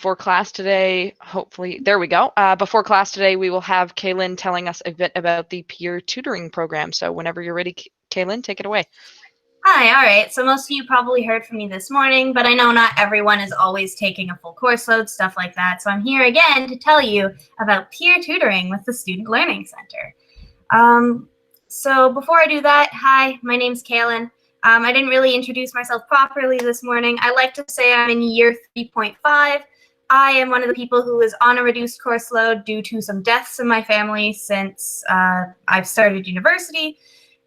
for class today, hopefully, there we go. Before class today, we will have Kaylin telling us a bit about the peer tutoring program. So whenever you're ready, Kaylin, take it away. Hi, all right. So most of you probably heard from me this morning, but I know not everyone is always taking a full course load, stuff like that. So I'm here again to tell you about peer tutoring with the Student Learning Center. So before I do that, hi, my name's Kaylin. I didn't really introduce myself properly this morning. I like to say I'm in year 3.5. I am one of the people who is on a reduced course load due to some deaths in my family since I've started university.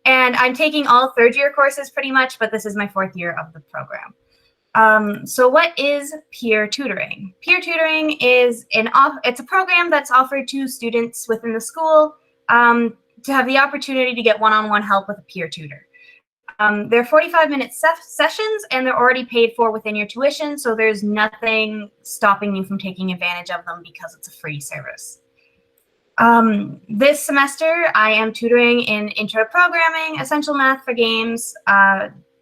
And I'm taking all third-year courses pretty much, but this is my 4th year of the program. So what is peer tutoring? Peer tutoring is it's a program that's offered to students within the school to have the opportunity to get one-on-one help with a peer tutor. They're 45-minute sessions, and they're already paid for within your tuition, so there's nothing stopping you from taking advantage of them because it's a free service. This semester, I am tutoring in Intro to Programming, Essential Math for Games,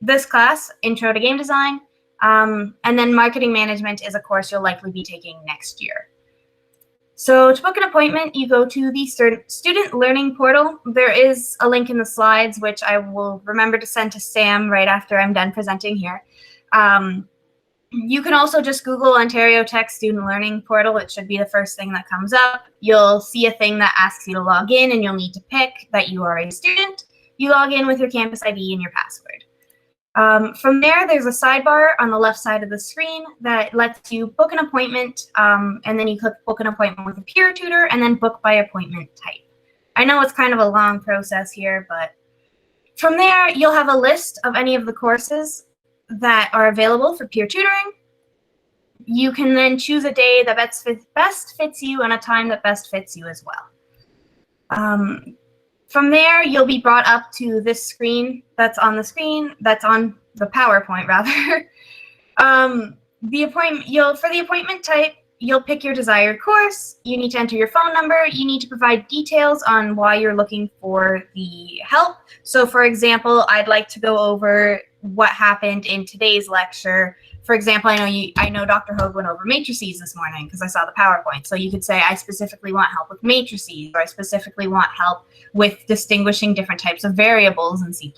this class, Intro to Game Design, and then Marketing Management is a course you'll likely be taking next year. So to book an appointment, you go to the Student Learning Portal. There is a link in the slides, which I will remember to send to Sam right after I'm done presenting here. You can also just Google Ontario Tech Student Learning Portal. It should be the first thing that comes up. You'll see a thing that asks you to log in, and you'll need to pick that you are a student. You log in with your campus ID and your password. From there, there's a sidebar on the left side of the screen that lets you book an appointment, and then you click book an appointment with a peer tutor, and then book by appointment type. I know it's kind of a long process here, but from there, you'll have a list of any of the courses that are available for peer tutoring. You can then choose a day that best fits you and a time that best fits you as well. From there, you'll be brought up to this screen that's on the PowerPoint rather. For the appointment type, you'll pick your desired course. You need to enter your phone number. You need to provide details on why you're looking for the help. So for example, I'd like to go over what happened in today's lecture. For example, I know Dr. Hogue went over matrices this morning because I saw the PowerPoint. So you could say, I specifically want help with matrices, or I specifically want help with distinguishing different types of variables in C++,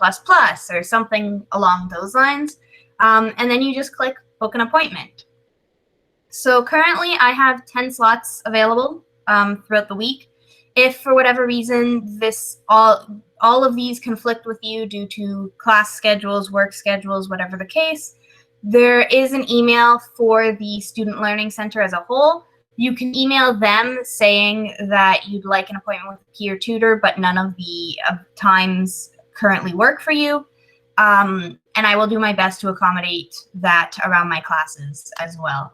or something along those lines. And then you just click book an appointment. So currently I have 10 slots available throughout the week. If for whatever reason all of these conflict with you due to class schedules, work schedules, whatever the case, there is an email for the Student Learning Center as a whole. You can email them saying that you'd like an appointment with a peer tutor, but none of the times currently work for you. And I will do my best to accommodate that around my classes as well.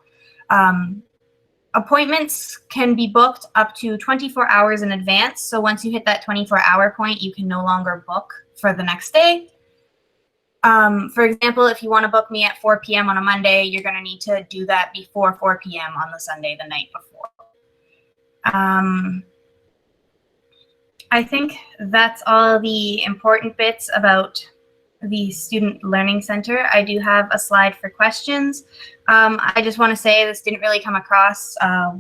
Appointments can be booked up to 24 hours in advance. So once you hit that 24-hour point, you can no longer book for the next day. For example, if you want to book me at 4 p.m. on a Monday, you're going to need to do that before 4 p.m. on the Sunday the night before. I think that's all the important bits about the Student Learning Center. I do have a slide for questions. I just want to say this didn't really come across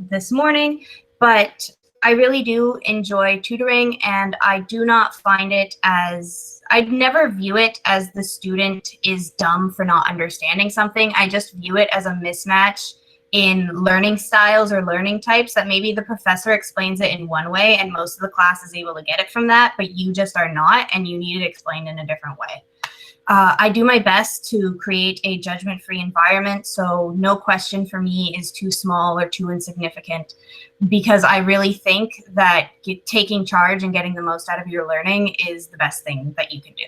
this morning, but I really do enjoy tutoring, and I do not find it as, I'd never view it as the student is dumb for not understanding something. I just view it as a mismatch in learning styles or learning types, that maybe the professor explains it in one way and most of the class is able to get it from that, but you just are not, and you need it explained in a different way. I do my best to create a judgment-free environment, so no question for me is too small or too insignificant, because I really think that taking charge and getting the most out of your learning is the best thing that you can do.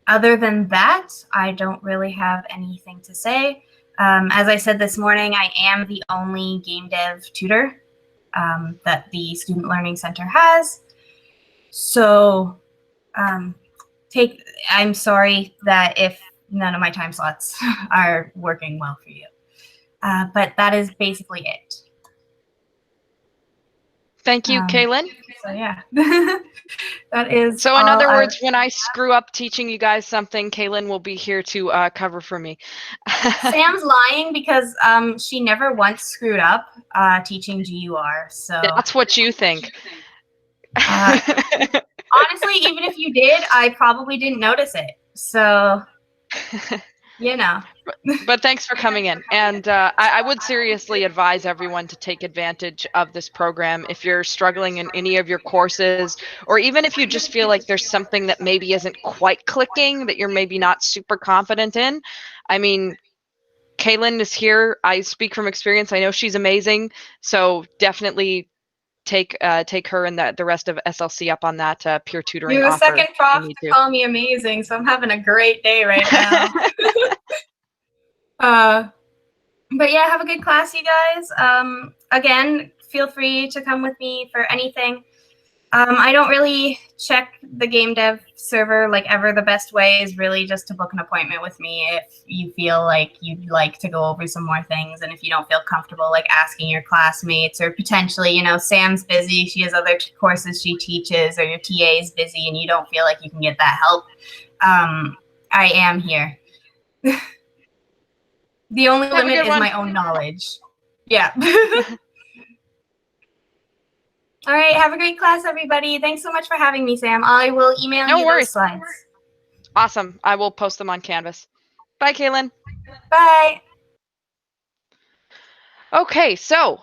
Other than that, I don't really have anything to say. As I said this morning, I am the only game dev tutor that the Student Learning Center has. So I'm sorry that if none of my time slots are working well for you. But that is basically it. Thank you, Kaylin. So yeah, that is. So in all other I- words, when I screw up teaching you guys something, Kaylin will be here to cover for me. Sam's lying because she never once screwed up teaching GUR. So That's what you think. honestly, even if you did, I probably didn't notice it. So, you know. But thanks for coming in. And I would seriously advise everyone to take advantage of this program if you're struggling in any of your courses, or even if you just feel like there's something that maybe isn't quite clicking, that you're maybe not super confident in. I mean, Kaylin is here. I speak from experience. I know she's amazing. So definitely take her and the rest of SLC up on that peer tutoring You're the offer. second prof to call me amazing, so I'm having a great day right now. But yeah, have a good class, you guys. Again, feel free to come with me for anything. I don't really check the game dev server like ever. The best way is really just to book an appointment with me if you feel like you'd like to go over some more things, and if you don't feel comfortable like asking your classmates, or potentially, you know, Sam's busy, she has other courses she teaches, or your TA is busy and you don't feel like you can get that help. I am here. The only limit is my own knowledge. Yeah. All right. Have a great class, everybody. Thanks so much for having me, Sam. I will email you those slides. Awesome. I will post them on Canvas. Bye, Kaylin. Bye. Okay, so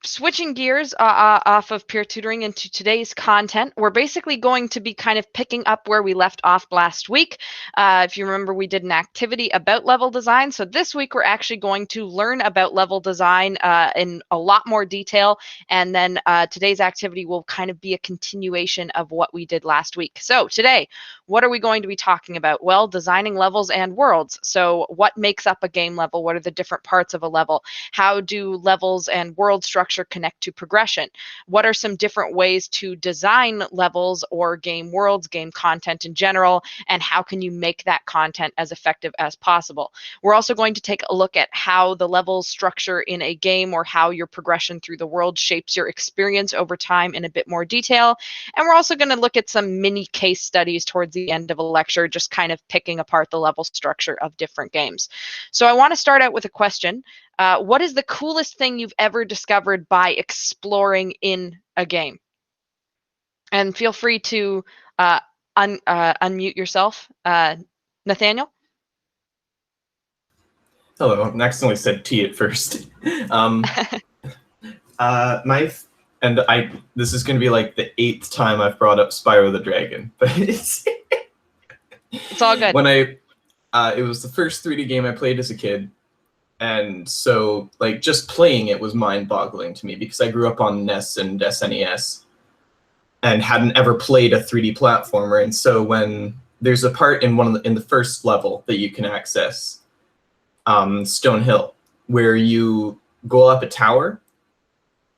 switching gears off of peer tutoring into today's content, we're basically going to be kind of picking up where we left off last week. If you remember, we did an activity about level design. So this week, we're actually going to learn about level design in a lot more detail. And then today's activity will kind of be a continuation of what we did last week. So today, what are we going to be talking about? Well, designing levels and worlds. So what makes up a game level? What are the different parts of a level? How do levels and world structure connect to progression? What are some different ways to design levels or game worlds, game content in general, and how can you make that content as effective as possible? We're also going to take a look at how the level structure in a game or how your progression through the world shapes your experience over time in a bit more detail. And we're also going to look at some mini case studies towards the end of a lecture, just kind of picking apart the level structure of different games. So I want to start out with a question. What is the coolest thing you've ever discovered by exploring in a game? And feel free to unmute yourself. Nathaniel? Hello, I accidentally said T at first. This is going to be like the 8th time I've brought up Spyro the Dragon, but it's all good. It was the first 3D game I played as a kid. And so, like, just playing it was mind-boggling to me because I grew up on NES and SNES and hadn't ever played a 3D platformer. And so when there's a part in in the first level that you can access, Stone Hill, where you go up a tower,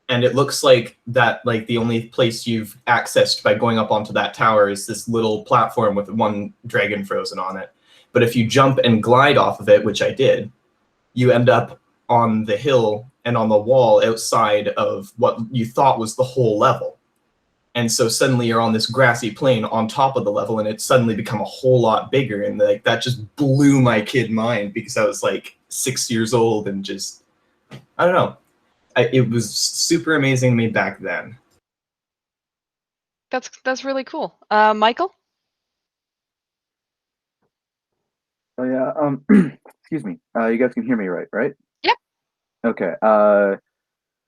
and it looks like that, like, the only place you've accessed by going up onto that tower is this little platform with one dragon frozen on it. But if you jump and glide off of it, which I did, you end up on the hill and on the wall outside of what you thought was the whole level. And so suddenly you're on this grassy plain on top of the level, and it's suddenly become a whole lot bigger. And like that just blew my kid mind because I was like 6 years old and just, I don't know. It was super amazing to me back then. That's really cool. Michael? Oh yeah. Excuse me. You guys can hear me, right? Yep. Okay.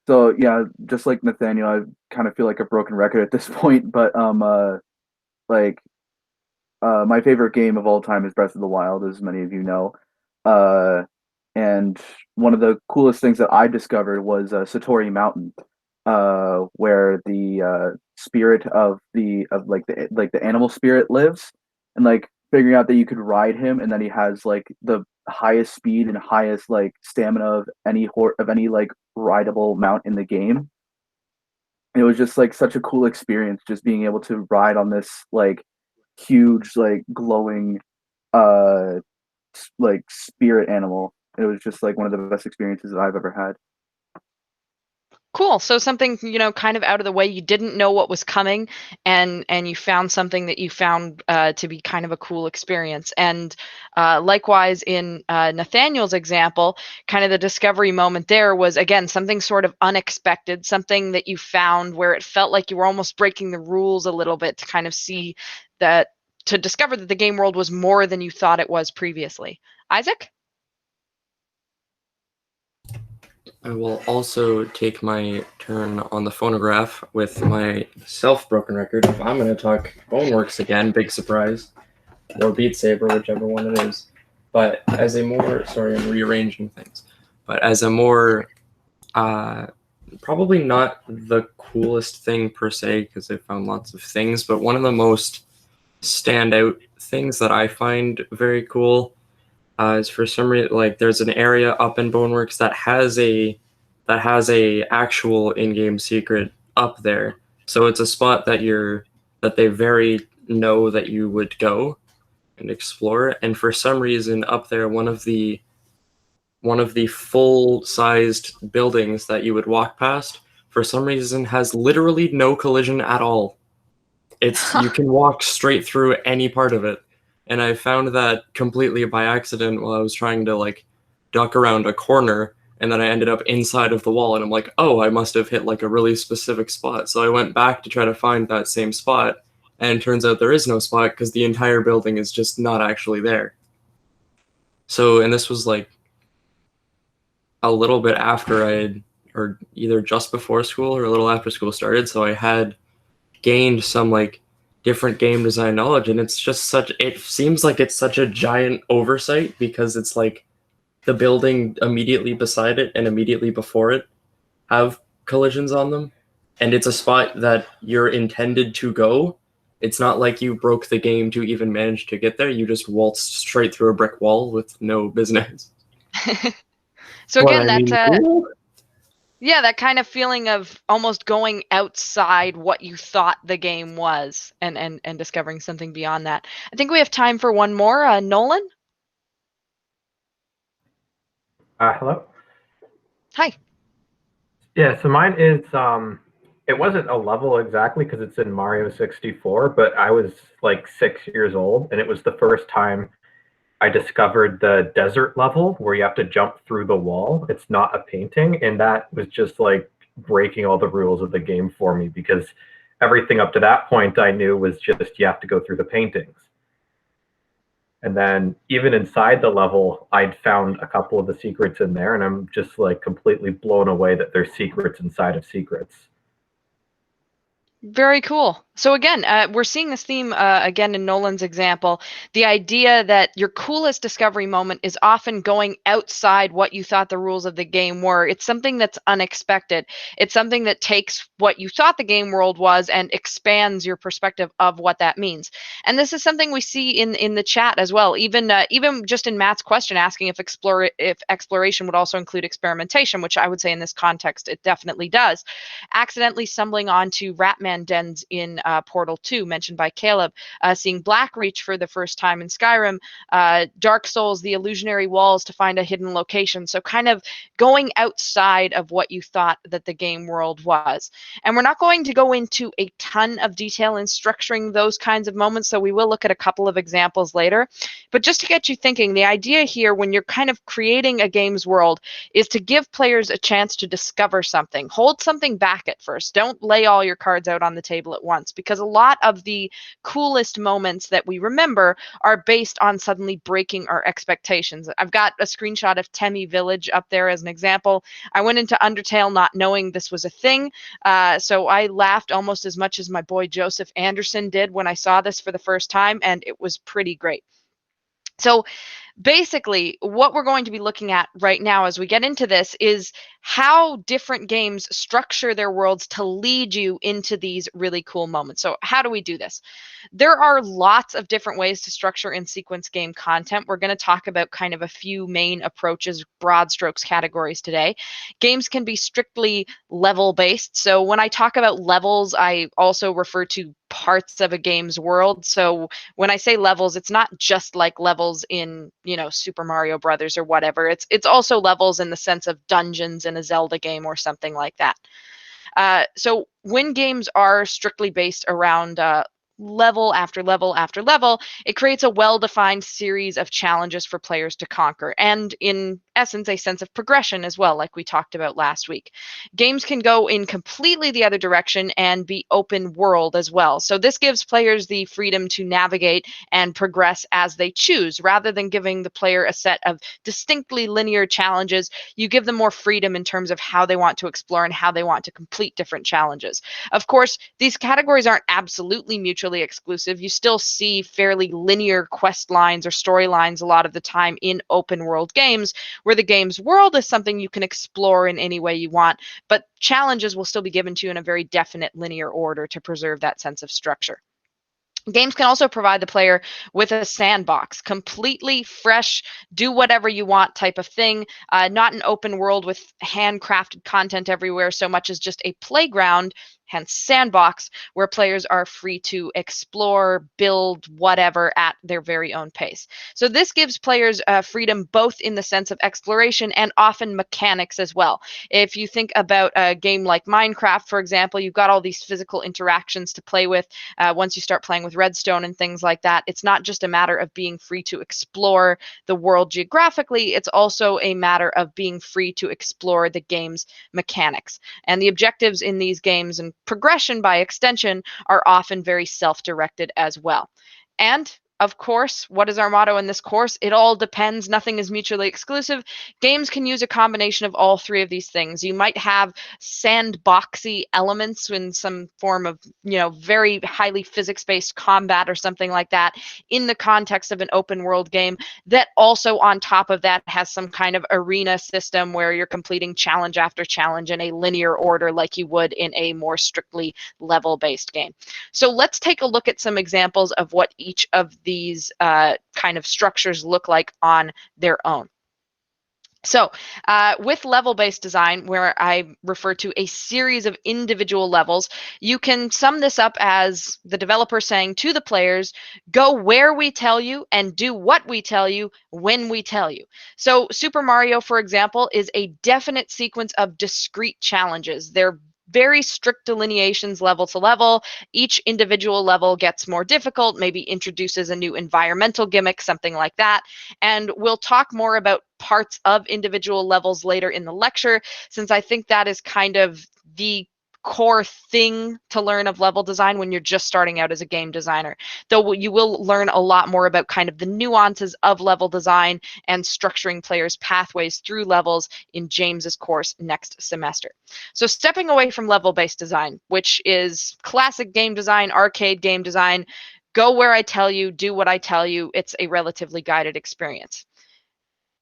So yeah, just like Nathaniel, I kind of feel like a broken record at this point, but my favorite game of all time is Breath of the Wild, as many of you know. And one of the coolest things that I discovered was Satori Mountain, where the spirit of the animal spirit lives, and like figuring out that you could ride him, and that he has like the highest speed and highest like stamina of any like rideable mount in the game. It was just like such a cool experience, just being able to ride on this like huge like glowing like spirit animal. It was just like one of the best experiences that I've ever had. Cool. So something, kind of out of the way. You didn't know what was coming, and you found something that you found to be kind of a cool experience. And likewise, in Nathaniel's example, kind of the discovery moment there was, again, something sort of unexpected, something that you found where it felt like you were almost breaking the rules a little bit to kind of see that, to discover that the game world was more than you thought it was previously. Isaac? I will also take my turn on the phonograph with my self-broken record. If I'm going to talk Boneworks again, big surprise, or Beat Saber, whichever one it is. But as a more, sorry, I'm rearranging things. But as a more, probably not the coolest thing per se, because I found lots of things, but one of the most standout things that I find very cool is for some reason, like, there's an area up in Boneworks that has a actual in-game secret up there. So it's a spot that they very know that you would go and explore. And for some reason up there, one of the full-sized buildings that you would walk past, for some reason, has literally no collision at all. You can walk straight through any part of it. And I found that completely by accident while I was trying to, like, duck around a corner, and then I ended up inside of the wall, and I'm like, oh, I must have hit, like, a really specific spot. So I went back to try to find that same spot, and it turns out there is no spot because the entire building is just not actually there. So, and this was, like, a little bit after or either just before school or a little after school started, so I had gained some, like, different game design knowledge, and it seems like it's such a giant oversight because it's like the building immediately beside it and immediately before it have collisions on them, and it's a spot that you're intended to go. It's not like you broke the game to even manage to get there. You just waltzed straight through a brick wall with no business. So again, cool. Yeah, that kind of feeling of almost going outside what you thought the game was and discovering something beyond that. I think we have time for one more. Nolan? Hello? Hi. Yeah, so mine is, it wasn't a level exactly because it's in Mario 64, but I was like 6 years old, and it was the first time I discovered the desert level where you have to jump through the wall. It's not a painting, and that was just like breaking all the rules of the game for me because everything up to that point I knew was just you have to go through the paintings. And then even inside the level, I'd found a couple of the secrets in there, and I'm just like completely blown away that there's secrets inside of secrets. Very cool. So again, we're seeing this theme again in Nolan's example, the idea that your coolest discovery moment is often going outside what you thought the rules of the game were. It's something that's unexpected. It's something that takes what you thought the game world was and expands your perspective of what that means. And this is something we see in the chat as well. Even just in Matt's question asking if exploration would also include experimentation, which I would say in this context it definitely does. Accidentally stumbling onto Ratman dens in Portal 2, mentioned by Caleb, seeing Blackreach for the first time in Skyrim, Dark Souls, the illusionary walls to find a hidden location. So kind of going outside of what you thought that the game world was. And we're not going to go into a ton of detail in structuring those kinds of moments, so we will look at a couple of examples later. But just to get you thinking, the idea here when you're kind of creating a game's world is to give players a chance to discover something. Hold something back at first. Don't lay all your cards out on the table at once, because a lot of the coolest moments that we remember are based on suddenly breaking our expectations. I've got a screenshot of Temi Village up there as an example. I went into Undertale not knowing this was a thing, so I laughed almost as much as my boy Joseph Anderson did when I saw this for the first time, and it was pretty great. So basically, what we're going to be looking at right now as we get into this is how different games structure their worlds to lead you into these really cool moments. So how do we do this? There are lots of different ways to structure and sequence game content. We're going to talk about kind of a few main approaches, broad strokes categories today. Games can be strictly level based. So when I talk about levels, I also refer to parts of a game's world. So when I say levels, it's not just like levels in, Super Mario Brothers or whatever. It's also levels in the sense of dungeons in a Zelda game or something like that. So when games are strictly based around level after level after level, it creates a well-defined series of challenges for players to conquer, and in essence, a sense of progression as well, like we talked about last week. Games can go in completely the other direction and be open world as well. So this gives players the freedom to navigate and progress as they choose. Rather than giving the player a set of distinctly linear challenges, you give them more freedom in terms of how they want to explore and how they want to complete different challenges. Of course, these categories aren't absolutely mutually exclusive. You still see fairly linear quest lines or storylines a lot of the time in open world games, where the game's world is something you can explore in any way you want, but challenges will still be given to you in a very definite linear order to preserve that sense of structure. Games can also provide the player with a sandbox, completely fresh, do whatever you want type of thing, not an open world with handcrafted content everywhere so much as just a playground, hence sandbox, where players are free to explore, build, whatever at their very own pace. So this gives players freedom both in the sense of exploration and often mechanics as well. If you think about a game like Minecraft, for example, you've got all these physical interactions to play with. Once you start playing with redstone and things like that, it's not just a matter of being free to explore the world geographically, it's also a matter of being free to explore the game's mechanics. And the objectives in these games, and progression by extension, are often very self-directed as well. And of course, what is our motto in this course? It all depends. Nothing is mutually exclusive. Games can use a combination of all three of these things. You might have sandboxy elements in some form of, very highly physics-based combat or something like that in the context of an open world game that also on top of that has some kind of arena system where you're completing challenge after challenge in a linear order like you would in a more strictly level-based game. So let's take a look at some examples of what each of these kind of structures look like on their own. So with level-based design, where I refer to a series of individual levels, you can sum this up as the developer saying to the players, go where we tell you and do what we tell you when we tell you. So Super Mario, for example, is a definite sequence of discrete challenges. They're very strict delineations level to level. Each individual level gets more difficult, maybe introduces a new environmental gimmick, something like that. And we'll talk more about parts of individual levels later in the lecture, since I think that is kind of the core thing to learn of level design when you're just starting out as a game designer. Though you will learn a lot more about kind of the nuances of level design and structuring players' pathways through levels in James's course next semester. So stepping away from level-based design, which is classic game design, arcade game design, go where I tell you, do what I tell you, it's a relatively guided experience.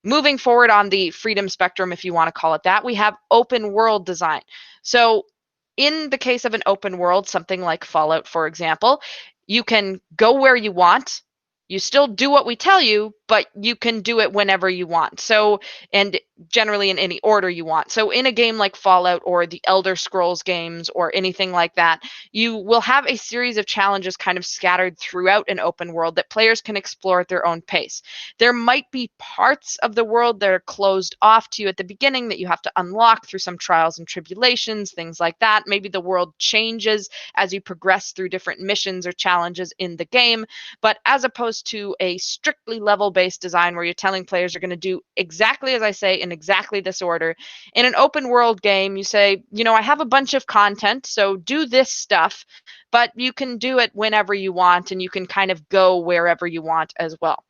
Moving forward on the freedom spectrum, if you want to call it that, we have open world design. So in the case of an open world, something like Fallout, for example, you can go where you want. You still do what we tell you, but you can do it whenever you want. So, and generally in any order you want. So in a game like Fallout or the Elder Scrolls games or anything like that, you will have a series of challenges kind of scattered throughout an open world that players can explore at their own pace. There might be parts of the world that are closed off to you at the beginning that you have to unlock through some trials and tribulations, things like that. Maybe the world changes as you progress through different missions or challenges in the game. But as opposed to a strictly level-based design where you're telling players you're going to do exactly as I say in exactly this order, in an open world game, you say, I have a bunch of content, so do this stuff, but you can do it whenever you want and you can kind of go wherever you want as well.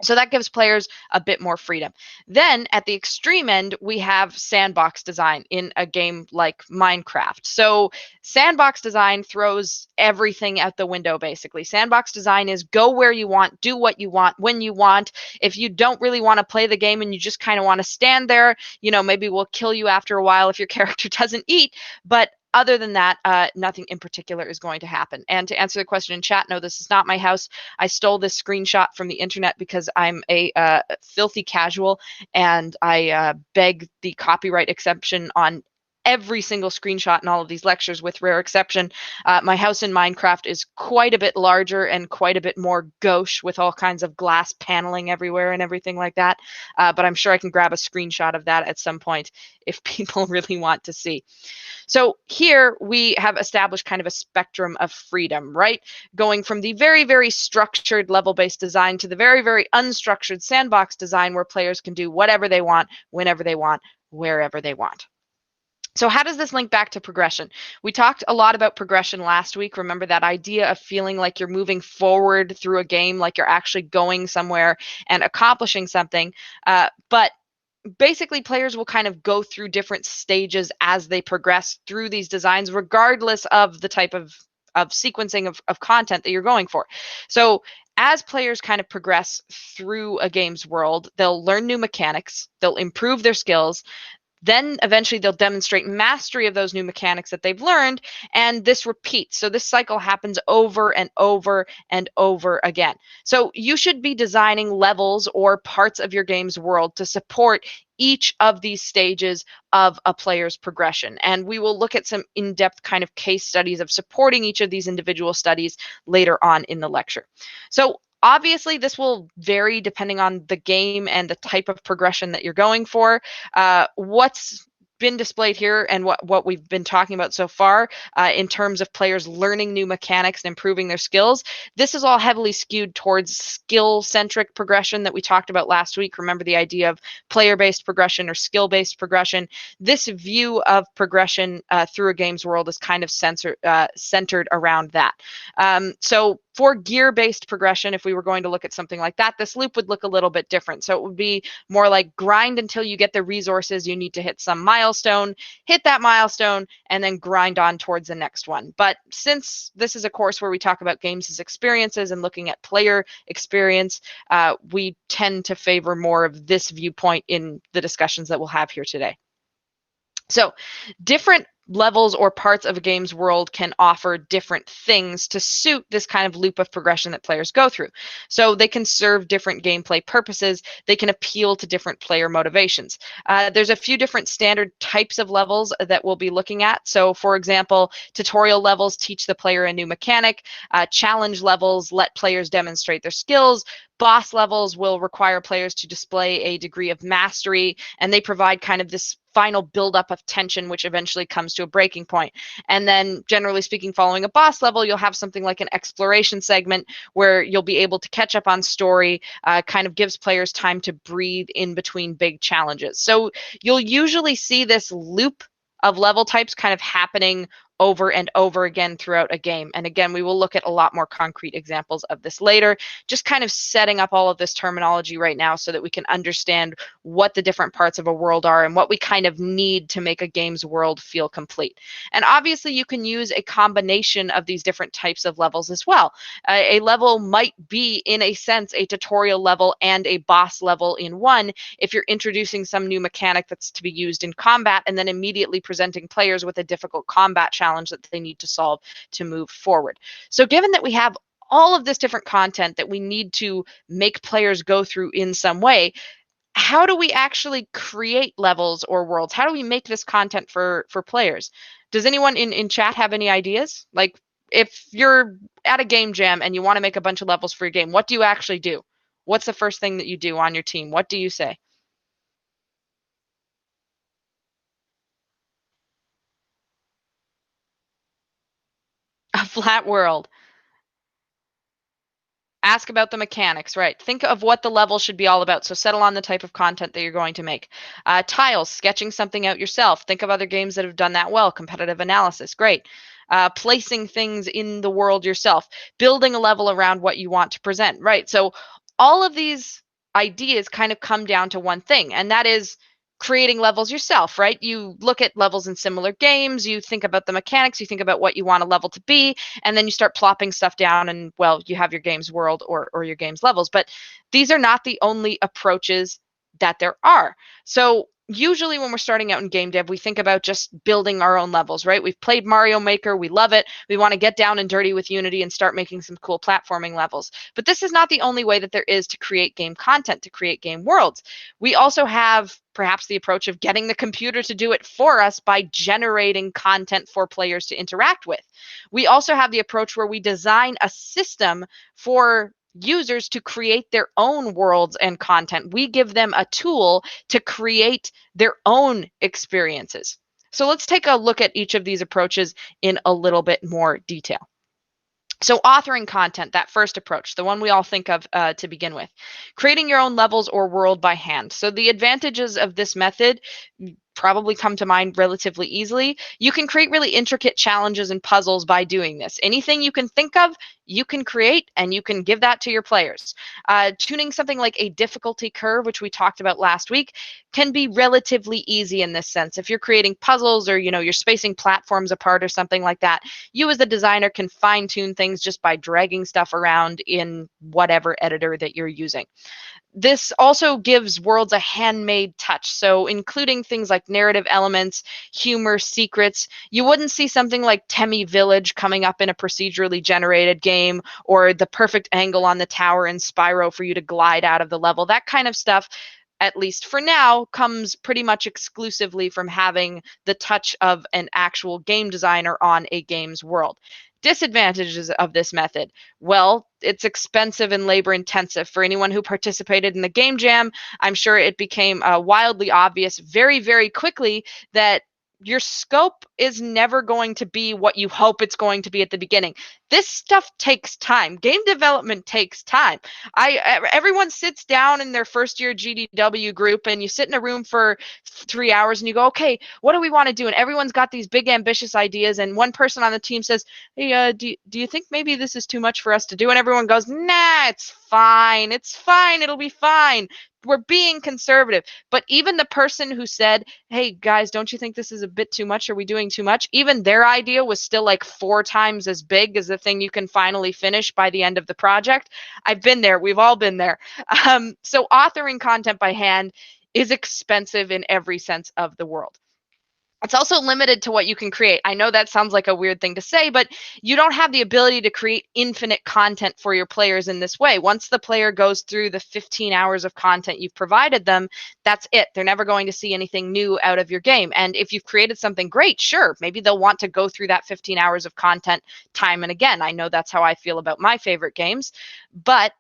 So that gives players a bit more freedom. Then at the extreme end, we have sandbox design in a game like Minecraft. So sandbox design throws everything out the window, basically. Sandbox design is go where you want, do what you want, when you want. If you don't really want to play the game and you just kind of want to stand there, maybe we'll kill you after a while if your character doesn't eat. But other than that, nothing in particular is going to happen. And to answer the question in chat, no, this is not my house. I stole this screenshot from the internet because I'm a filthy casual and I beg the copyright exception on every single screenshot in all of these lectures, with rare exception. My house in Minecraft is quite a bit larger and quite a bit more gauche, with all kinds of glass paneling everywhere and everything like that. But I'm sure I can grab a screenshot of that at some point if people really want to see. So here we have established kind of a spectrum of freedom, right? Going from the very, very structured level-based design to the very, very unstructured sandbox design, where players can do whatever they want, whenever they want, wherever they want. So how does this link back to progression? We talked a lot about progression last week. Remember that idea of feeling like you're moving forward through a game, like you're actually going somewhere and accomplishing something. But basically, players will kind of go through different stages as they progress through these designs, regardless of the type of sequencing of content that you're going for. So as players kind of progress through a game's world, they'll learn new mechanics, they'll improve their skills, then eventually they'll demonstrate mastery of those new mechanics that they've learned, and this repeats. So this cycle happens over and over and over again. So you should be designing levels or parts of your game's world to support each of these stages of a player's progression. And we will look at some in-depth kind of case studies of supporting each of these individual studies later on in the lecture. So obviously, this will vary depending on the game and the type of progression that you're going for. What's been displayed here and what we've been talking about so far in terms of players learning new mechanics and improving their skills, this is all heavily skewed towards skill-centric progression that we talked about last week. Remember the idea of player-based progression or skill-based progression. This view of progression through a game's world is kind of centered around that. So for gear-based progression, if we were going to look at something like that, this loop would look a little bit different. So it would be more like grind until you get the resources you need to hit some milestone, hit that milestone, and then grind on towards the next one. But since this is a course where we talk about games as experiences and looking at player experience, we tend to favor more of this viewpoint in the discussions that we'll have here today. So different levels or parts of a game's world can offer different things to suit this kind of loop of progression that players go through. So they can serve different gameplay purposes. They can appeal to different player motivations. There's a few different standard types of levels that we'll be looking at. So for example, tutorial levels teach the player a new mechanic. Challenge levels let players demonstrate their skills. Boss levels will require players to display a degree of mastery, and they provide kind of this final buildup of tension, which eventually comes to a breaking point. And then, generally speaking, following a boss level, you'll have something like an exploration segment where you'll be able to catch up on story, kind of gives players time to breathe in between big challenges. So you'll usually see this loop of level types kind of happening over and over again throughout a game. And again, we will look at a lot more concrete examples of this later, just kind of setting up all of this terminology right now so that we can understand what the different parts of a world are and what we kind of need to make a game's world feel complete. And obviously, you can use a combination of these different types of levels as well. A level might be, in a sense, a tutorial level and a boss level in one if you're introducing some new mechanic that's to be used in combat and then immediately presenting players with a difficult combat challenge that they need to solve to move forward. So given that we have all of this different content that we need to make players go through in some way, how do we actually create levels or worlds? How do we make this content for players? Does anyone in chat have any ideas? Like, if you're at a game jam and you want to make a bunch of levels for your game, what do you actually do? What's the first thing that you do on your team? What do you say? A flat world. Ask about the mechanics, right? Think of what the level should be all about. So settle on the type of content that you're going to make. Tiles, sketching something out yourself. Think of other games that have done that well. Competitive analysis, great. Placing things in the world yourself. Building a level around what you want to present, right? So all of these ideas kind of come down to one thing, and that is creating levels yourself, right? You look at levels in similar games, you think about the mechanics, you think about what you want a level to be, and then you start plopping stuff down and, well, you have your game's world or your game's levels. But these are not the only approaches that there are. So usually when we're starting out in game dev, we think about just building our own levels, right? We've played Mario Maker, we love it. We want to get down and dirty with Unity and start making some cool platforming levels. But this is not the only way that there is to create game content, to create game worlds. We also have perhaps the approach of getting the computer to do it for us by generating content for players to interact with. We also have the approach where we design a system for users to create their own worlds and content. We give them a tool to create their own experiences. So let's take a look at each of these approaches in a little bit more detail. So authoring content, that first approach, the one we all think of to begin with. Creating your own levels or world by hand. So the advantages of this method probably come to mind relatively easily. You can create really intricate challenges and puzzles by doing this. Anything you can think of, you can create, and you can give that to your players. Tuning something like a difficulty curve, which we talked about last week, can be relatively easy in this sense. If you're creating puzzles or you're spacing platforms apart or something like that, you as the designer can fine-tune things just by dragging stuff around in whatever editor that you're using. This also gives worlds a handmade touch, so including things like narrative elements, humor, secrets. You wouldn't see something like Temmie Village coming up in a procedurally generated game, or the perfect angle on the tower in Spyro for you to glide out of the level. That kind of stuff, at least for now, comes pretty much exclusively from having the touch of an actual game designer on a game's world. Disadvantages of this method. Well, it's expensive and labor intensive. For anyone who participated in the game jam, I'm sure it became wildly obvious very, very quickly that your scope is never going to be what you hope it's going to be at the beginning. This stuff takes time. Game development takes time. Everyone sits down in their first year GDW group, and you sit in a room for 3 hours and you go, okay, what do we want to do? And everyone's got these big ambitious ideas, and one person on the team says, hey, do you think maybe this is too much for us to do? And everyone goes, nah, it's fine. It's fine. It'll be fine. We're being conservative. But even the person who said, hey, guys, don't you think this is a bit too much? Are we doing too much? Even their idea was still like 4 times as big as the thing you can finally finish by the end of the project. I've been there. We've all been there. So authoring content by hand is expensive in every sense of the world. It's also limited to what you can create. I know that sounds like a weird thing to say, but you don't have the ability to create infinite content for your players in this way. Once the player goes through the 15 hours of content you've provided them, that's it. They're never going to see anything new out of your game. And if you've created something great, sure, maybe they'll want to go through that 15 hours of content time and again. I know that's how I feel about my favorite games, but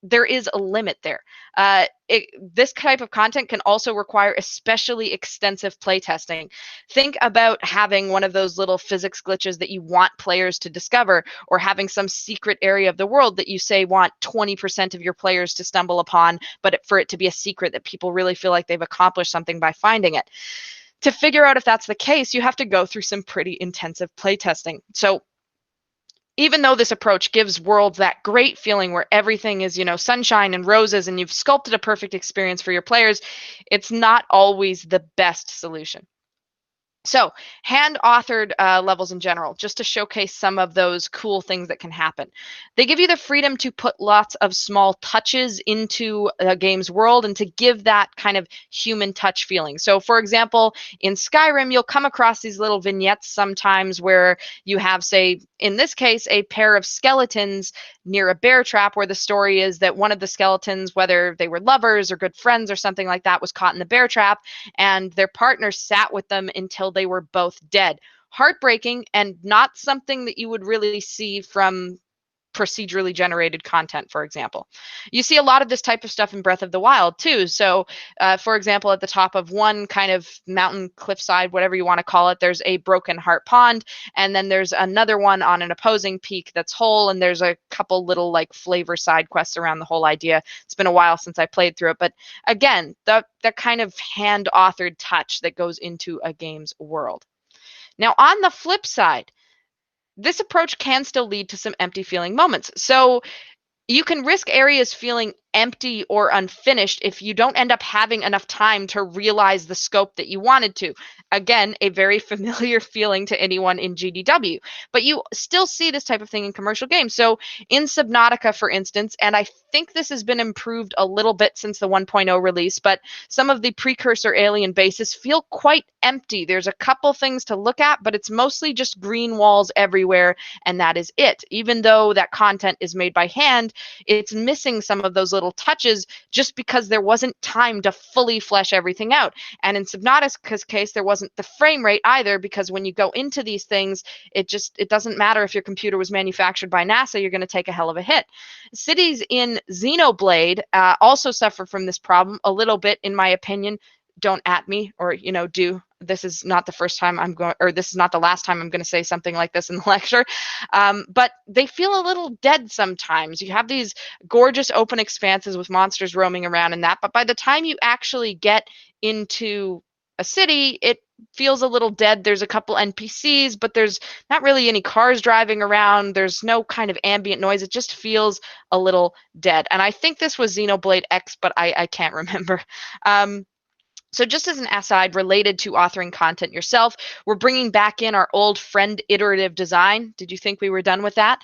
there is a limit there. This type of content can also require especially extensive playtesting. Think about having one of those little physics glitches that you want players to discover, or having some secret area of the world that you say want 20% of your players to stumble upon, but for it to be a secret that people really feel like they've accomplished something by finding it. To figure out if that's the case, you have to go through some pretty intensive playtesting. So even though this approach gives worlds that great feeling where everything is, sunshine and roses and you've sculpted a perfect experience for your players, it's not always the best solution. So hand-authored levels in general, just to showcase some of those cool things that can happen. They give you the freedom to put lots of small touches into a game's world and to give that kind of human touch feeling. So for example, in Skyrim, you'll come across these little vignettes sometimes where you have, say, in this case, a pair of skeletons near a bear trap where the story is that one of the skeletons, whether they were lovers or good friends or something like that, was caught in the bear trap, and their partner sat with them until they were both dead. Heartbreaking, and not something that you would really see from procedurally generated content, for example. You see a lot of this type of stuff in Breath of the Wild too. So for example, at the top of one kind of mountain, cliffside, whatever you want to call it, there's a broken heart pond, and then there's another one on an opposing peak that's whole, and there's a couple little like flavor side quests around the whole idea. It's been a while since I played through it, but again, that kind of hand-authored touch that goes into a game's world. Now, on the flip side, this approach can still lead to some empty feeling moments. So You can risk areas feeling empty or unfinished if you don't end up having enough time to realize the scope that you wanted to. Again, a very familiar feeling to anyone in GDW. But you still see this type of thing in commercial games. So in Subnautica, for instance, and I think this has been improved a little bit since the 1.0 release, but some of the precursor alien bases feel quite empty. There's a couple things to look at, but it's mostly just green walls everywhere, and that is it. Even though that content is made by hand, it's missing some of those little touches just because there wasn't time to fully flesh everything out. And in Subnautica's case, there wasn't the frame rate either, because when you go into these things, it doesn't matter if your computer was manufactured by NASA, you're going to take a hell of a hit. Cities in Xenoblade also suffer from this problem a little bit, in my opinion. Don't at me, or this is not the first time I'm going, or this is not the last time I'm going to say something like this in the lecture. But they feel a little dead sometimes. You have these gorgeous open expanses with monsters roaming around and that, but by the time you actually get into a city, it feels a little dead. There's a couple NPCs, but there's not really any cars driving around. There's no kind of ambient noise. It just feels a little dead. And I think this was Xenoblade X, but I can't remember. So just as an aside related to authoring content yourself, we're bringing back in our old friend iterative design. Did you think we were done with that?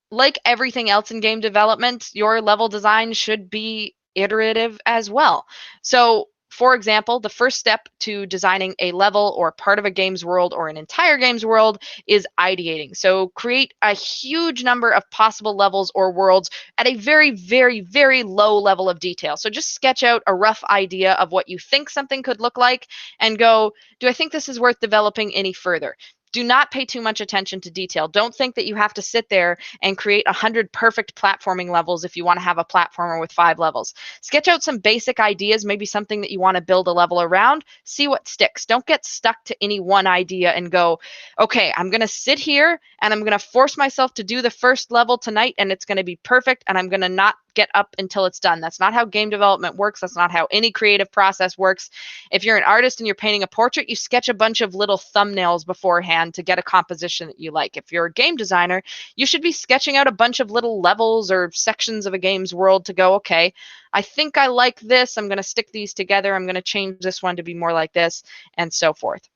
Like everything else in game development, your level design should be iterative as well. So for example, the first step to designing a level or part of a game's world or an entire game's world is ideating. So create a huge number of possible levels or worlds at a very, very, very low level of detail. So just sketch out a rough idea of what you think something could look like and go, do I think this is worth developing any further? Do not pay too much attention to detail. Don't think that you have to sit there and create 100 perfect platforming levels if you want to have a platformer with 5 levels. Sketch out some basic ideas, maybe something that you want to build a level around. See what sticks. Don't get stuck to any one idea and go, okay, I'm going to sit here and I'm going to force myself to do the first level tonight and it's going to be perfect and I'm going to not get up until it's done. That's not how game development works. That's not how any creative process works. If you're an artist and you're painting a portrait, you sketch a bunch of little thumbnails beforehand to get a composition that you like. If you're a game designer, you should be sketching out a bunch of little levels or sections of a game's world to go, okay, I think I like this. I'm going to stick these together. I'm going to change this one to be more like this, and so forth.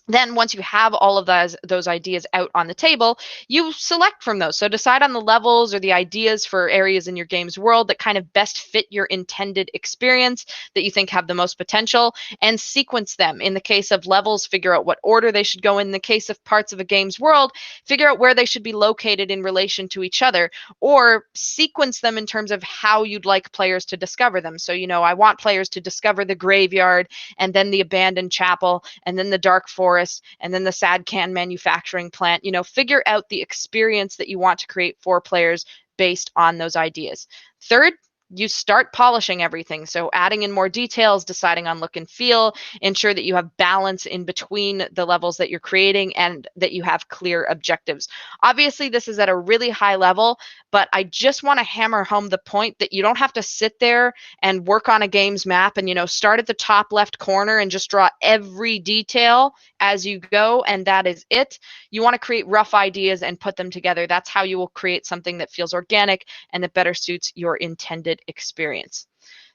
Then once you have all of those ideas out on the table, you select from those. So decide on the levels or the ideas for areas in your game's world that kind of best fit your intended experience, that you think have the most potential, and sequence them. In the case of levels, figure out what order they should go in. In the case of parts of a game's world, figure out where they should be located in relation to each other, or sequence them in terms of how you'd like players to discover them. So, I want players to discover the graveyard, and then the abandoned chapel, and then the dark forest, and then the sad can manufacturing plant. Figure out the experience that you want to create for players based on those ideas. Third, you start polishing everything. So adding in more details, deciding on look and feel, ensure that you have balance in between the levels that you're creating and that you have clear objectives. Obviously, this is at a really high level, but I just want to hammer home the point that you don't have to sit there and work on a game's map and, start at the top left corner and just draw every detail as you go, and that is it. You want to create rough ideas and put them together. That's how you will create something that feels organic and that better suits your intended experience.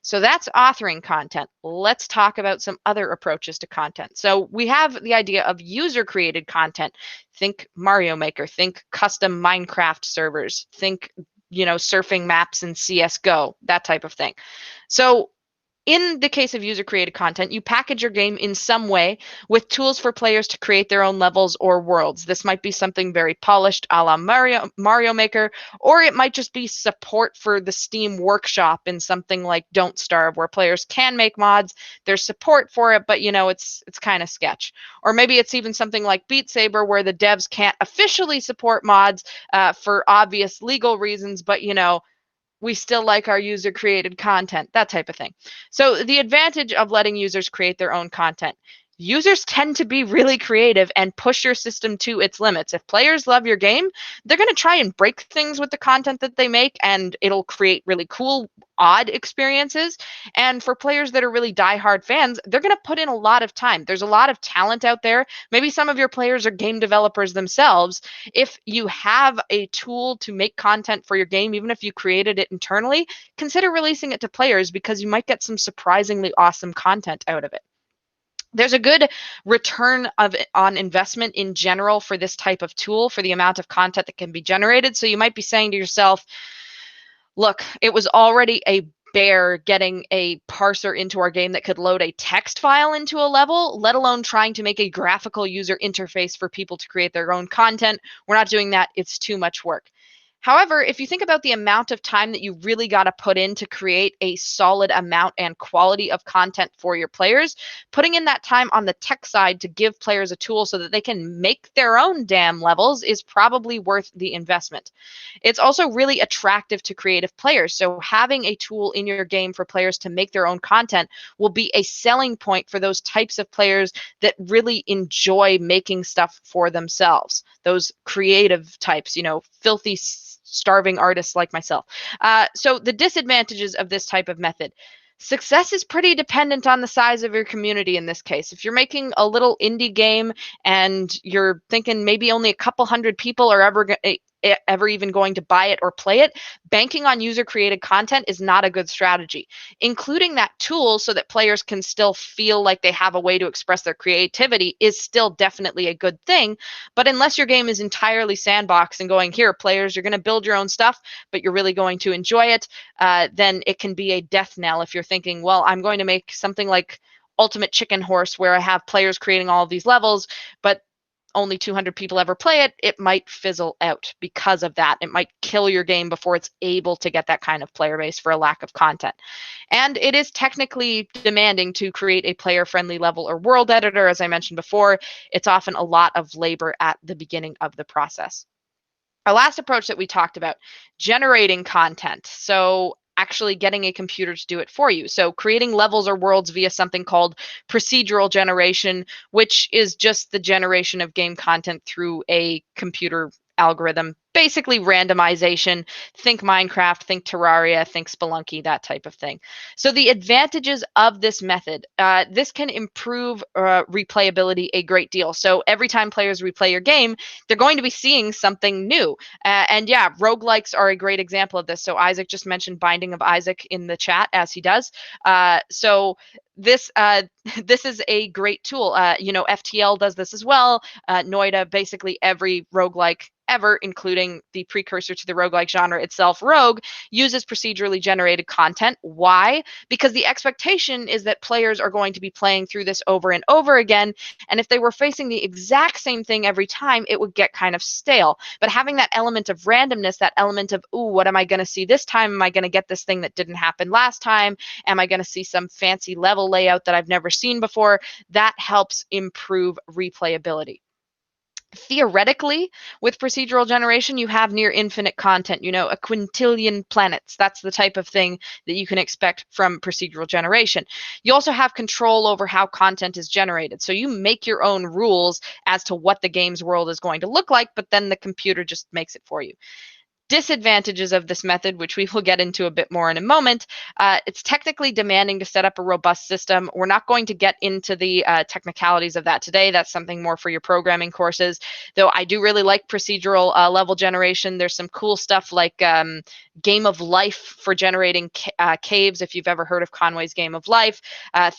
So that's authoring content. Let's talk about some other approaches to content. So we have the idea of user-created content. Think Mario Maker, think custom Minecraft servers, think, surfing maps in CSGO, that type of thing. So in the case of user-created content, you package your game in some way with tools for players to create their own levels or worlds. This might be something very polished a la Mario Maker, or it might just be support for the Steam Workshop in something like Don't Starve, where players can make mods. There's support for it, but it's kind of sketch. Or maybe it's even something like Beat Saber, where the devs can't officially support mods for obvious legal reasons, but we still like our user-created content, that type of thing. So the advantage of letting users create their own content: users tend to be really creative and push your system to its limits. If players love your game, they're going to try and break things with the content that they make, and it'll create really cool, odd experiences. And for players that are really diehard fans, they're going to put in a lot of time. There's a lot of talent out there. Maybe some of your players are game developers themselves. If you have a tool to make content for your game, even if you created it internally, consider releasing it to players, because you might get some surprisingly awesome content out of it. There's a good return on investment in general for this type of tool, for the amount of content that can be generated. So you might be saying to yourself, look, it was already a bear getting a parser into our game that could load a text file into a level, let alone trying to make a graphical user interface for people to create their own content. We're not doing that. It's too much work. However, if you think about the amount of time that you really got to put in to create a solid amount and quality of content for your players, putting in that time on the tech side to give players a tool so that they can make their own damn levels is probably worth the investment. It's also really attractive to creative players. So having a tool in your game for players to make their own content will be a selling point for those types of players that really enjoy making stuff for themselves. Those creative types, filthy, starving artists like myself. So the disadvantages of this type of method. Success is pretty dependent on the size of your community in this case. If you're making a little indie game and you're thinking maybe only a couple hundred people are ever even going to buy it or play it, banking on user-created content is not a good strategy. Including that tool so that players can still feel like they have a way to express their creativity is still definitely a good thing. But unless your game is entirely sandbox and going, here, players, you're going to build your own stuff, but you're really going to enjoy it, then it can be a death knell if you're thinking, well, I'm going to make something like Ultimate Chicken Horse where I have players creating all of these levels, but only 200 people ever play it. It might fizzle out because of that. It might kill your game before it's able to get that kind of player base for a lack of content. And it is technically demanding to create a player-friendly level or world editor. As I mentioned before, it's often a lot of labor at the beginning of the process. Our last approach that we talked about, generating content. So actually getting a computer to do it for you. So creating levels or worlds via something called procedural generation, which is just the generation of game content through a computer algorithm. Basically randomization. Think Minecraft, think Terraria, think Spelunky, that type of thing. So the advantages of this method, this can improve replayability a great deal. So every time players replay your game, they're going to be seeing something new. And yeah, roguelikes are a great example of this. So Isaac just mentioned Binding of Isaac in the chat, as he does. So this is a great tool. FTL does this as well. Noida, basically every roguelike ever, including the precursor to the roguelike genre itself, Rogue, uses procedurally generated content. Why? Because the expectation is that players are going to be playing through this over and over again, and if they were facing the exact same thing every time, it would get kind of stale. But having that element of randomness, that element of, ooh, what am I going to see this time? Am I going to get this thing that didn't happen last time? Am I going to see some fancy level layout that I've never seen before? That helps improve replayability. Theoretically, with procedural generation, you have near infinite content, a quintillion planets. That's the type of thing that you can expect from procedural generation. You also have control over how content is generated. So you make your own rules as to what the game's world is going to look like, but then the computer just makes it for you. Disadvantages of this method, which we will get into a bit more in a moment, it's technically demanding to set up a robust system. We're not going to get into the technicalities of that today. That's something more for your programming courses, though I do really like procedural level generation. There's some cool stuff like Game of Life for generating caves, if you've ever heard of Conway's Game of Life,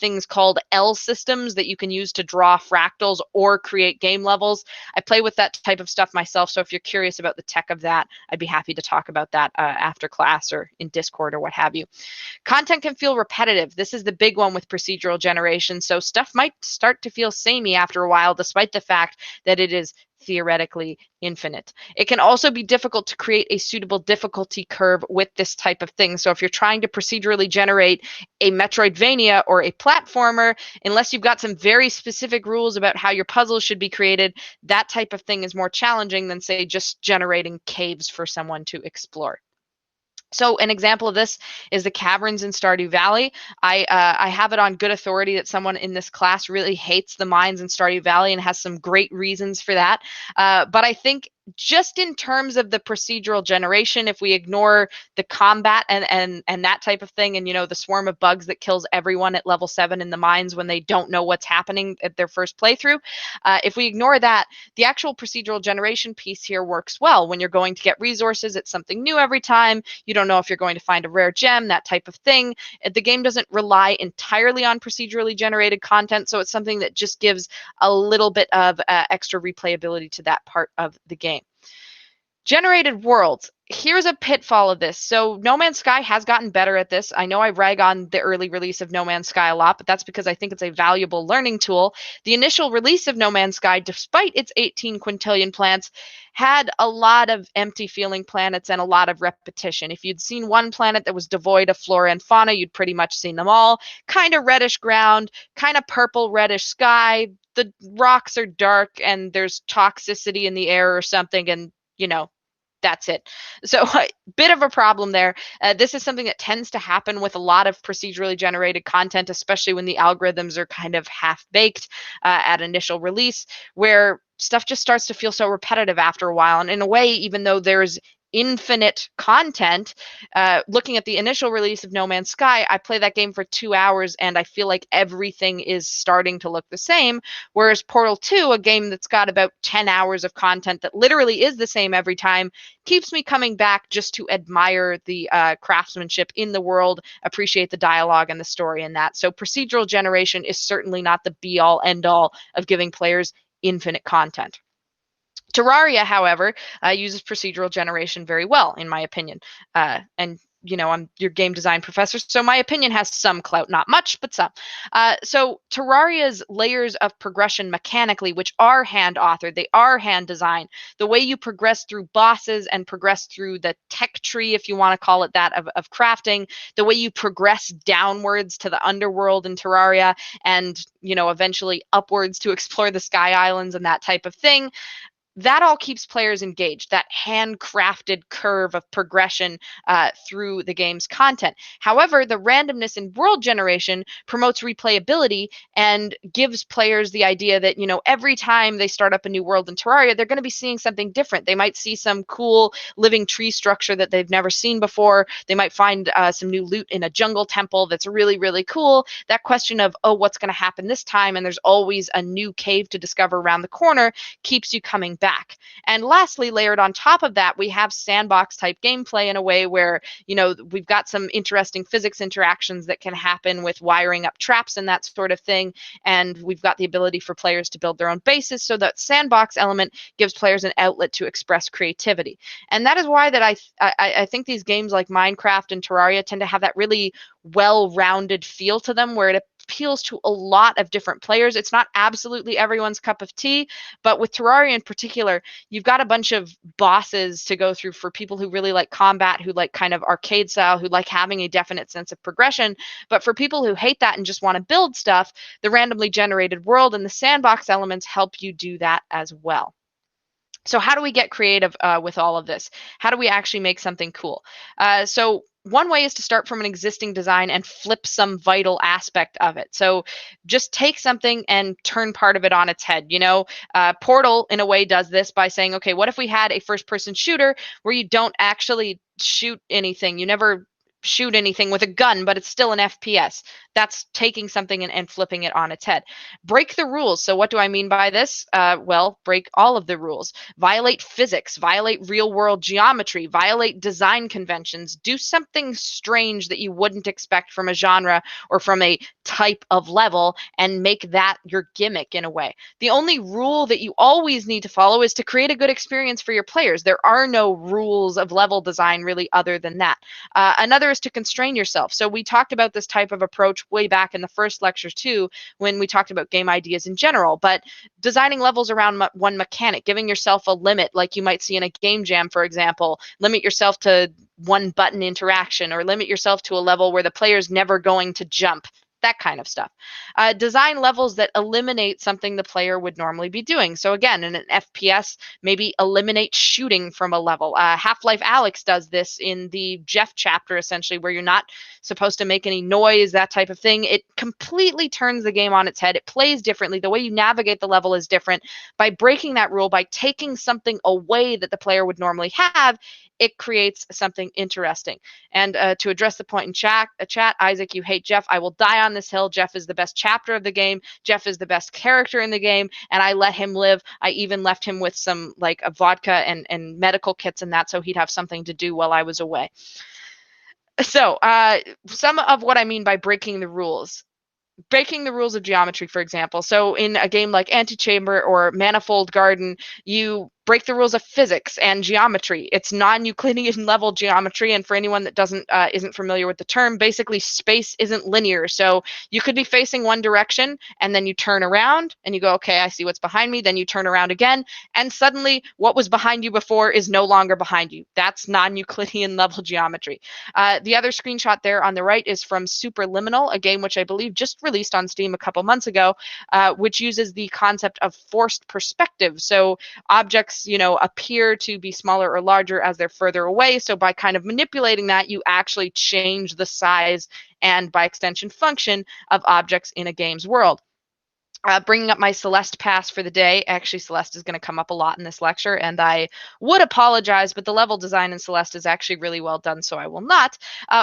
things called L systems that you can use to draw fractals or create game levels. I play with that type of stuff myself, so if you're curious about the tech of that, I'd be happy to talk about that after class or in Discord or what have you. Content can feel repetitive. This is the big one with procedural generation, so stuff might start to feel samey after a while, despite the fact that it is theoretically infinite. It can also be difficult to create a suitable difficulty curve with this type of thing. So if you're trying to procedurally generate a Metroidvania or a platformer, unless you've got some very specific rules about how your puzzles should be created, that type of thing is more challenging than, say, just generating caves for someone to explore. So an example of this is the caverns in Stardew Valley. I have it on good authority that someone in this class really hates the mines in Stardew Valley and has some great reasons for that. But I think just in terms of the procedural generation, if we ignore the combat and that type of thing, and the swarm of bugs that kills everyone at level 7 in the mines when they don't know what's happening at their first playthrough, if we ignore that, the actual procedural generation piece here works well. When you're going to get resources, it's something new every time. You don't know if you're going to find a rare gem, that type of thing. The game doesn't rely entirely on procedurally generated content, so it's something that just gives a little bit of extra replayability to that part of the game. Generated worlds. Here's a pitfall of this. So No Man's Sky has gotten better at this. I know I rag on the early release of No Man's Sky a lot, but that's because I think it's a valuable learning tool. The initial release of No Man's Sky, despite its 18 quintillion planets, had a lot of empty feeling planets and a lot of repetition. If you'd seen one planet that was devoid of flora and fauna, you'd pretty much seen them all. Kind of reddish ground, kind of purple reddish sky. The rocks are dark and there's toxicity in the air or something, and that's it. So a bit of a problem there. This is something that tends to happen with a lot of procedurally generated content, especially when the algorithms are kind of half-baked at initial release, where stuff just starts to feel so repetitive after a while. And in a way, even though there's infinite content, looking at the initial release of No Man's Sky, I play that game for 2 hours and I feel like everything is starting to look the same. Whereas Portal 2, a game that's got about 10 hours of content that literally is the same every time, keeps me coming back just to admire the craftsmanship in the world, appreciate the dialogue and the story in that. So procedural generation is certainly not the be-all, end-all of giving players infinite content. Terraria, however, uses procedural generation very well, in my opinion. And I'm your game design professor, so my opinion has some clout, not much, but some. So Terraria's layers of progression mechanically, which are hand-authored, they are hand-designed. The way you progress through bosses and progress through the tech tree, if you want to call it that, of crafting, the way you progress downwards to the underworld in Terraria, and eventually upwards to explore the Sky Islands and that type of thing. That all keeps players engaged, that handcrafted curve of progression through the game's content. However, the randomness in world generation promotes replayability and gives players the idea that, every time they start up a new world in Terraria, they're going to be seeing something different. They might see some cool living tree structure that they've never seen before. They might find some new loot in a jungle temple that's really, really cool. That question of, oh, what's going to happen this time? And there's always a new cave to discover around the corner keeps you coming back. And lastly, layered on top of that, we have sandbox type gameplay in a way where, we've got some interesting physics interactions that can happen with wiring up traps and that sort of thing. And we've got the ability for players to build their own bases, so that sandbox element gives players an outlet to express creativity. And that is why that I think these games like Minecraft and Terraria tend to have that really well-rounded feel to them, where it appeals to a lot of different players. It's not absolutely everyone's cup of tea, but with Terraria in particular, you've got a bunch of bosses to go through for people who really like combat, who like kind of arcade style, who like having a definite sense of progression. But for people who hate that and just want to build stuff, the randomly generated world and the sandbox elements help you do that as well. So how do we get creative with all of this? How do we actually make something cool? So one way is to start from an existing design and flip some vital aspect of it. So just take something and turn part of it on its head. Portal, in a way, does this by saying, okay, what if we had a first-person shooter where you don't actually shoot anything? You never shoot anything with a gun, but it's still an FPS. That's taking something and flipping it on its head. Break the rules. So what do I mean by this? Well, break all of the rules. Violate physics, violate real world geometry, violate design conventions, do something strange that you wouldn't expect from a genre or from a type of level, and make that your gimmick in a way. The only rule that you always need to follow is to create a good experience for your players. There are no rules of level design really other than that. Another is to constrain yourself. So we talked about this type of approach way back in the first lecture too, when we talked about game ideas in general, but designing levels around one mechanic, giving yourself a limit, like you might see in a game jam, for example. Limit yourself to one button interaction, or limit yourself to a level where the player's never going to jump. that kind of stuff. Design levels that eliminate something the player would normally be doing. So again, in an FPS, maybe eliminate shooting from a level. Half-Life Alyx does this in the Jeff chapter, essentially, where you're not supposed to make any noise, that type of thing. It completely turns the game on its head. It plays differently. The way you navigate the level is different. By breaking that rule, by taking something away that the player would normally have, it creates something interesting. And to address the point in chat, Isaac, you hate Jeff. I will die on this hill. Jeff is the best chapter of the game. Jeff is the best character in the game, and I let him live. I even left him with some like a vodka and medical kits and that, so he'd have something to do while I was away. So some of what I mean by breaking the rules. Breaking the rules of geometry, for example. So in a game like Antichamber or Manifold Garden, you break the rules of physics and geometry. It's non-Euclidean level geometry, and for anyone that isn't familiar with the term, basically space isn't linear. So you could be facing one direction, and then you turn around, and you go, okay, I see what's behind me. Then you turn around again, and suddenly what was behind you before is no longer behind you. That's non-Euclidean level geometry. The other screenshot there on the right is from Superliminal, a game which I believe just released on Steam a couple months ago, which uses the concept of forced perspective. So objects, appear to be smaller or larger as they're further away. So by kind of manipulating that, you actually change the size and, by extension, function of objects in a game's world. Bringing up my Celeste pass for the day. Actually, Celeste is going to come up a lot in this lecture, and I would apologize, but the level design in Celeste is actually really well done, so I will not.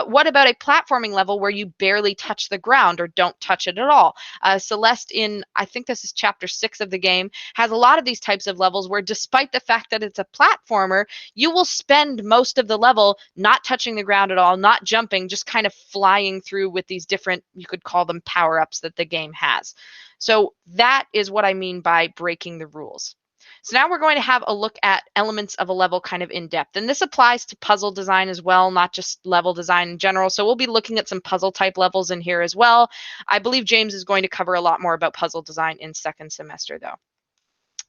What about a platforming level where you barely touch the ground or don't touch it at all? Celeste in, I think this is chapter 6 of the game, has a lot of these types of levels where, despite the fact that it's a platformer, you will spend most of the level not touching the ground at all, not jumping, just kind of flying through with these different, you could call them power-ups that the game has. So that is what I mean by breaking the rules. So now we're going to have a look at elements of a level kind of in depth. And this applies to puzzle design as well, not just level design in general. So we'll be looking at some puzzle type levels in here as well. I believe James is going to cover a lot more about puzzle design in second semester though.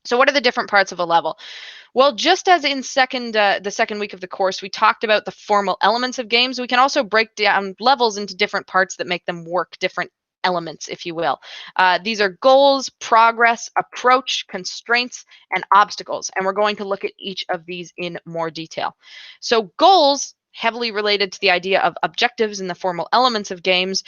So what are the different parts of a level? Well, just as in the second week of the course, we talked about the formal elements of games, we can also break down levels into different parts that make them work, different elements, if you will. These are goals, progress, approach, constraints, and obstacles. And we're going to look at each of these in more detail. So goals, heavily related to the idea of objectives in the formal elements of games.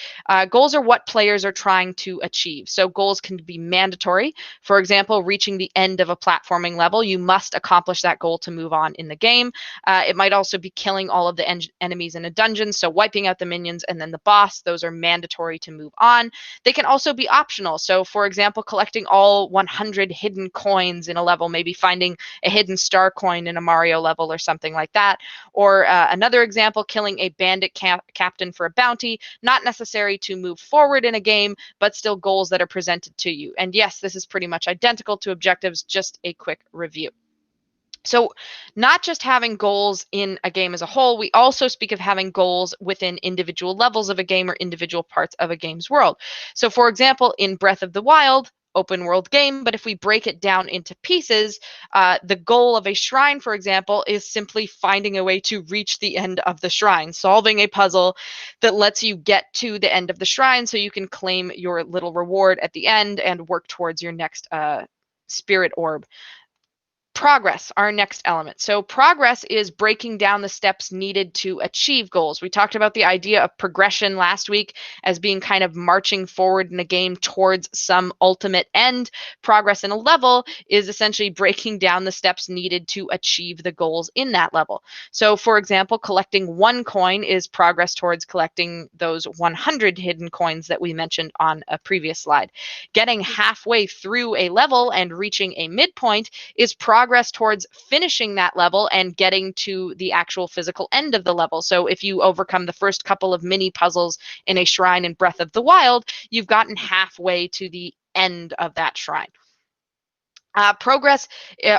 Goals are what players are trying to achieve. So goals can be mandatory. For example, reaching the end of a platforming level, you must accomplish that goal to move on in the game. It might also be killing all of the enemies in a dungeon, so wiping out the minions and then the boss. Those are mandatory to move on. They can also be optional. So for example, collecting all 100 hidden coins in a level, maybe finding a hidden star coin in a Mario level or something like that. Or another example, killing a bandit captain for a bounty, not necessary to move forward in a game, but still goals that are presented to you. And yes, this is pretty much identical to objectives, just a quick review. So not just having goals in a game as a whole, we also speak of having goals within individual levels of a game or individual parts of a game's world. So for example, in Breath of the Wild, open world game, but if we break it down into pieces, the goal of a shrine, for example, is simply finding a way to reach the end of the shrine, solving a puzzle that lets you get to the end of the shrine so you can claim your little reward at the end and work towards your next spirit orb. Progress, our next element. So progress is breaking down the steps needed to achieve goals. We talked about the idea of progression last week as being kind of marching forward in a game towards some ultimate end. Progress in a level is essentially breaking down the steps needed to achieve the goals in that level. So for example, collecting 1 coin is progress towards collecting those 100 hidden coins that we mentioned on a previous slide. Getting halfway through a level and reaching a midpoint is progress towards finishing that level and getting to the actual physical end of the level. So if you overcome the first couple of mini puzzles in a shrine in Breath of the Wild, you've gotten halfway to the end of that shrine. Progress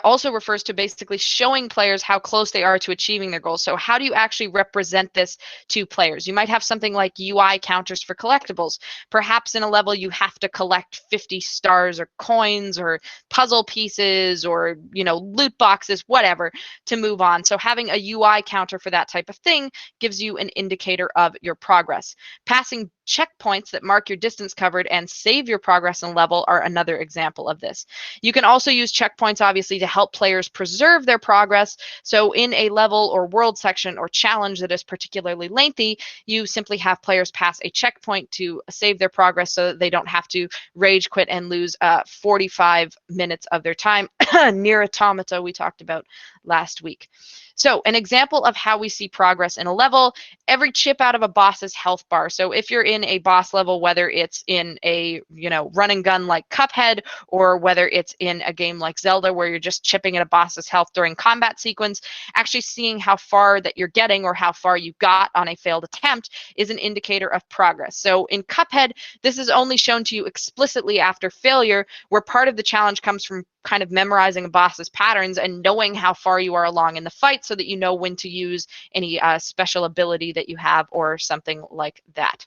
also refers to basically showing players how close they are to achieving their goals. So how do you actually represent this to players? You might have something like UI counters for collectibles. Perhaps in a level you have to collect 50 stars or coins or puzzle pieces or, you know, loot boxes, whatever, to move on. So having a UI counter for that type of thing gives you an indicator of your progress. Passing checkpoints that mark your distance covered and save your progress in a level are another example of this. You can also use checkpoints, obviously, to help players preserve their progress. So in a level or world section or challenge that is particularly lengthy, you simply have players pass a checkpoint to save their progress so that they don't have to rage quit and lose 45 minutes of their time. Nier Automata we talked about last week. So an example of how we see progress in a level, every chip out of a boss's health bar. So if you're in a boss level, whether it's in a, you know, run and gun like Cuphead, or whether it's in a game like Zelda where you're just chipping at a boss's health during combat sequence, actually seeing how far that you're getting or how far you got on a failed attempt is an indicator of progress. So in Cuphead, this is only shown to you explicitly after failure, where part of the challenge comes from kind of memorizing a boss's patterns and knowing how far you are along in the fight so that you know when to use any special ability that you have or something like that.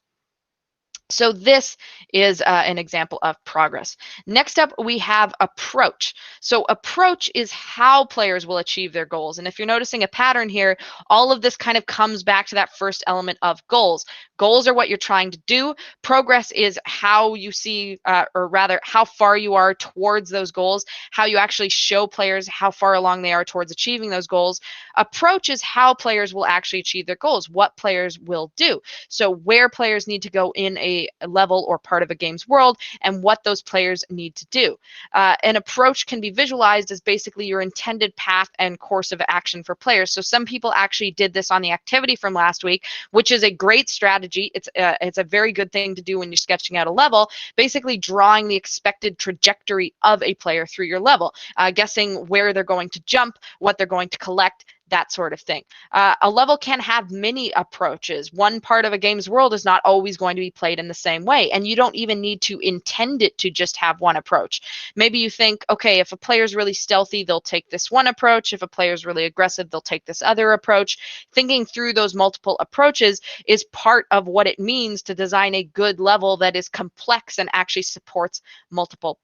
So this is an example of progress. Next up, we have approach. So approach is how players will achieve their goals. And if you're noticing a pattern here, all of this kind of comes back to that first element of goals. Goals are what you're trying to do. Progress is how you see, or rather, how far you are towards those goals, how you actually show players how far along they are towards achieving those goals. Approach is how players will actually achieve their goals, what players will do. So where players need to go in a level or part of a game's world and what those players need to do. An approach can be visualized as basically your intended path and course of action for players. So some people actually did this on the activity from last week, which is a great strategy. It's a very good thing to do when you're sketching out a level, basically drawing the expected trajectory of a player through your level, guessing where they're going to jump, what they're going to collect, that sort of thing. A level can have many approaches. One part of a game's world is not always going to be played in the same way, and you don't even need to intend it to just have one approach. Maybe you think, okay, if a player's really stealthy, they'll take this one approach. If a player's really aggressive, they'll take this other approach. Thinking through those multiple approaches is part of what it means to design a good level that is complex and actually supports multiple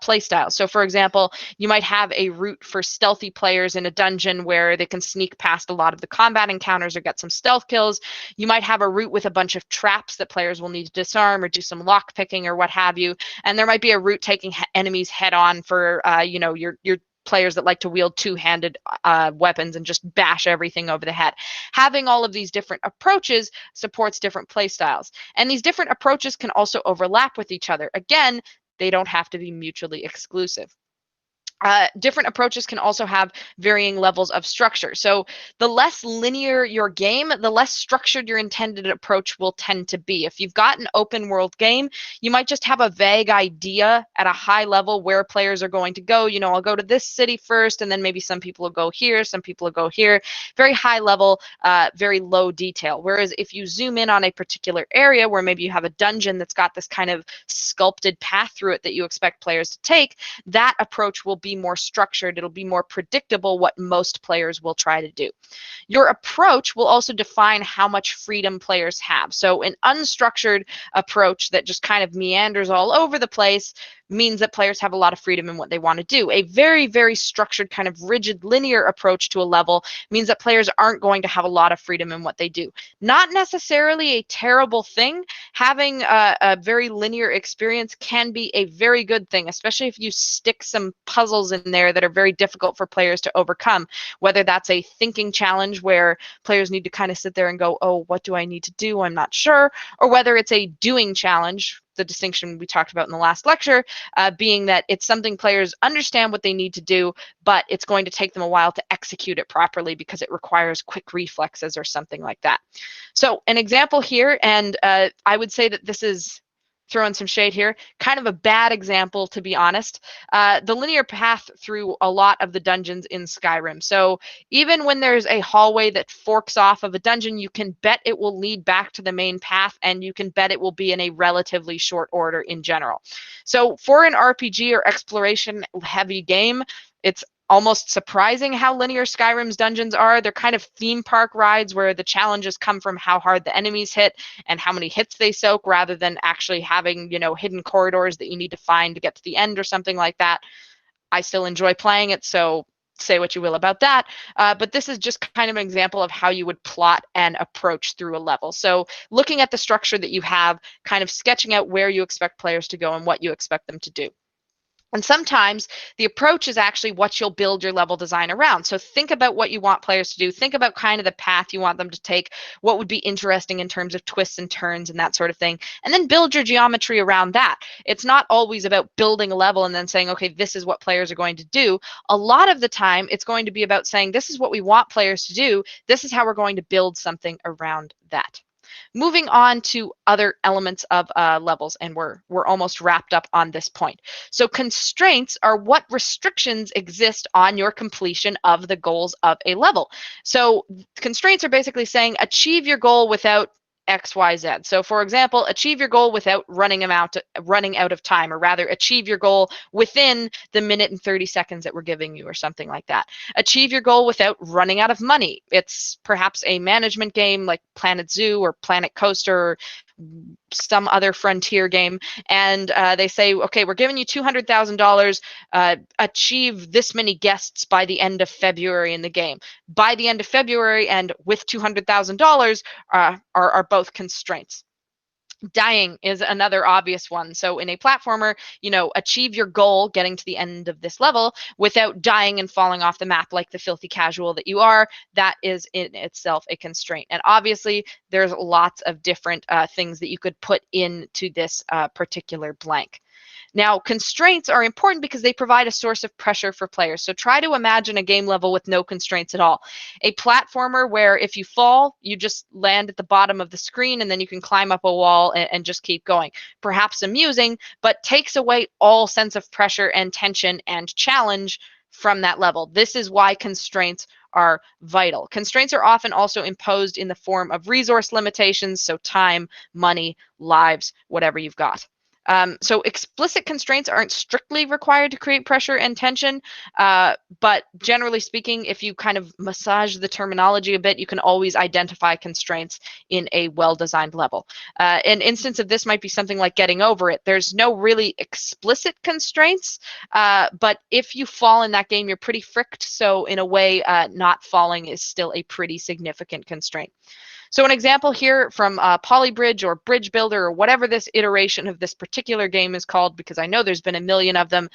play styles. So for example, you might have a route for stealthy players in a dungeon where they can sneak past a lot of the combat encounters or get some stealth kills. You might have a route with a bunch of traps that players will need to disarm or do some lock picking or what have you. And there might be a route taking enemies head on for you know, your players that like to wield two-handed weapons and just bash everything over the head. Having all of these different approaches supports different play styles. And these different approaches can also overlap with each other. Again, they don't have to be mutually exclusive. Different approaches can also have varying levels of structure. So the less linear your game, the less structured your intended approach will tend to be. If you've got an open world game, you might just have a vague idea at a high level where players are going to go. You know, I'll go to this city first, and then maybe some people will go here, some people will go here. Very high level, very low detail. Whereas if you zoom in on a particular area where maybe you have a dungeon that's got this kind of sculpted path through it that you expect players to take, that approach will be more structured. It'll be more predictable what most players will try to do. Your approach will also define how much freedom players have. So an unstructured approach that just kind of meanders all over the place means that players have a lot of freedom in what they want to do. A very, very structured kind of rigid linear approach to a level means that players aren't going to have a lot of freedom in what they do. Not necessarily a terrible thing. Having a very linear experience can be a very good thing, especially if you stick some puzzles in there that are very difficult for players to overcome, whether that's a thinking challenge where players need to kind of sit there and go, oh, what do I need to do? I'm not sure. Or whether it's a doing challenge, the distinction we talked about in the last lecture, being that it's something players understand what they need to do, but it's going to take them a while to execute it properly because it requires quick reflexes or something like that. So an example here, and I would say that this is throwing some shade here, kind of a bad example, to be honest. The linear path through a lot of the dungeons in Skyrim. So even when there's a hallway that forks off of a dungeon, you can bet it will lead back to the main path, and you can bet it will be in a relatively short order in general. So for an RPG or exploration heavy game, it's almost surprising how linear Skyrim's dungeons are. They're kind of theme park rides where the challenges come from how hard the enemies hit and how many hits they soak, rather than actually having, hidden corridors that you need to find to get to the end or something like that. I still enjoy playing it, so say what you will about that. But this is just kind of an example of how you would plot and approach through a level. So looking at the structure that you have, kind of sketching out where you expect players to go and what you expect them to do. And sometimes the approach is actually what you'll build your level design around. So think about what you want players to do. Think about kind of the path you want them to take, what would be interesting in terms of twists and turns and that sort of thing. And then build your geometry around that. It's not always about building a level and then saying, okay, this is what players are going to do. A lot of the time, it's going to be about saying, this is what we want players to do. This is how we're going to build something around that. Moving on to other elements of levels, and we're almost wrapped up on this point. So constraints are what restrictions exist on your completion of the goals of a level. So constraints are basically saying achieve your goal without X, Y, Z. So for example, achieve your goal without running out of time, or rather achieve your goal within the minute and 30 seconds that we're giving you, or something like that. Achieve your goal without running out of money. It's perhaps a management game like Planet Zoo or Planet Coaster, or some other frontier game, and they say, okay, we're giving you $200,000, achieve this many guests by the end of February in the game. By the end of February and with $200,000 are both constraints. Dying is another obvious one. So in a platformer, achieve your goal getting to the end of this level without dying and falling off the map like the filthy casual that you are. That is in itself a constraint. And obviously, there's lots of different things that you could put into this particular blank. Now, constraints are important because they provide a source of pressure for players. So try to imagine a game level with no constraints at all. A platformer where if you fall, you just land at the bottom of the screen and then you can climb up a wall and just keep going. Perhaps amusing, but takes away all sense of pressure and tension and challenge from that level. This is why constraints are vital. Constraints are often also imposed in the form of resource limitations, so time, money, lives, whatever you've got. So explicit constraints aren't strictly required to create pressure and tension, but generally speaking, if you kind of massage the terminology a bit, you can always identify constraints in a well-designed level. An instance of this might be something like Getting Over It. There's no really explicit constraints, but if you fall in that game, you're pretty fricked. So in a way, not falling is still a pretty significant constraint. So an example here from Polybridge or Bridge Builder or whatever this iteration of this particular game is called, because I know there's been a million of them,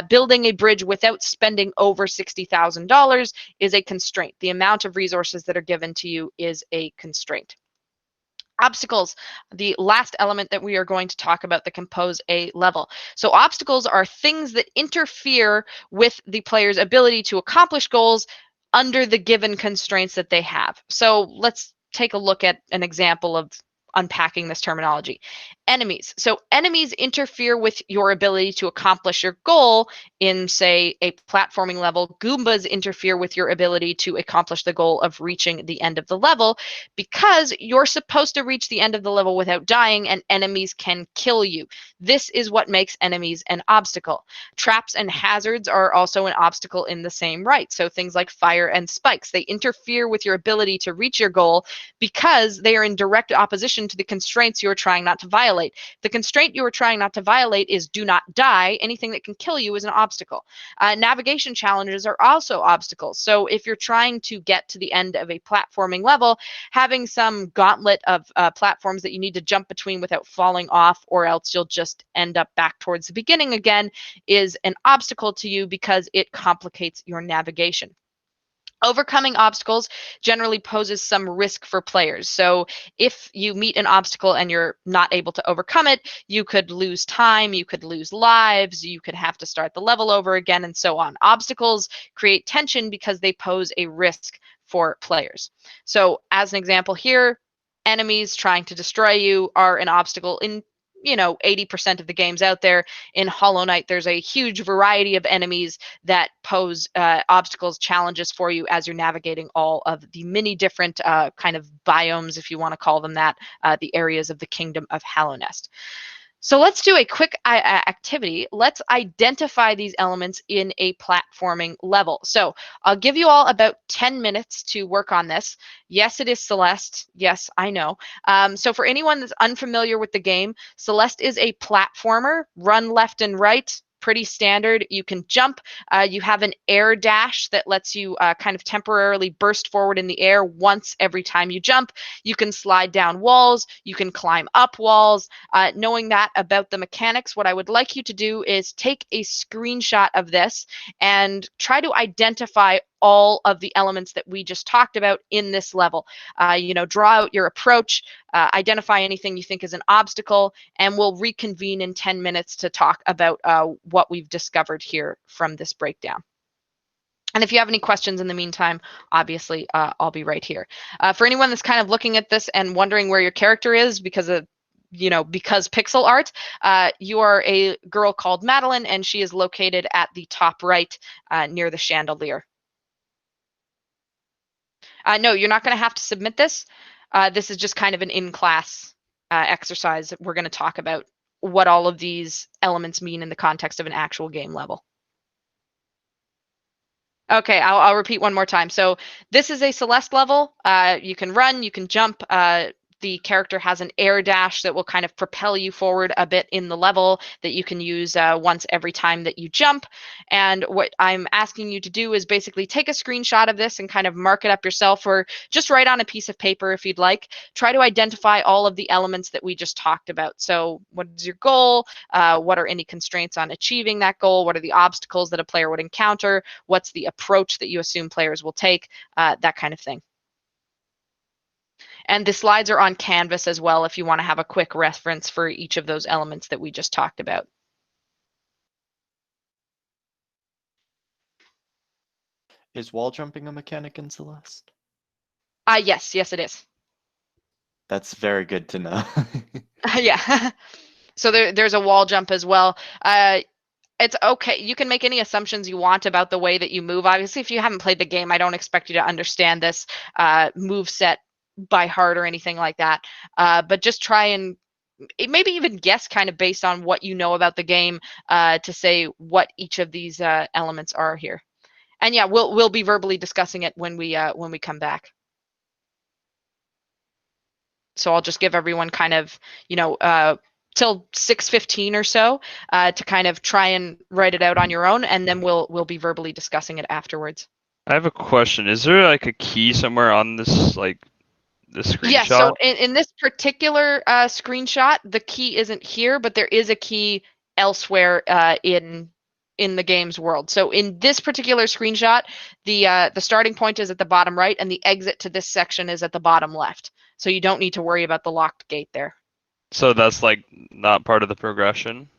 building a bridge without spending over $60,000 is a constraint. The amount of resources that are given to you is a constraint. Obstacles, the last element that we are going to talk about that compose a level. So obstacles are things that interfere with the player's ability to accomplish goals under the given constraints that they have. So let's take a look at an example of unpacking this terminology. Enemies. So enemies interfere with your ability to accomplish your goal in, say, a platforming level. Goombas interfere with your ability to accomplish the goal of reaching the end of the level because you're supposed to reach the end of the level without dying, and enemies can kill you. This is what makes enemies an obstacle. Traps and hazards are also an obstacle in the same right. So things like fire and spikes, they interfere with your ability to reach your goal because they are in direct opposition to the constraints you're trying not to violate. The constraint you are trying not to violate is do not die. Anything that can kill you is an obstacle. Navigation challenges are also obstacles. So if you're trying to get to the end of a platforming level, having some gauntlet of platforms that you need to jump between without falling off, or else you'll just end up back towards the beginning again, is an obstacle to you because it complicates your navigation. Overcoming obstacles generally poses some risk for players. So if you meet an obstacle and you're not able to overcome it, you could lose time, you could lose lives, you could have to start the level over again, and so on. Obstacles create tension because they pose a risk for players. So as an example here, enemies trying to destroy you are an obstacle in 80% of the games out there. In Hollow Knight, there's a huge variety of enemies that pose obstacles, challenges for you as you're navigating all of the many different kind of biomes, if you want to call them that, the areas of the Kingdom of Hallownest. So let's do a quick activity. Let's identify these elements in a platforming level. So I'll give you all about 10 minutes to work on this. Yes, it is Celeste. Yes, I know. So for anyone that's unfamiliar with the game, Celeste is a platformer, run left and right. Pretty standard. You can jump. You have an air dash that lets you kind of temporarily burst forward in the air once every time you jump. You can slide down walls. You can climb up walls. Knowing that about the mechanics, what I would like you to do is take a screenshot of this and try to identify all of the elements that we just talked about in this level. Draw out your approach, identify anything you think is an obstacle, and we'll reconvene in 10 minutes to talk about what we've discovered here from this breakdown. And if you have any questions in the meantime, obviously, I'll be right here. For anyone that's kind of looking at this and wondering where your character is because pixel art, you are a girl called Madeline, and she is located at the top right near the chandelier. No, you're not going to have to submit this. This is just kind of an in-class exercise. We're going to talk about what all of these elements mean in the context of an actual game level. Okay, I'll repeat one more time. So this is a Celeste level. You can run, you can jump. The character has an air dash that will kind of propel you forward a bit in the level that you can use once every time that you jump. And what I'm asking you to do is basically take a screenshot of this and kind of mark it up yourself, or just write on a piece of paper if you'd like. Try to identify all of the elements that we just talked about. So what is your goal? What are any constraints on achieving that goal? What are the obstacles that a player would encounter? What's the approach that you assume players will take? That kind of thing. And the slides are on Canvas as well if you want to have a quick reference for each of those elements that we just talked about. Is wall jumping a mechanic in Celeste? Yes, it is. That's very good to know. Yeah. So there's a wall jump as well. It's okay. You can make any assumptions you want about the way that you move. Obviously, if you haven't played the game, I don't expect you to understand this move set by heart or anything like that. But just try and maybe even guess kind of based on what you know about the game to say what each of these elements are here. And yeah, we'll be verbally discussing it when we come back. So I'll just give everyone kind of, till 6:15 or so to kind of try and write it out on your own, and then we'll be verbally discussing it afterwards. I have a question. Is there like a key somewhere on this the screenshot? Yeah, so in this particular screenshot, the key isn't here, but there is a key elsewhere in the game's world. So in this particular screenshot, the starting point is at the bottom right, and the exit to this section is at the bottom left. So you don't need to worry about the locked gate there. So that's like not part of the progression,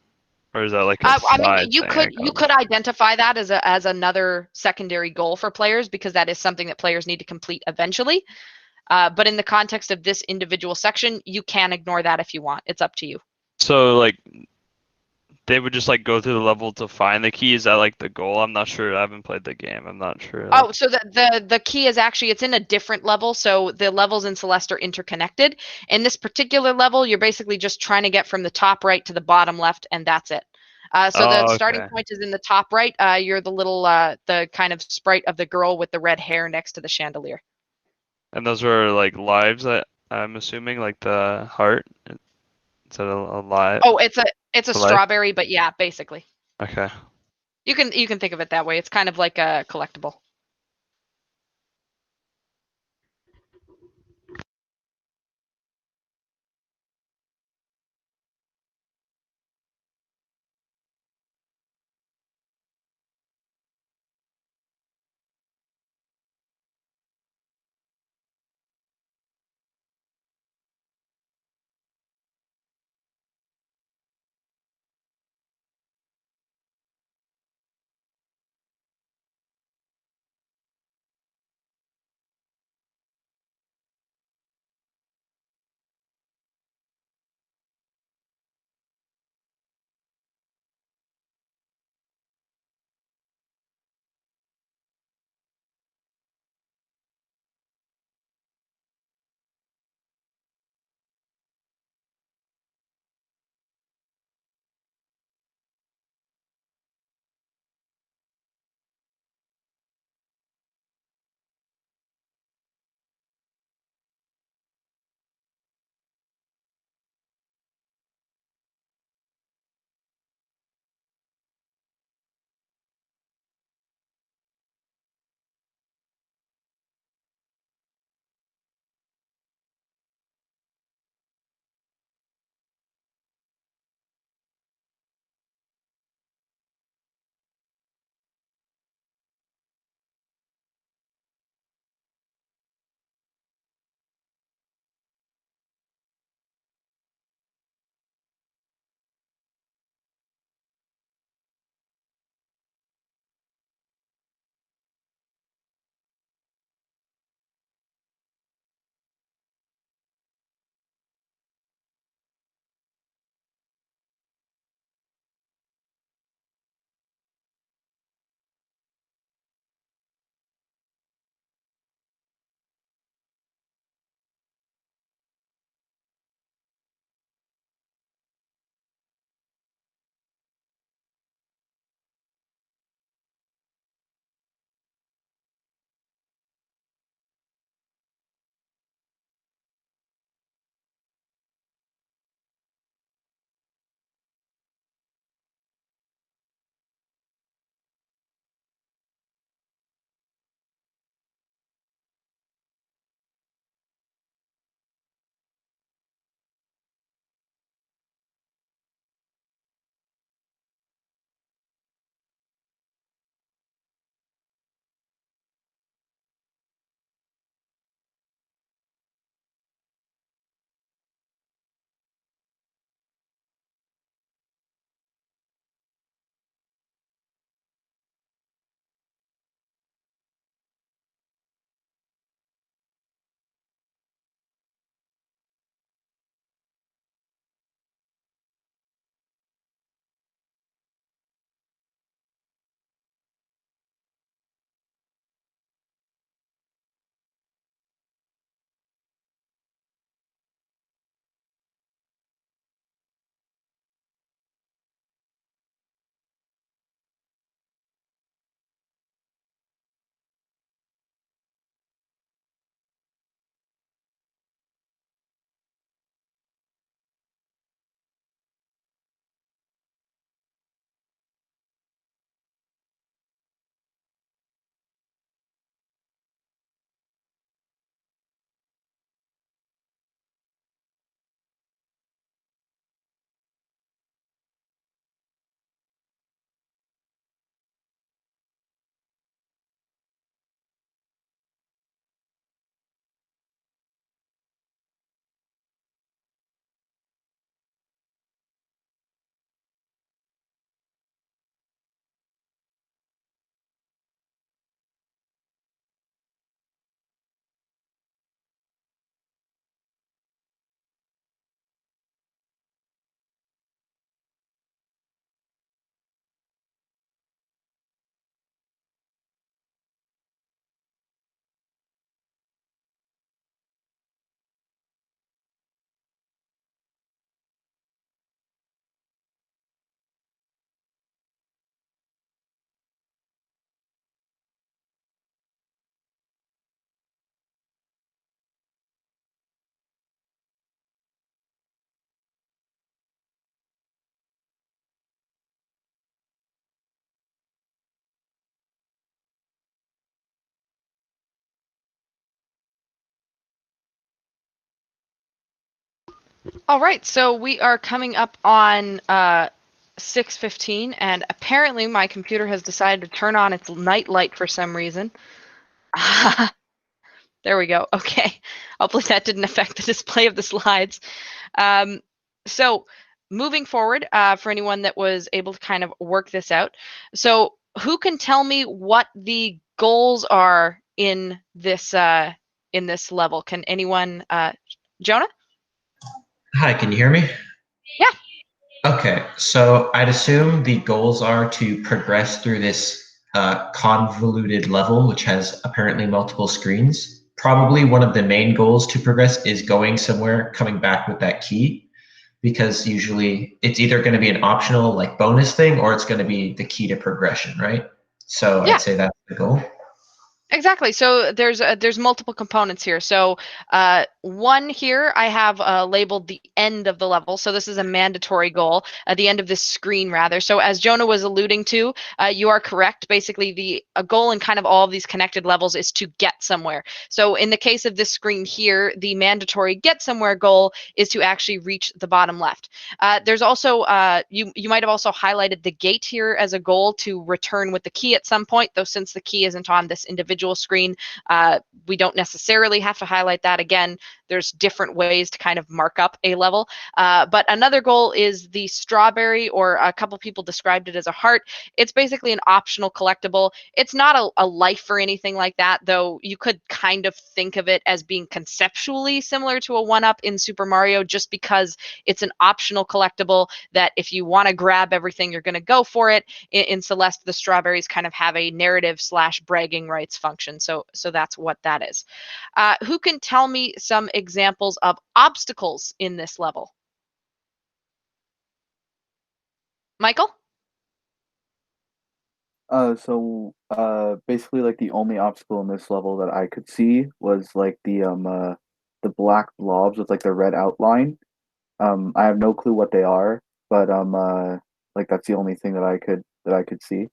or is that like a I mean, side you thing could identify that as another secondary goal for players, because that is something that players need to complete eventually. But in the context of this individual section, you can ignore that if you want. It's up to you. So like they would just like go through the level to find the key. Is that like the goal? I'm not sure. I haven't played the game. I'm not sure. Oh, so the key is actually, it's in a different level. So the levels in Celeste are interconnected. In this particular level, you're basically just trying to get from the top right to the bottom left, and that's it. So the starting point is in the top right. You're the little, the kind of sprite of the girl with the red hair next to the chandelier. And those are like lives, I'm assuming, like the heart. Is that a live? Oh, it's a life? strawberry, but yeah, basically. Okay. You can think of it that way. It's kind of like a collectible. All right, so we are coming up on 6:15, and apparently my computer has decided to turn on its night light for some reason. There we go. Okay. Hopefully that didn't affect the display of the slides. So moving forward, for anyone that was able to kind of work this out. So who can tell me what the goals are in this level? Can anyone, Jonah? Hi, can you hear me? Yeah. Okay, so I'd assume the goals are to progress through this convoluted level, which has apparently multiple screens. Probably one of the main goals to progress is going somewhere, coming back with that key, because usually it's either going to be an optional like bonus thing or it's going to be the key to progression, right? So Yeah. I'd say that's the goal. Exactly. So there's multiple components here. So one here I have labeled the end of the level. So this is a mandatory goal at the end of this screen, rather. So as Jonah was alluding to, you are correct. Basically, a goal in kind of all of these connected levels is to get somewhere. So in the case of this screen here, the mandatory get somewhere goal is to actually reach the bottom left. There's also you might have also highlighted the gate here as a goal to return with the key at some point. Though since the key isn't on this individual screen, we don't necessarily have to highlight that. Again, there's different ways to kind of mark up a level. But another goal is the strawberry, or a couple people described it as a heart. It's basically an optional collectible. It's not a life or anything like that, though you could kind of think of it as being conceptually similar to a 1-up in Super Mario, just because it's an optional collectible that if you want to grab everything, you're going to go for it. In Celeste, the strawberries kind of have a narrative / bragging rights function. So that's what that is. Who can tell me some examples of obstacles in this level? Michael? Basically, like the only obstacle in this level that I could see was like the black blobs with like the red outline. I have no clue what they are, but like that's the only thing that I could see.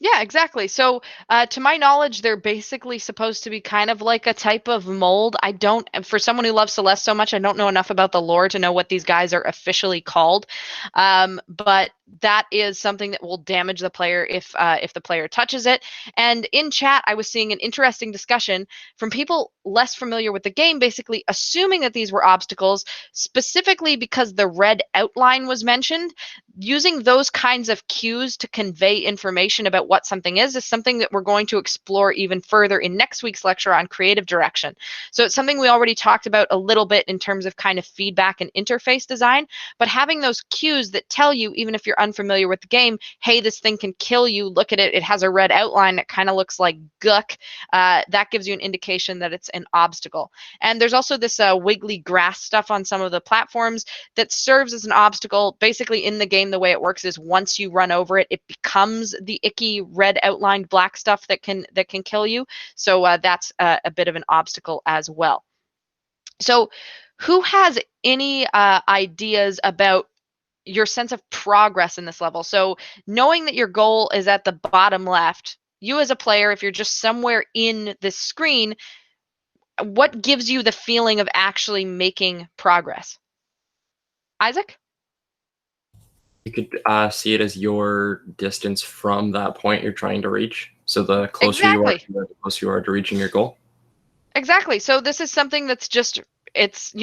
Yeah, exactly. So, to my knowledge, they're basically supposed to be kind of like a type of mold. I don't, for someone who loves Celeste so much, I don't know enough about the lore to know what these guys are officially called. But that is something that will damage the player if the player touches it. And in chat, I was seeing an interesting discussion from people less familiar with the game, basically assuming that these were obstacles, specifically because the red outline was mentioned. Using those kinds of cues to convey information about what something is something that we're going to explore even further in next week's lecture on creative direction. So it's something we already talked about a little bit in terms of kind of feedback and interface design, but having those cues that tell you, even if you're unfamiliar with the game, hey, this thing can kill you, look at it, it has a red outline that kind of looks like guck, that gives you an indication that it's an obstacle. And there's also this wiggly grass stuff on some of the platforms that serves as an obstacle. Basically in the game, the way it works is once you run over it, it becomes the icky red outlined black stuff that can kill you. So that's a bit of an obstacle as well. So who has any ideas about your sense of progress in this level? So knowing that your goal is at the bottom left, you as a player, if you're just somewhere in this screen, what gives you the feeling of actually making progress? Isaac? You could see it as your distance from that point you're trying to reach. So the closer you are, the closer you are to reaching your goal. Exactly. So this is something that's just, it's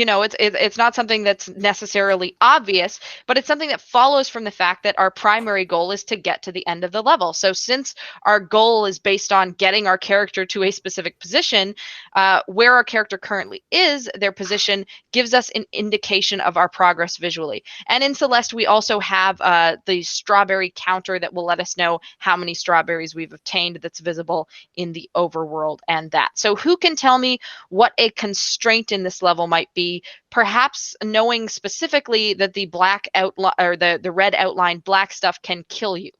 not something that's necessarily obvious, but it's something that follows from the fact that our primary goal is to get to the end of the level. So since our goal is based on getting our character to a specific position, where our character currently is, their position gives us an indication of our progress visually. And in Celeste, we also have the strawberry counter that will let us know how many strawberries we've obtained that's visible in the overworld and that. So who can tell me what a constraint in this level might be, perhaps knowing specifically that the black outline or the red outline black stuff can kill you?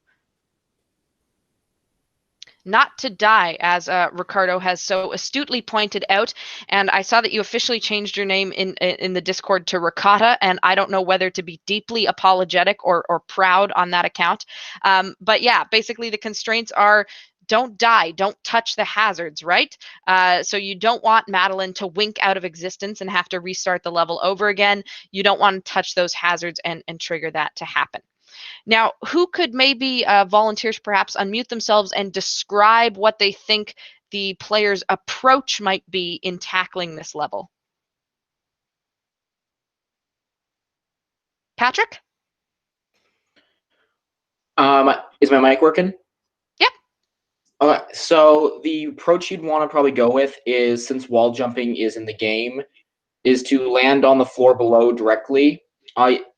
Not to die, as Ricardo has so astutely pointed out. And I saw that you officially changed your name in the Discord to Ricotta, and I don't know whether to be deeply apologetic or proud on that account. But yeah, basically the constraints are don't die, don't touch the hazards, right? So you don't want Madeline to wink out of existence and have to restart the level over again. You don't want to touch those hazards and trigger that to happen. Now, who could maybe volunteers perhaps unmute themselves and describe what they think the player's approach might be in tackling this level? Patrick? Is my mic working? Yep. Okay, so the approach you'd want to probably go with is, since wall jumping is in the game, is to land on the floor below directly.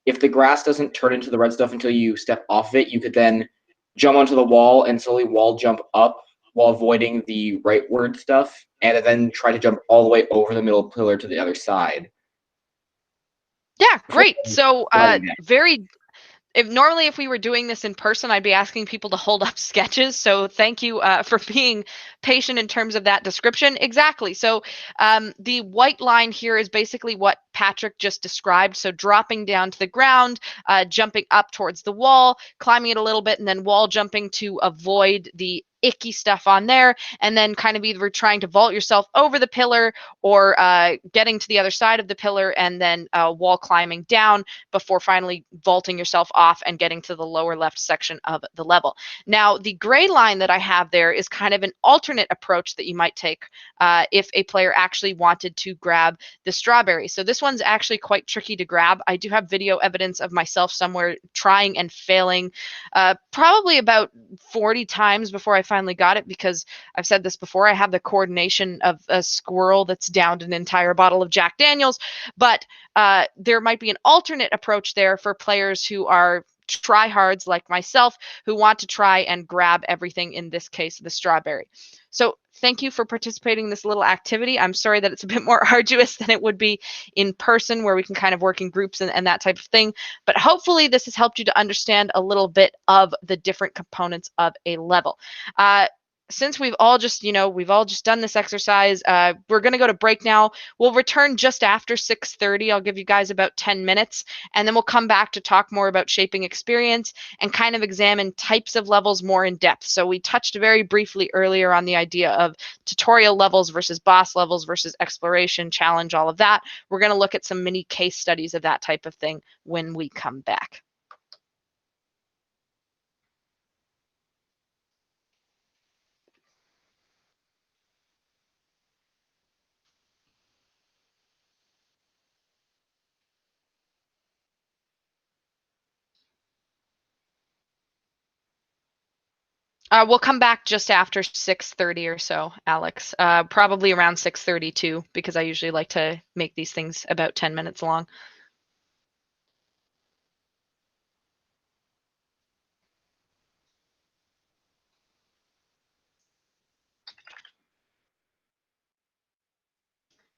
If the grass doesn't turn into the red stuff until you step off of it, you could then jump onto the wall and slowly wall jump up while avoiding the rightward stuff, and then try to jump all the way over the middle pillar to the other side. Yeah, great. So Sliding down. Normally if we were doing this in person, I'd be asking people to hold up sketches. So thank you for being patient in terms of that description. Exactly. So the white line here is basically what Patrick just described. So dropping down to the ground, jumping up towards the wall, climbing it a little bit, and then wall jumping to avoid the icky stuff on there, and then kind of either trying to vault yourself over the pillar or getting to the other side of the pillar and then wall climbing down before finally vaulting yourself off and getting to the lower left section of the level. Now, the gray line that I have there is kind of an alternate approach that you might take if a player actually wanted to grab the strawberry. So this one's actually quite tricky to grab. I do have video evidence of myself somewhere trying and failing probably about 40 times before I finally got it, because I've said this before, I have the coordination of a squirrel that's downed an entire bottle of Jack Daniels, but there might be an alternate approach there for players who are tryhards like myself, who want to try and grab everything, in this case, the strawberry. So thank you for participating in this little activity. I'm sorry that it's a bit more arduous than it would be in person, where we can kind of work in groups and that type of thing. But hopefully this has helped you to understand a little bit of the different components of a level. Since we've all just done this exercise, we're going to go to break now. We'll return just after 6:30. I'll give you guys about 10 minutes, and then we'll come back to talk more about shaping experience and kind of examine types of levels more in depth. So we touched very briefly earlier on the idea of tutorial levels versus boss levels versus exploration, challenge, all of that. We're going to look at some mini case studies of that type of thing when we come back. We'll come back just after 6:30 or so, Alex. Probably around 6:32, because I usually like to make these things about 10 minutes long.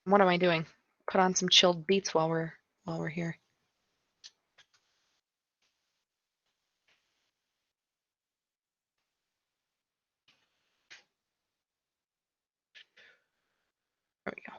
What am I doing? Put on some chilled beats while we're here. There we go.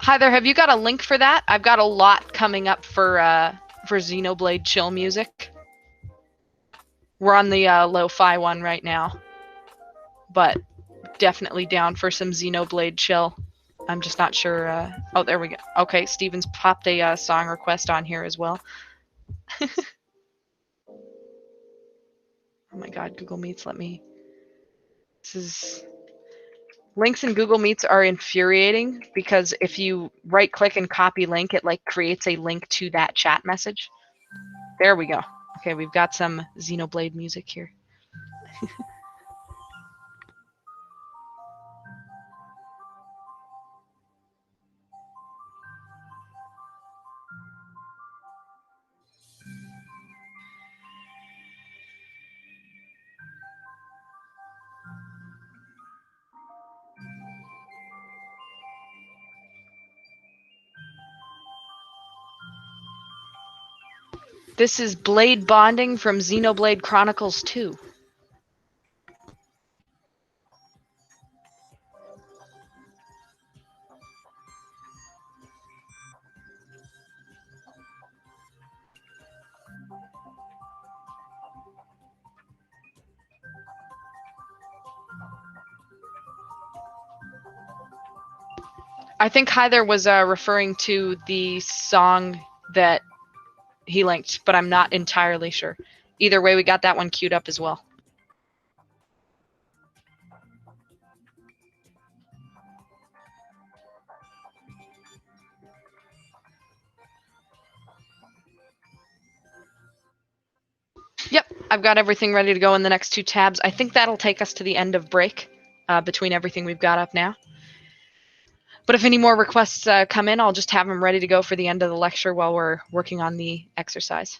Hi there, have you got a link for that? I've got a lot coming up for Xenoblade chill music. We're on the lo-fi one right now, but definitely down for some Xenoblade chill. I'm just not sure. Oh, there we go. Okay, Steven's popped a song request on here as well. Oh my God, Google Meets, let me. Links in Google Meets are infuriating, because if you right click and copy link, it like creates a link to that chat message. There we go. Okay, we've got some Xenoblade music here. This is Blade Bonding from Xenoblade Chronicles 2. I think Hyther was referring to the song that he linked, but I'm not entirely sure. Either way, we got that one queued up as well. Yep, I've got everything ready to go in the next 2 tabs. I think that'll take us to the end of break between everything we've got up now. But if any more requests come in, I'll just have them ready to go for the end of the lecture while we're working on the exercise.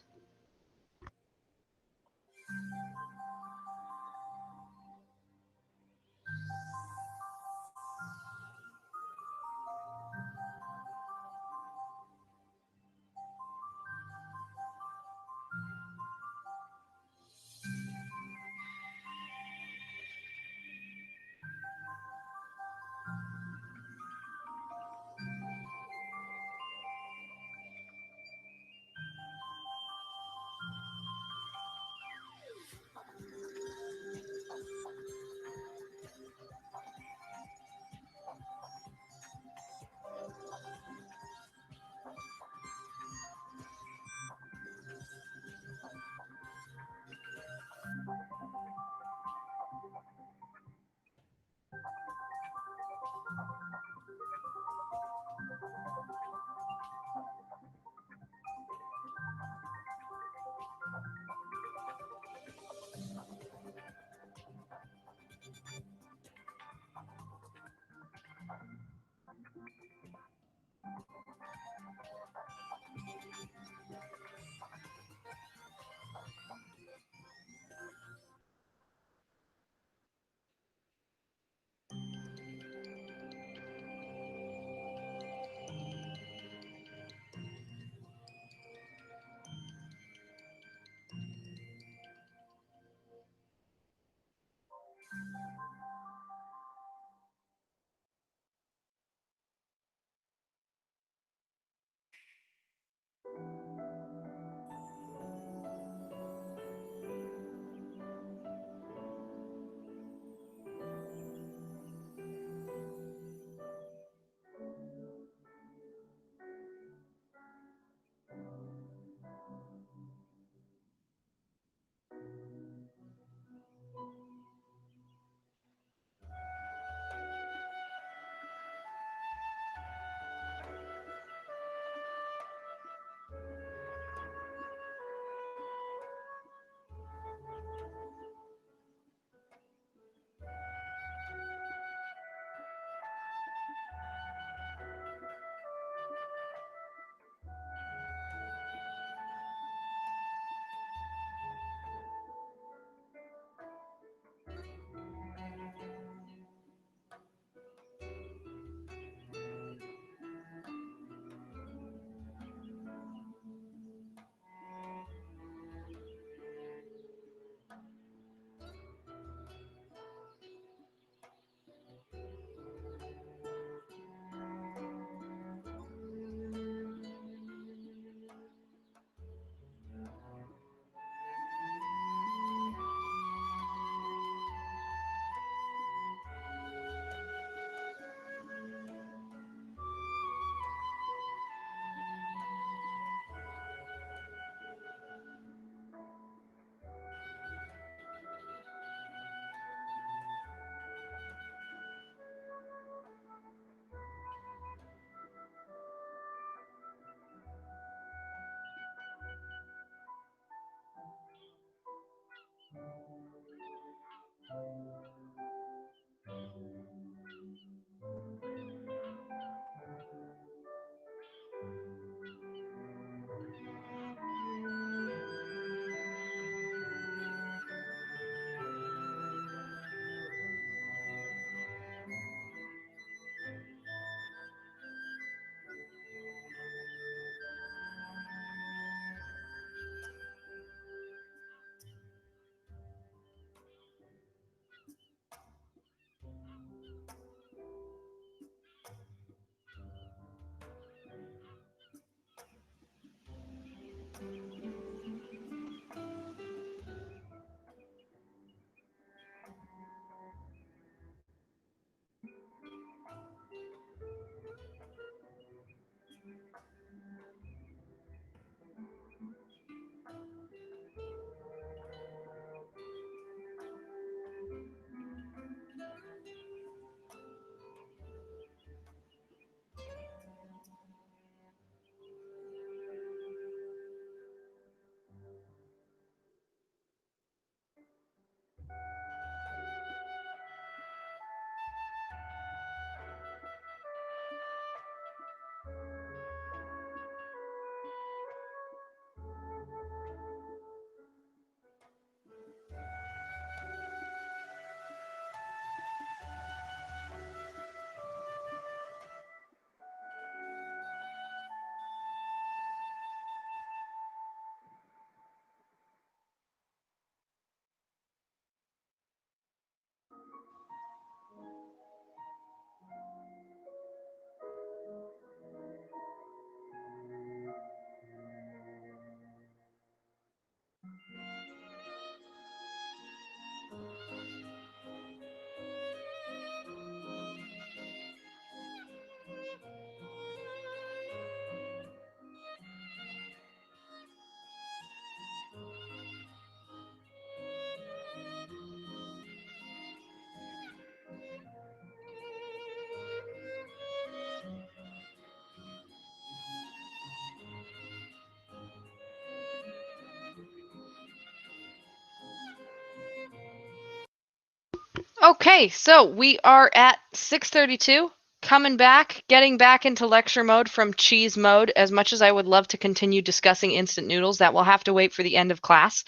Okay, so we are at 6:32. Coming back, getting back into lecture mode from cheese mode. As much as I would love to continue discussing instant noodles, that will have to wait for the end of class.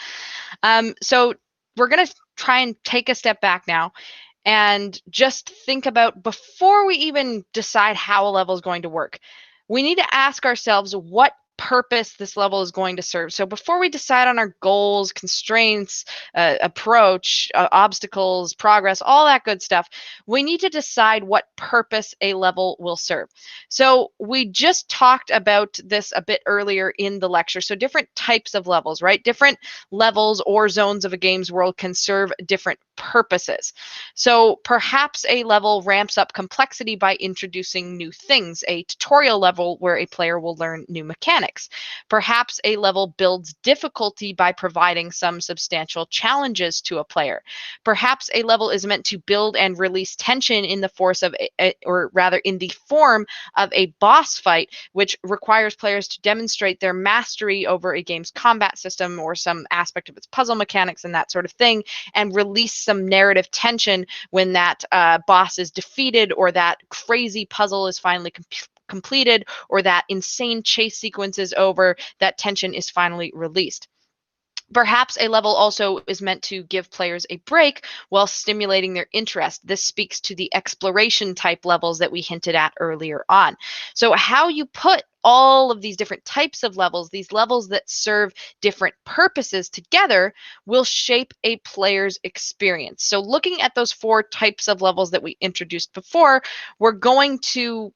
So we're going to try and take a step back now and just think about, before we even decide how a level is going to work, we need to ask ourselves what purpose this level is going to serve. So before we decide on our goals, constraints, approach, obstacles, progress, all that good stuff, we need to decide what purpose a level will serve. So we just talked about this a bit earlier in the lecture. So different types of levels, right? Different levels or zones of a game's world can serve different purposes. So perhaps a level ramps up complexity by introducing new things, a tutorial level where a player will learn new mechanics. Perhaps a level builds difficulty by providing some substantial challenges to a player. Perhaps a level is meant to build and release tension in the force of, or rather in the form of a boss fight, which requires players to demonstrate their mastery over a game's combat system or some aspect of its puzzle mechanics and that sort of thing, and release some narrative tension when that boss is defeated, or that crazy puzzle is finally completed, or that insane chase sequence is over, that tension is finally released. Perhaps a level also is meant to give players a break while stimulating their interest. This speaks to the exploration type levels that we hinted at earlier on. So how you put all of these different types of levels, these levels that serve different purposes together, will shape a player's experience. So looking at those 4 types of levels that we introduced before, we're going to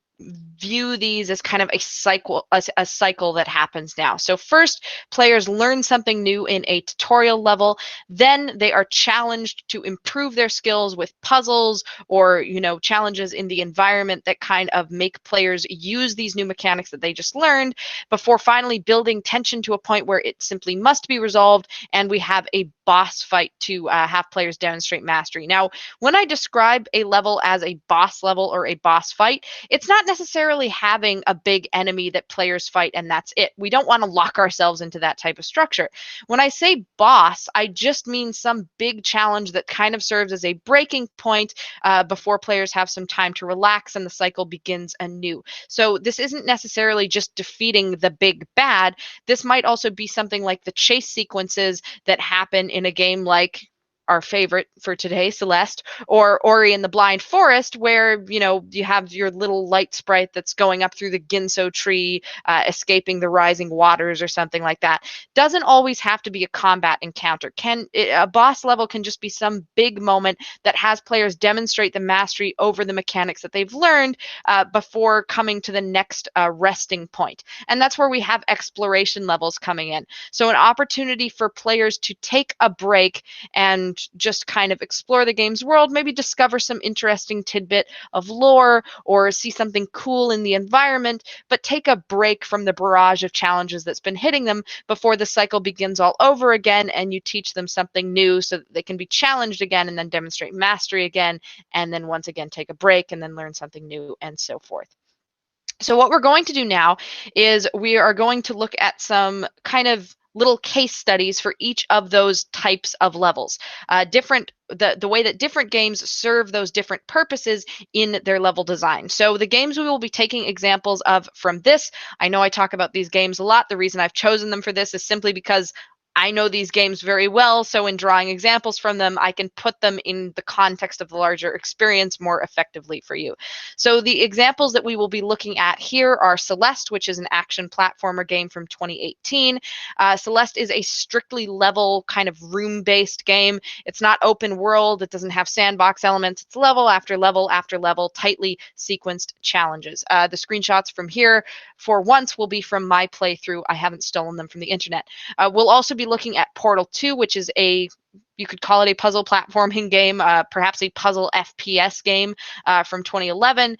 view these as kind of a cycle that happens now. So first, players learn something new in a tutorial level, then they are challenged to improve their skills with puzzles or challenges in the environment that kind of make players use these new mechanics that they just learned, before finally building tension to a point where it simply must be resolved, and we have a boss fight to have players demonstrate mastery. Now, when I describe a level as a boss level or a boss fight, it's not necessarily having a big enemy that players fight and that's it. We don't want to lock ourselves into that type of structure. When I say boss, I just mean some big challenge that kind of serves as a breaking point before players have some time to relax and the cycle begins anew. So this isn't necessarily just defeating the big bad. This might also be something like the chase sequences that happen in a game like our favorite for today, Celeste, or Ori and the Blind Forest, where you have your little light sprite that's going up through the Ginso tree, escaping the rising waters or something like that. Doesn't always have to be a combat encounter. A boss level can just be some big moment that has players demonstrate the mastery over the mechanics that they've learned before coming to the next resting point. And that's where we have exploration levels coming in. So an opportunity for players to take a break and just kind of explore the game's world, maybe discover some interesting tidbit of lore or see something cool in the environment, but take a break from the barrage of challenges that's been hitting them before the cycle begins all over again, and you teach them something new so that they can be challenged again and then demonstrate mastery again, and then once again take a break and then learn something new, and so forth. So what we're going to do now is we are going to look at some kind of little case studies for each of those types of levels. The way that different games serve those different purposes in their level design. So the games we will be taking examples of from this, I know I talk about these games a lot. The reason I've chosen them for this is simply because I know these games very well, so in drawing examples from them, I can put them in the context of the larger experience more effectively for you. So the examples that we will be looking at here are Celeste, which is an action platformer game from 2018. Celeste is a strictly level kind of room-based game. It's not open world. It doesn't have sandbox elements. It's level after level after level, tightly sequenced challenges. The screenshots from here, for once, will be from my playthrough. I haven't stolen them from the internet. We'll also be looking at Portal 2, which is you could call it a puzzle platforming game, perhaps a puzzle FPS game from 2011.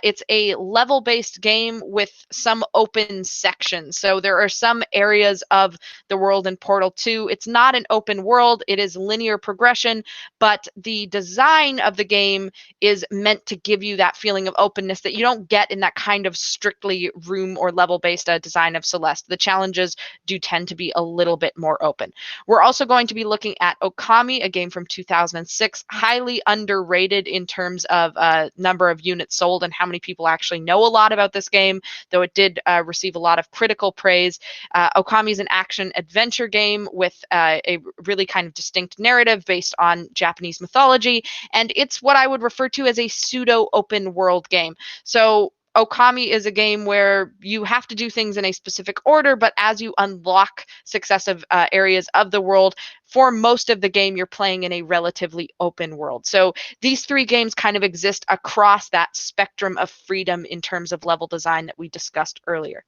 It's a level-based game with some open sections. So there are some areas of the world in Portal 2. It's not an open world. It is linear progression, but the design of the game is meant to give you that feeling of openness that you don't get in that kind of strictly room or level-based design of Celeste. The challenges do tend to be a little bit more open. We're also going to be looking at at Okami, a game from 2006, highly underrated in terms of number of units sold and how many people actually know a lot about this game, though it did receive a lot of critical praise. Okami is an action adventure game with a really kind of distinct narrative based on Japanese mythology, and it's what I would refer to as a pseudo open world game. So Okami is a game where you have to do things in a specific order, but as you unlock successive areas of the world, for most of the game, you're playing in a relatively open world. So these three games kind of exist across that spectrum of freedom in terms of level design that we discussed earlier.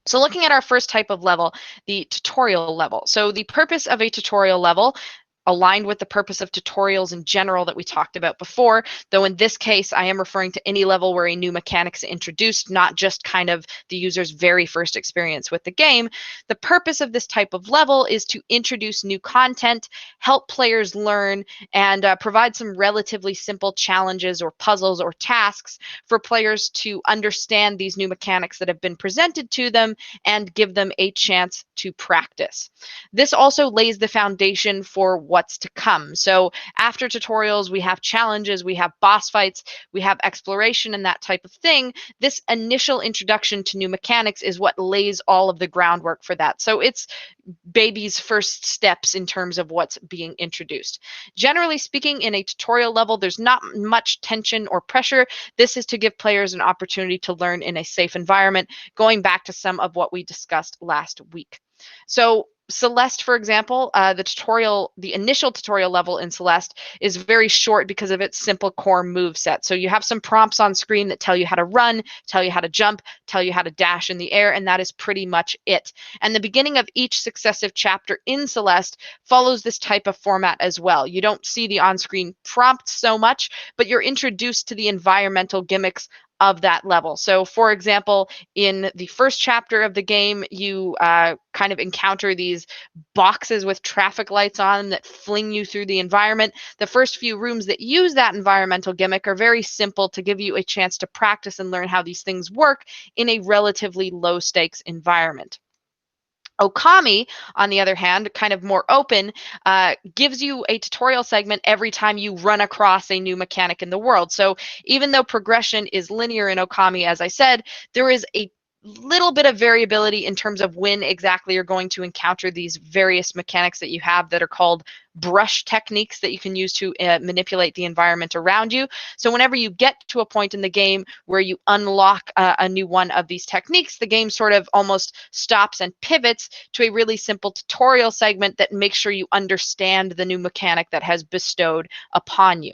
So looking at our first type of level, the tutorial level. So the purpose of a tutorial level, aligned with the purpose of tutorials in general that we talked about before, though in this case I am referring to any level where a new mechanic is introduced, not just kind of the user's very first experience with the game. The purpose of this type of level is to introduce new content, help players learn, and provide some relatively simple challenges or puzzles or tasks for players to understand these new mechanics that have been presented to them and give them a chance to practice. This also lays the foundation for what's to come. So after tutorials, we have challenges, we have boss fights, we have exploration and that type of thing. This initial introduction to new mechanics is what lays all of the groundwork for that. So it's baby's first steps in terms of what's being introduced. Generally speaking, in a tutorial level, there's not much tension or pressure. This is to give players an opportunity to learn in a safe environment, going back to some of what we discussed last week. So Celeste, for example, the initial tutorial level in Celeste is very short because of its simple core move set. So you have some prompts on screen that tell you how to run, tell you how to jump, tell you how to dash in the air, and that is pretty much it. And the beginning of each successive chapter in Celeste follows this type of format as well. You don't see the on-screen prompts so much, but you're introduced to the environmental gimmicks of that level. So for example, in the first chapter of the game, you kind of encounter these boxes with traffic lights on that fling you through the environment. The first few rooms that use that environmental gimmick are very simple to give you a chance to practice and learn how these things work in a relatively low stakes environment. Okami, on the other hand, kind of more open, gives you a tutorial segment every time you run across a new mechanic in the world. So even though progression is linear in Okami, as I said, there is a little bit of variability in terms of when exactly you're going to encounter these various mechanics that you have that are called brush techniques that you can use to manipulate the environment around you. So whenever you get to a point in the game where you unlock a new one of these techniques, the game sort of almost stops and pivots to a really simple tutorial segment that makes sure you understand the new mechanic that has bestowed upon you.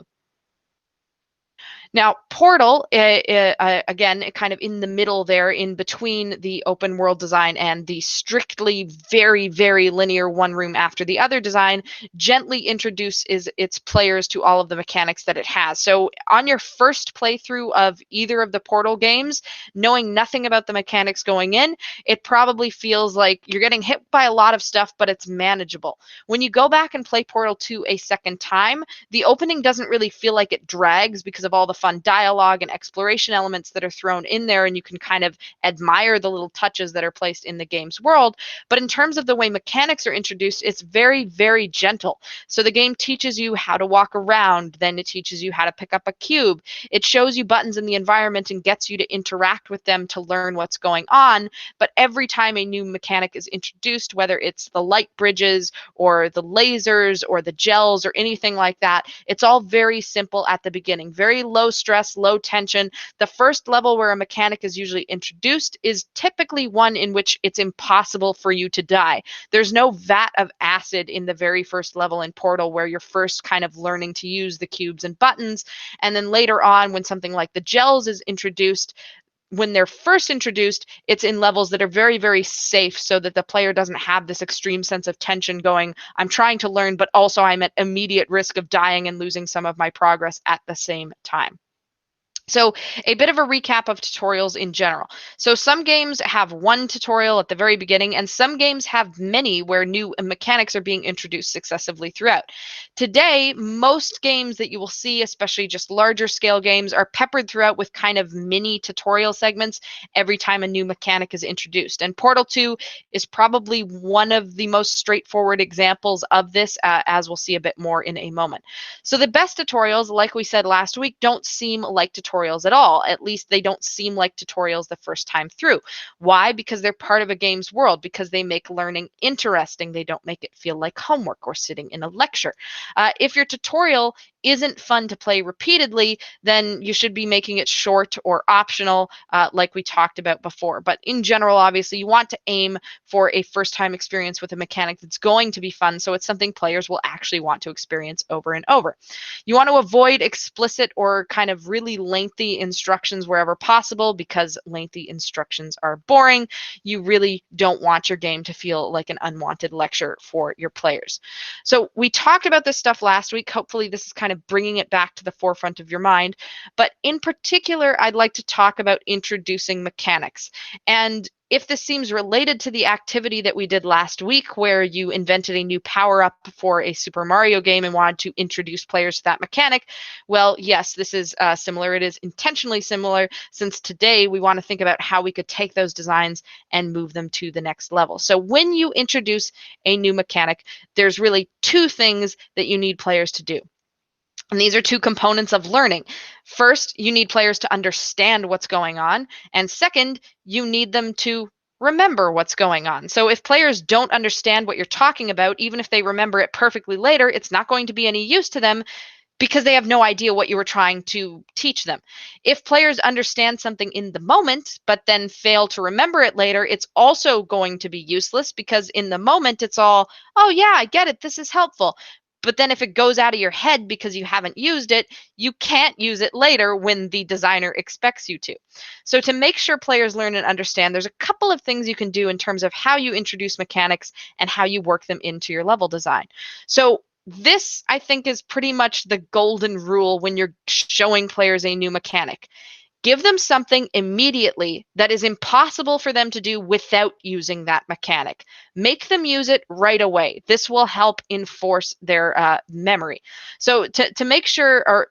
Now, Portal, again, kind of in the middle there, in between the open world design and the strictly very, very linear one room after the other design, gently introduces its players to all of the mechanics that it has. So on your first playthrough of either of the Portal games, knowing nothing about the mechanics going in, it probably feels like you're getting hit by a lot of stuff, but it's manageable. When you go back and play Portal 2 a second time, the opening doesn't really feel like it drags because of all the fun dialogue and exploration elements that are thrown in there, and you can kind of admire the little touches that are placed in the game's world. But in terms of the way mechanics are introduced, it's very, very gentle. So the game teaches you how to walk around, then it teaches you how to pick up a cube. It shows you buttons in the environment and gets you to interact with them to learn what's going on. But every time a new mechanic is introduced, whether it's the light bridges or the lasers or the gels or anything like that, it's all very simple at the beginning, very low stress, low tension. The first level where a mechanic is usually introduced is typically one in which it's impossible for you to die. There's no vat of acid in the very first level in Portal where you're first kind of learning to use the cubes and buttons. And then later on, when something like the gels is introduced, when they're first introduced, it's in levels that are very, very safe so that the player doesn't have this extreme sense of tension going, I'm trying to learn, but also I'm at immediate risk of dying and losing some of my progress at the same time. So a bit of a recap of tutorials in general. So some games have one tutorial at the very beginning, and some games have many where new mechanics are being introduced successively throughout. Today, most games that you will see, especially just larger scale games, are peppered throughout with kind of mini tutorial segments every time a new mechanic is introduced. And Portal 2 is probably one of the most straightforward examples of this, as we'll see a bit more in a moment. So the best tutorials, like we said last week, don't seem like tutorials at all. At least they don't seem like tutorials the first time through. Why? Because they're part of a game's world, because they make learning interesting. They don't make it feel like homework or sitting in a lecture. If your tutorial isn't fun to play repeatedly, then you should be making it short or optional, like we talked about before. But in general, obviously, you want to aim for a first-time experience with a mechanic that's going to be fun, so it's something players will actually want to experience over and over. You want to avoid explicit or kind of really lengthy instructions wherever possible, because lengthy instructions are boring. You really don't want your game to feel like an unwanted lecture for your players. So we talked about this stuff last week. Hopefully this is kind of bringing it back to the forefront of your mind. But in particular, I'd like to talk about introducing mechanics. And if this seems related to the activity that we did last week, where you invented a new power-up for a Super Mario game and wanted to introduce players to that mechanic, well, yes, this is similar. It is intentionally similar, since today we want to think about how we could take those designs and move them to the next level. So when you introduce a new mechanic, there's really two things that you need players to do. And these are two components of learning. First, you need players to understand what's going on. And second, you need them to remember what's going on. So if players don't understand what you're talking about, even if they remember it perfectly later, it's not going to be any use to them, because they have no idea what you were trying to teach them. If players understand something in the moment, but then fail to remember it later, it's also going to be useless, because in the moment it's all, oh yeah, I get it, this is helpful. But then if it goes out of your head because you haven't used it, you can't use it later when the designer expects you to. So to make sure players learn and understand, there's a couple of things you can do in terms of how you introduce mechanics and how you work them into your level design. So this, I think, is pretty much the golden rule when you're showing players a new mechanic. Give them something immediately that is impossible for them to do without using that mechanic. Make them use it right away. This will help enforce their memory. So to make sure, or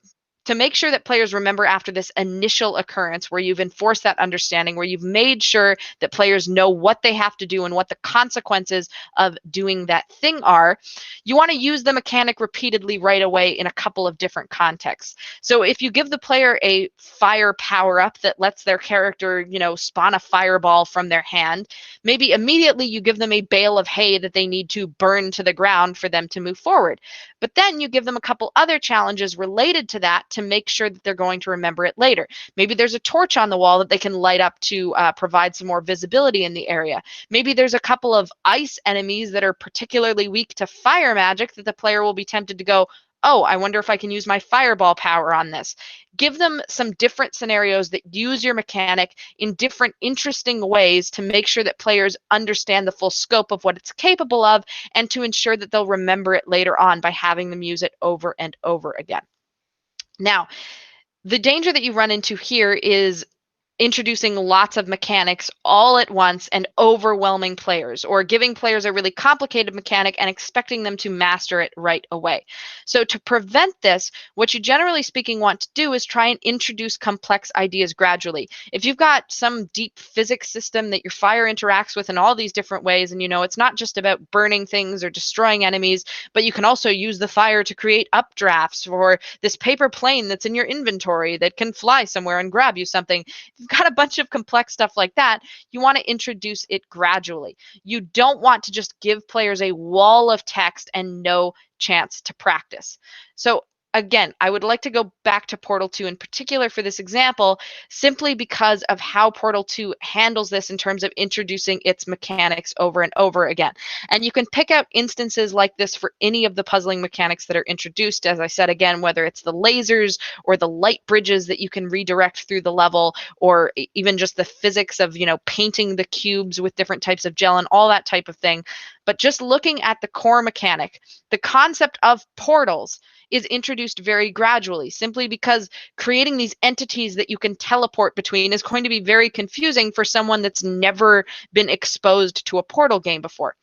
to make sure that players remember after this initial occurrence, where you've enforced that understanding, where you've made sure that players know what they have to do and what the consequences of doing that thing are, you want to use the mechanic repeatedly right away in a couple of different contexts. So if you give the player a fire power-up that lets their character, spawn a fireball from their hand, maybe immediately you give them a bale of hay that they need to burn to the ground for them to move forward. But then you give them a couple other challenges related to that to make sure that they're going to remember it later. Maybe there's a torch on the wall that they can light up to provide some more visibility in the area. Maybe there's a couple of ice enemies that are particularly weak to fire magic that the player will be tempted to go, oh, I wonder if I can use my fireball power on this. Give them some different scenarios that use your mechanic in different interesting ways to make sure that players understand the full scope of what it's capable of, and to ensure that they'll remember it later on by having them use it over and over again. Now, the danger that you run into here is introducing lots of mechanics all at once and overwhelming players, or giving players a really complicated mechanic and expecting them to master it right away. So to prevent this, what you generally speaking want to do is try and introduce complex ideas gradually. If you've got some deep physics system that your fire interacts with in all these different ways, and it's not just about burning things or destroying enemies, but you can also use the fire to create updrafts for this paper plane that's in your inventory that can fly somewhere and grab you something. Got a bunch of complex stuff like that, you want to introduce it gradually. You don't want to just give players a wall of text and no chance to practice. So again, I would like to go back to Portal 2 in particular for this example, simply because of how Portal 2 handles this in terms of introducing its mechanics over and over again. And you can pick out instances like this for any of the puzzling mechanics that are introduced, as I said again, whether it's the lasers or the light bridges that you can redirect through the level, or even just the physics of, painting the cubes with different types of gel and all that type of thing. But just looking at the core mechanic, the concept of portals is introduced introduced very gradually, simply because creating these entities that you can teleport between is going to be very confusing for someone that's never been exposed to a Portal game before.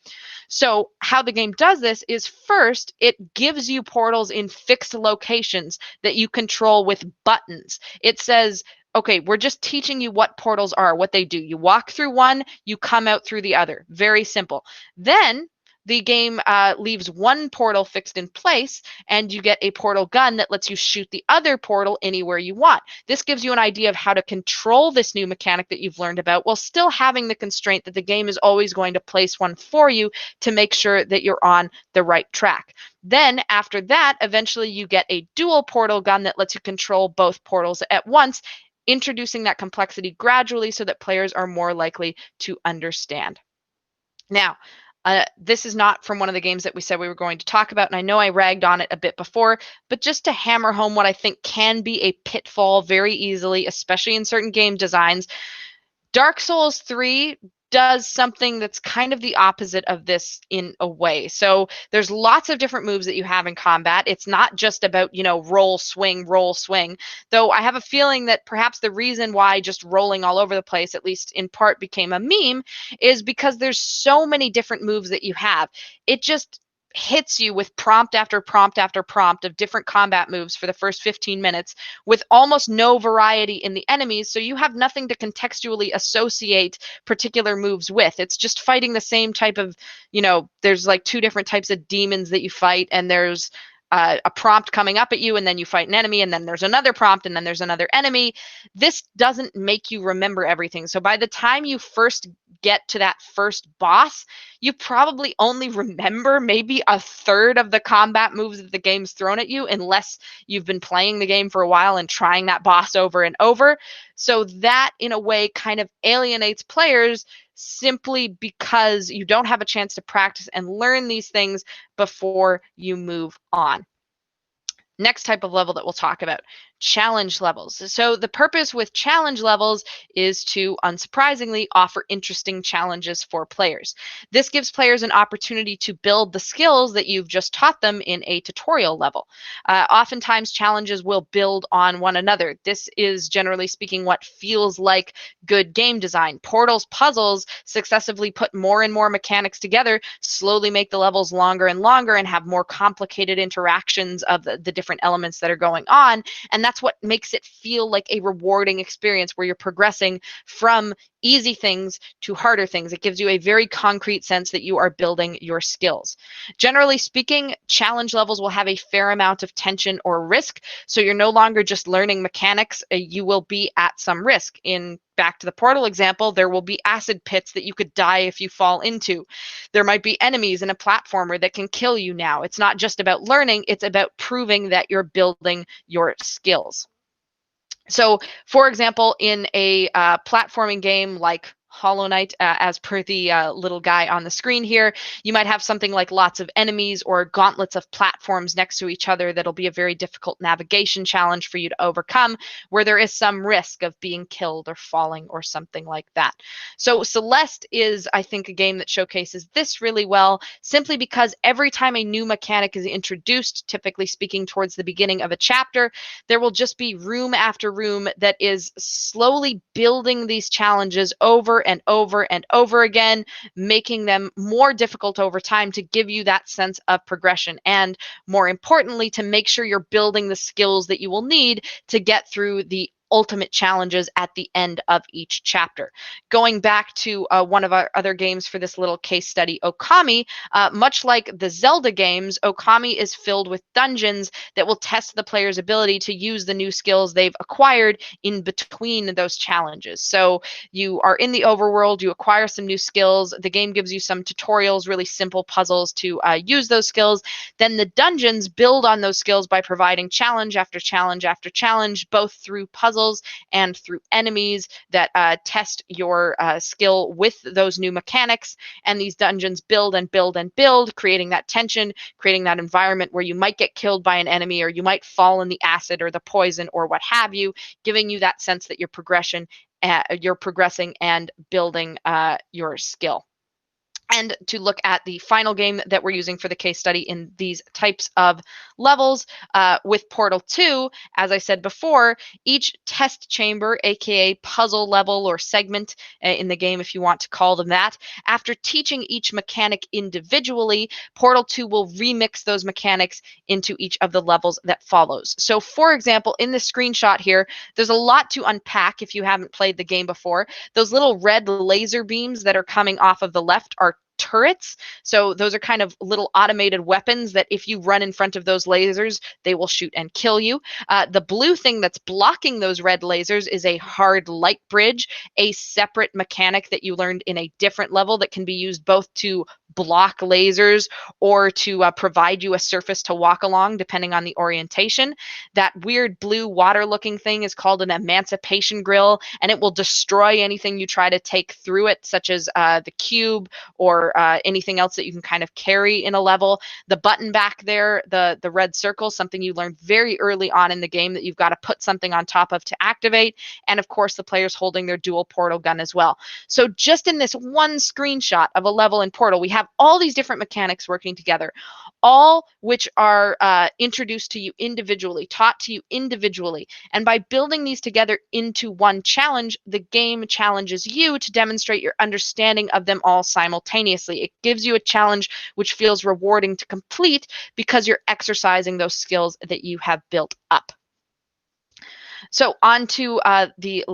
So how the game does this is, first, it gives you portals in fixed locations that you control with buttons. It says, okay, we're just teaching you what portals are, what they do. You walk through one, you come out through the other. Very simple. Then the game leaves one portal fixed in place, and you get a portal gun that lets you shoot the other portal anywhere you want. This gives you an idea of how to control this new mechanic that you've learned about, while still having the constraint that the game is always going to place one for you to make sure that you're on the right track. Then after that, eventually you get a dual portal gun that lets you control both portals at once, introducing that complexity gradually so that players are more likely to understand. Now, this is not from one of the games that we said we were going to talk about, and I know I ragged on it a bit before, but just to hammer home what I think can be a pitfall very easily, especially in certain game designs, Dark Souls 3 does something that's kind of the opposite of this in a way. So there's lots of different moves that you have in combat. It's not just about, roll, swing, though I have a feeling that perhaps the reason why just rolling all over the place, at least in part, became a meme is because there's so many different moves that you have. It just hits you with prompt after prompt after prompt of different combat moves for the first 15 minutes with almost no variety in the enemies, so you have nothing to contextually associate particular moves with. It's just fighting the same type of, there's like 2 different types of demons that you fight, and there's a prompt coming up at you, and then you fight an enemy, and then there's another prompt, and then there's another enemy. This doesn't make you remember everything. So by the time you first get to that first boss, you probably only remember maybe a third of the combat moves that the game's thrown at you, unless you've been playing the game for a while and trying that boss over and over. So that, in a way, kind of alienates players simply because you don't have a chance to practice and learn these things before you move on. Next type of level that we'll talk about, challenge levels. So the purpose with challenge levels is to, unsurprisingly, offer interesting challenges for players. This gives players an opportunity to build the skills that you've just taught them in a tutorial level. Oftentimes, challenges will build on one another. This is, generally speaking, what feels like good game design. Portal's puzzles successively put more and more mechanics together, slowly make the levels longer and longer, and have more complicated interactions of the different elements that are going on. And that's what makes it feel like a rewarding experience where you're progressing from easy things to harder things. It gives you a very concrete sense that you are building your skills. Generally speaking, challenge levels will have a fair amount of tension or risk. So you're no longer just learning mechanics, you will be at some risk. In back to the Portal example, there will be acid pits that you could die if you fall into. There might be enemies in a platformer that can kill you now. It's not just about learning, it's about proving that you're building your skills. So, for example, in a platforming game like Hollow Knight, as per the little guy on the screen here, you might have something like lots of enemies or gauntlets of platforms next to each other that'll be a very difficult navigation challenge for you to overcome, where there is some risk of being killed or falling or something like that. So Celeste is, I think, a game that showcases this really well, simply because every time a new mechanic is introduced, typically speaking towards the beginning of a chapter, there will just be room after room that is slowly building these challenges over and over and over again, making them more difficult over time to give you that sense of progression, and more importantly, to make sure you're building the skills that you will need to get through the ultimate challenges at the end of each chapter. Going back to one of our other games for this little case study, Okami, much like the Zelda games, Okami is filled with dungeons that will test the player's ability to use the new skills they've acquired in between those challenges. So you are in the overworld, you acquire some new skills, the game gives you some tutorials, really simple puzzles to use those skills. Then the dungeons build on those skills by providing challenge after challenge after challenge, both through puzzles and through enemies that test your skill with those new mechanics. And these dungeons build and build and build, creating that tension, creating that environment where you might get killed by an enemy, or you might fall in the acid or the poison or what have you, giving you that sense that you're progressing and building your skill. and to look at the final game that we're using for the case study in these types of levels. With Portal 2, as I said before, each test chamber, aka puzzle level or segment in the game, if you want to call them that, after teaching each mechanic individually, Portal 2 will remix those mechanics into each of the levels that follows. So for example, in this screenshot here, there's a lot to unpack if you haven't played the game before. Those little red laser beams that are coming off of the left are turrets. So those are kind of little automated weapons that if you run in front of those lasers, they will shoot and kill you. The blue thing that's blocking those red lasers is a hard light bridge, a separate mechanic that you learned in a different level that can be used both to block lasers or to provide you a surface to walk along depending on the orientation. That weird blue water looking thing is called an emancipation grill, and it will destroy anything you try to take through it, such as the cube or anything else that you can kind of carry in a level. The button back there, the red circle, something you learned very early on in the game that you've got to put something on top of to activate. And of course, the player's holding their dual portal gun as well. So just in this one screenshot of a level in Portal, we have all these different mechanics working together, all which are introduced to you individually, taught to you individually. And by building these together into one challenge, the game challenges you to demonstrate your understanding of them all simultaneously. It gives you a challenge which feels rewarding to complete because you're exercising those skills that you have built up. So on to the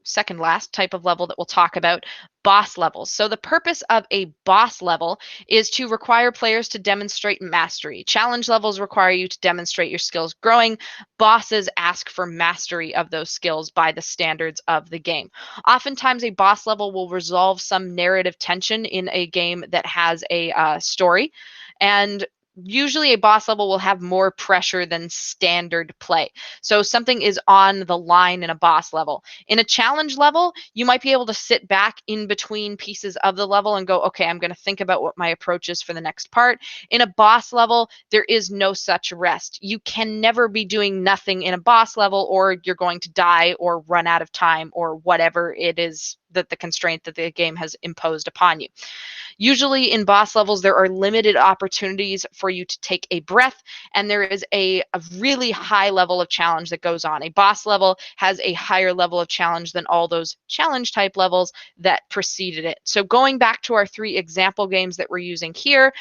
second last type of level that we'll talk about, boss levels. So the purpose of a boss level is to require players to demonstrate mastery. Challenge levels require you to demonstrate your skills growing. Bosses ask for mastery of those skills by the standards of the game. Oftentimes a boss level will resolve some narrative tension in a game that has a story, and usually a boss level will have more pressure than standard play. So something is on the line in a boss level. In a challenge level, you might be able to sit back in between pieces of the level and go, okay, I'm going to think about what my approach is for the next part. In a boss level, there is no such rest. You can never be doing nothing in a boss level, or you're going to die or run out of time or whatever it is that the constraint that the game has imposed upon you. Usually in boss levels, there are limited opportunities for you to take a breath, and there is a really high level of challenge that goes on. A boss level has a higher level of challenge than all those challenge type levels that preceded it. So going back to our 3 example games that we're using here,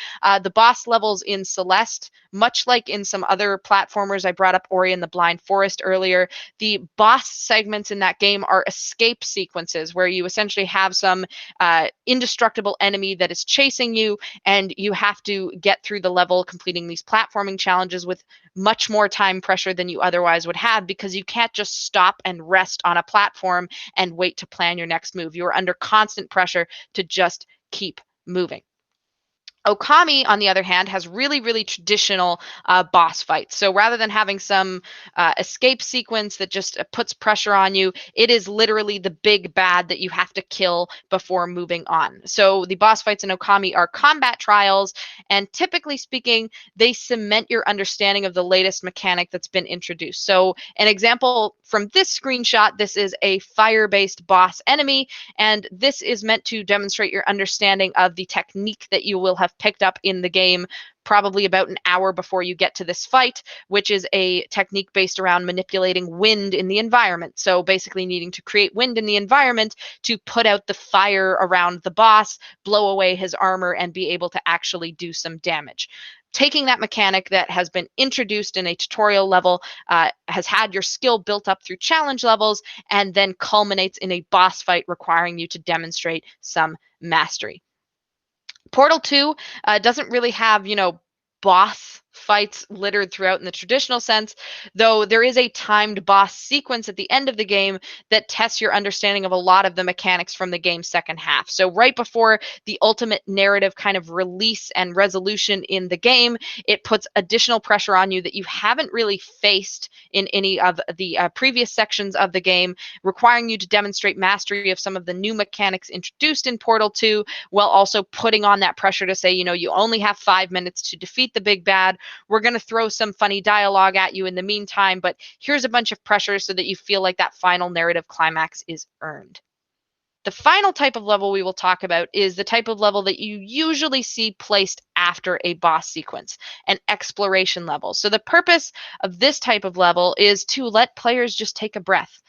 the boss levels in Celeste, much like in some other platformers, I brought up Ori and the Blind Forest earlier, the boss segments in that game are escape sequences where you essentially have some indestructible enemy that is chasing you, and you have to get through the level completing these platforming challenges with much more time pressure than you otherwise would have, because you can't just stop and rest on a platform and wait to plan your next move. You are under constant pressure to just keep moving. Okami, on the other hand, has really, really traditional boss fights. So rather than having some escape sequence that just puts pressure on you, it is literally the big bad that you have to kill before moving on. So the boss fights in Okami are combat trials, and typically speaking, they cement your understanding of the latest mechanic that's been introduced. So an example from this screenshot, this is a fire-based boss enemy, and this is meant to demonstrate your understanding of the technique that you will have picked up in the game probably about an hour before you get to this fight, which is a technique based around manipulating wind in the environment. So basically needing to create wind in the environment to put out the fire around the boss, blow away his armor, and be able to actually do some damage. Taking that mechanic that has been introduced in a tutorial level, has had your skill built up through challenge levels, and then culminates in a boss fight requiring you to demonstrate some mastery. Portal 2 doesn't really have, boss fights littered throughout in the traditional sense, though there is a timed boss sequence at the end of the game that tests your understanding of a lot of the mechanics from the game's second half. So right before the ultimate narrative kind of release and resolution in the game, it puts additional pressure on you that you haven't really faced in any of the previous sections of the game, requiring you to demonstrate mastery of some of the new mechanics introduced in Portal 2, while also putting on that pressure to say, you only have 5 minutes to defeat the big bad. We're going to throw some funny dialogue at you in the meantime, but here's a bunch of pressure so that you feel like that final narrative climax is earned. The final type of level we will talk about is the type of level that you usually see placed after a boss sequence, an exploration level. So the purpose of this type of level is to let players just take a breath,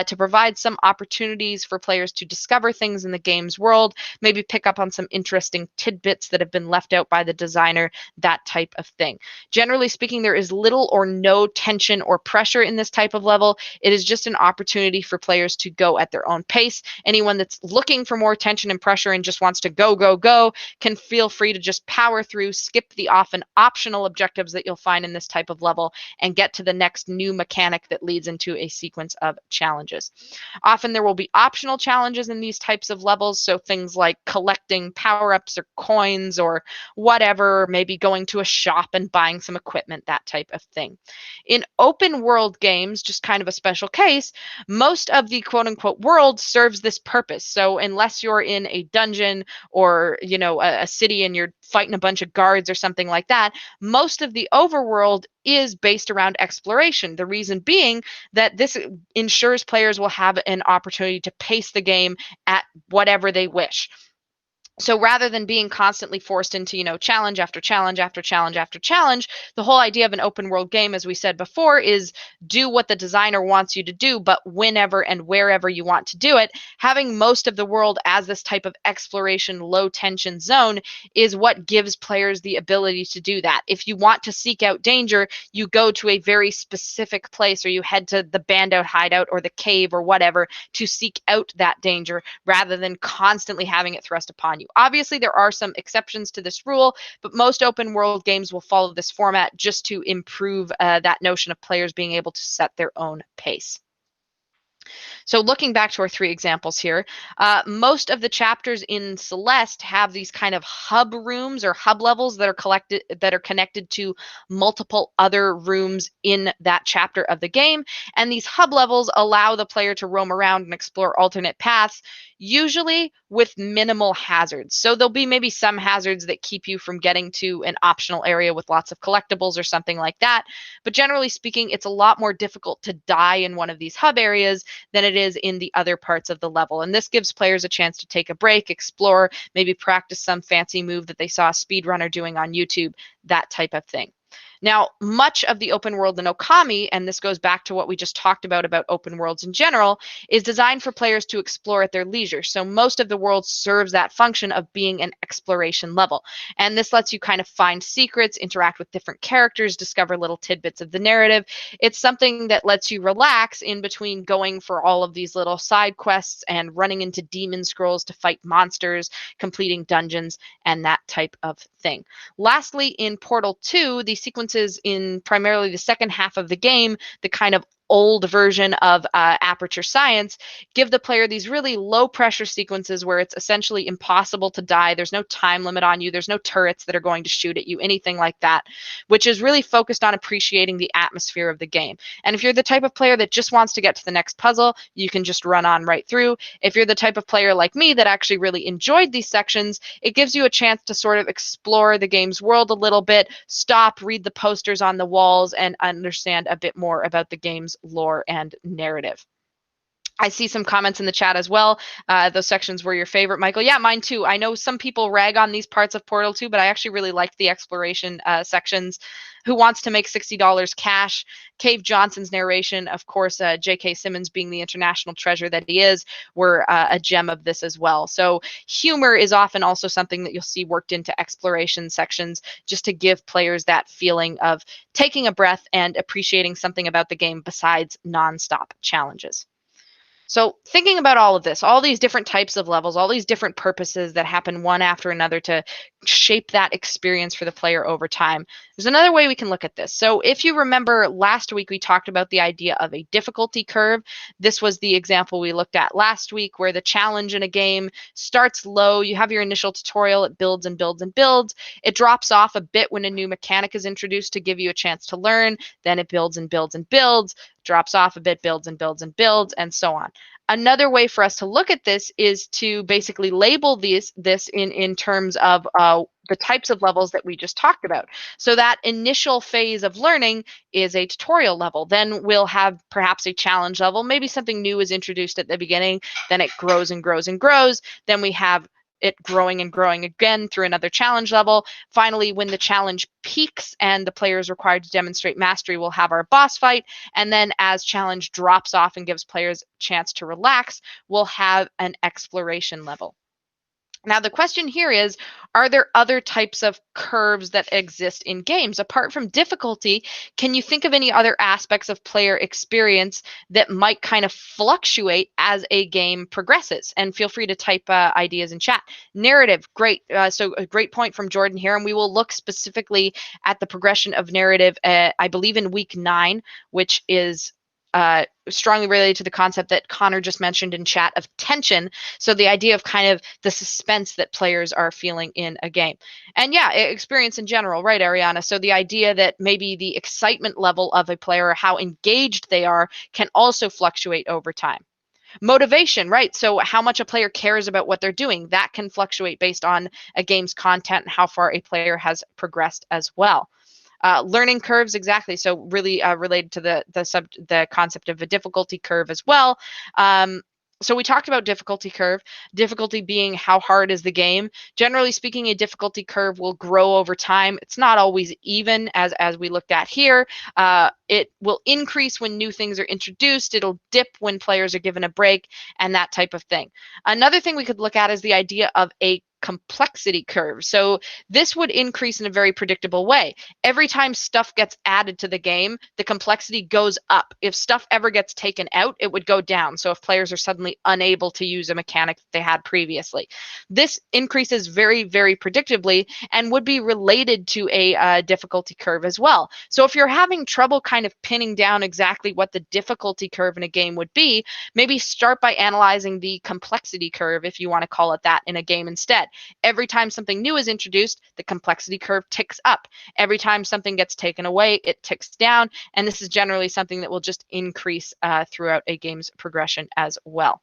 to provide some opportunities for players to discover things in the game's world, maybe pick up on some interesting tidbits that have been left out by the designer, that type of thing. Generally speaking, there is little or no tension or pressure in this type of level. It is just an opportunity for players to go at their own pace. Anyone that's looking for more tension and pressure and just wants to go, go, go can feel free to just power through, skip the often optional objectives that you'll find in this type of level, and get to the next new mechanic that leads into a sequence of challenges. Often there will be optional challenges in these types of levels, so things like collecting power-ups or coins or whatever, maybe going to a shop and buying some equipment, that type of thing. In open world games, just kind of a special case, most of the quote-unquote world serves this purpose. So unless you're in a dungeon or, you know, a city and you're fighting a bunch of guards or something like that, most of the overworld is based around exploration. The reason being that this ensures players will have an opportunity to pace the game at whatever they wish. So rather than being constantly forced into, you know, challenge after challenge after challenge after challenge, the whole idea of an open world game, as we said before, is do what the designer wants you to do, but whenever and wherever you want to do it. Having most of the world as this type of exploration, low tension zone is what gives players the ability to do that. If you want to seek out danger, you go to a very specific place, or you head to the band out hideout or the cave or whatever to seek out that danger, rather than constantly having it thrust upon you. Obviously, there are some exceptions to this rule, but most open world games will follow this format just to improve that notion of players being able to set their own pace. So looking back to our 3 examples here, most of the chapters in Celeste have these kind of hub rooms or hub levels that are connected to multiple other rooms in that chapter of the game. And these hub levels allow the player to roam around and explore alternate paths, usually with minimal hazards. So there'll be maybe some hazards that keep you from getting to an optional area with lots of collectibles or something like that. But generally speaking, it's a lot more difficult to die in one of these hub areas than it is in the other parts of the level. And this gives players a chance to take a break, explore, maybe practice some fancy move that they saw a speedrunner doing on YouTube, that type of thing. Now, much of the open world in Okami, and this goes back to what we just talked about open worlds in general, is designed for players to explore at their leisure. So most of the world serves that function of being an exploration level. And this lets you kind of find secrets, interact with different characters, discover little tidbits of the narrative. It's something that lets you relax in between going for all of these little side quests and running into demon scrolls to fight monsters, completing dungeons, and that type of thing. Lastly, in Portal 2, the sequences in primarily the second half of the game, the kind of old version of Aperture Science, give the player these really low pressure sequences where it's essentially impossible to die. There's no time limit on you. There's no turrets that are going to shoot at you, anything like that, which is really focused on appreciating the atmosphere of the game. And if you're the type of player that just wants to get to the next puzzle, you can just run on right through. If you're the type of player like me that actually really enjoyed these sections, it gives you a chance to sort of explore the game's world a little bit, stop, read the posters on the walls, and understand a bit more about the game's lore and narrative. I see some comments in the chat as well. Those sections were your favorite, Michael. Yeah, mine too. I know some people rag on these parts of Portal 2, but I actually really liked the exploration sections. Who Wants to Make $60 Cash? Cave Johnson's narration, of course, J.K. Simmons being the international treasure that he is, were a gem of this as well. So humor is often also something that you'll see worked into exploration sections, just to give players that feeling of taking a breath and appreciating something about the game besides nonstop challenges. So thinking about all of this, all these different types of levels, all these different purposes that happen one after another to shape that experience for the player over time, there's another way we can look at this. So if you remember last week, we talked about the idea of a difficulty curve. This was the example we looked at last week, where the challenge in a game starts low. You have your initial tutorial, it builds and builds and builds. It drops off a bit when a new mechanic is introduced to give you a chance to learn. Then it builds and builds and builds, drops off a bit, builds and builds and builds, and so on. Another way for us to look at this is to basically label this in terms of the types of levels that we just talked about. So that initial phase of learning is a tutorial level. Then we'll have perhaps a challenge level. Maybe something new is introduced at the beginning. Then it grows and grows and grows. Then we have it growing and growing again through another challenge level. Finally, when the challenge peaks and the player is required to demonstrate mastery, we'll have our boss fight. And then as challenge drops off and gives players a chance to relax, we'll have an exploration level. Now, the question here is, are there other types of curves that exist in games? Apart from difficulty, can you think of any other aspects of player experience that might kind of fluctuate as a game progresses? And feel free to type ideas in chat. Narrative, great. So a great point from Jordan here. And we will look specifically at the progression of narrative, I believe in week 9, which is strongly related to the concept that Connor just mentioned in chat of tension. So the idea of kind of the suspense that players are feeling in a game. And yeah, experience in general, right, Ariana? So the idea that maybe the excitement level of a player or how engaged they are can also fluctuate over time. Motivation, right? So how much a player cares about what they're doing, that can fluctuate based on a game's content and how far a player has progressed as well. Learning curves, exactly. So really related to the concept of a difficulty curve as well. So we talked about difficulty curve, difficulty being how hard is the game. Generally speaking, a difficulty curve will grow over time. It's not always even, as we looked at here. It will increase when new things are introduced. It'll dip when players are given a break and that type of thing. Another thing we could look at is the idea of a complexity curve. So this would increase in a very predictable way. Every time stuff gets added to the game, the complexity goes up. If stuff ever gets taken out, it would go down. So if players are suddenly unable to use a mechanic that they had previously, this increases very, very predictably and would be related to a difficulty curve as well. So if you're having trouble kind of pinning down exactly what the difficulty curve in a game would be, maybe start by analyzing the complexity curve, if you want to call it that, in a game instead. Every time something new is introduced, the complexity curve ticks up. Every time something gets taken away, it ticks down. And this is generally something that will just increase throughout a game's progression as well.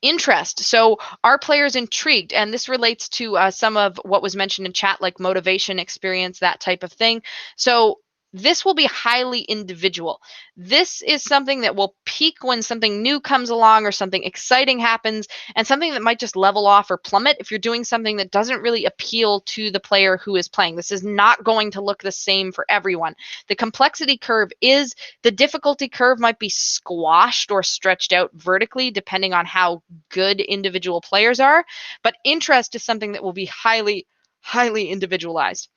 Interest. So are players intrigued? And this relates to some of what was mentioned in chat, like motivation, experience, that type of thing. So this will be highly individual. This is something that will peak when something new comes along or something exciting happens, and something that might just level off or plummet if you're doing something that doesn't really appeal to the player who is playing. This is not going to look the same for everyone. The complexity curve is, the difficulty curve might be squashed or stretched out vertically depending on how good individual players are, but interest is something that will be highly, highly individualized.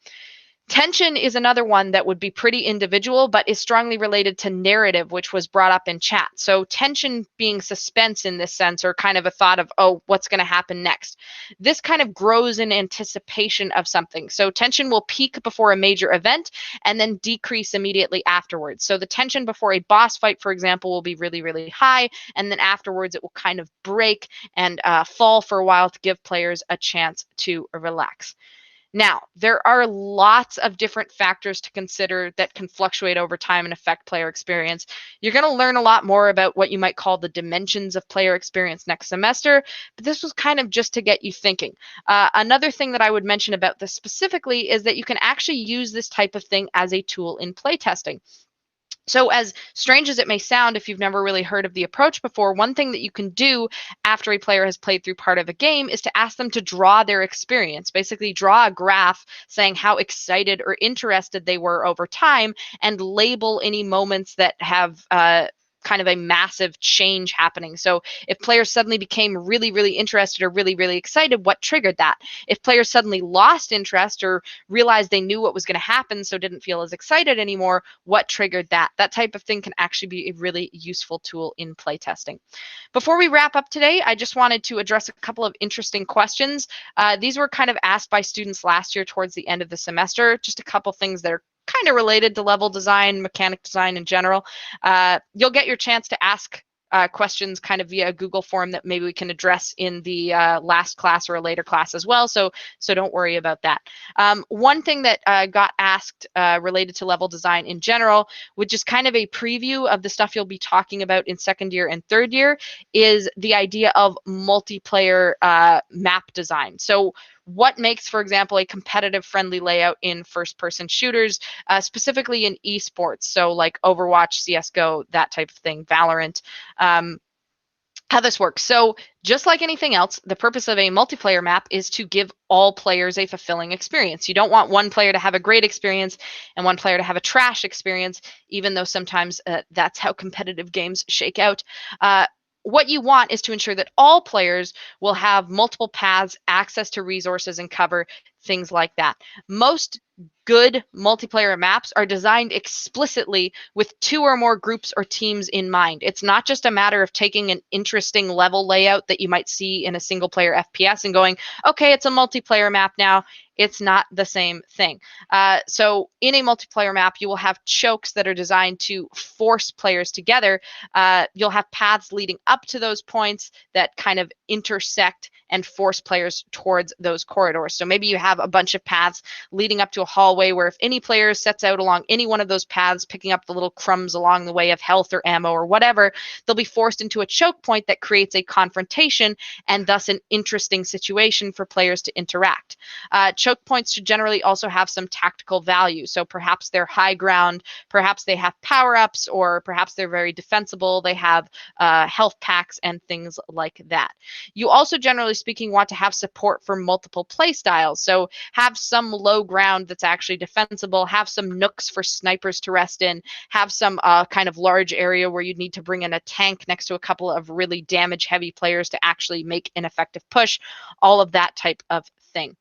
Tension is another one that would be pretty individual, but is strongly related to narrative, which was brought up in chat. So tension being suspense in this sense, or kind of a thought of, oh, what's going to happen next? This kind of grows in anticipation of something. So tension will peak before a major event and then decrease immediately afterwards. So the tension before a boss fight, for example, will be really, really high. And then afterwards, it will kind of break and fall for a while to give players a chance to relax. Now, there are lots of different factors to consider that can fluctuate over time and affect player experience. You're going to learn a lot more about what you might call the dimensions of player experience next semester, but this was kind of just to get you thinking. Another thing that I would mention about this specifically is that you can actually use this type of thing as a tool in playtesting. So as strange as it may sound, if you've never really heard of the approach before, one thing that you can do after a player has played through part of a game is to ask them to draw their experience, basically draw a graph saying how excited or interested they were over time, and label any moments that have kind of a massive change happening. So if players suddenly became really, really interested or really, really excited, what triggered that? If players suddenly lost interest or realized they knew what was going to happen, so didn't feel as excited anymore, what triggered that? That type of thing can actually be a really useful tool in playtesting. Before we wrap up today, I just wanted to address a couple of interesting questions. These were kind of asked by students last year towards the end of the semester, just a couple things that are kind of related to level design, mechanic design in general. You'll get your chance to ask questions kind of via a Google form that maybe we can address in the last class or a later class as well. So don't worry about that. One thing that got asked related to level design in general, which is kind of a preview of the stuff you'll be talking about in second year and third year, is the idea of multiplayer map design. So what makes, for example, a competitive friendly layout in first-person shooters, specifically in esports, so like Overwatch, CSGO, that type of thing, Valorant, how this works. So just like anything else, the purpose of a multiplayer map is to give all players a fulfilling experience. You don't want one player to have a great experience and one player to have a trash experience, even though sometimes that's how competitive games shake out. What you want is to ensure that all players will have multiple paths, access to resources and cover, things like that. Most good multiplayer maps are designed explicitly with 2 or more groups or teams in mind. It's not just a matter of taking an interesting level layout that you might see in a single player FPS and going, okay, it's a multiplayer map now. It's not the same thing. So in a multiplayer map, you will have chokes that are designed to force players together. You'll have paths leading up to those points that kind of intersect and force players towards those corridors. So maybe you have a bunch of paths leading up to a hallway where if any player sets out along any one of those paths, picking up the little crumbs along the way of health or ammo or whatever, they'll be forced into a choke point that creates a confrontation and thus an interesting situation for players to interact. Choke points should generally also have some tactical value. So perhaps they're high ground, perhaps they have power-ups, or perhaps they're very defensible. They have health packs and things like that. You also, generally speaking, want to have support for multiple play styles. So have some low ground that's actually defensible, have some nooks for snipers to rest in, have some kind of large area where you'd need to bring in a tank next to a couple of really damage-heavy players to actually make an effective push, all of that type of thing.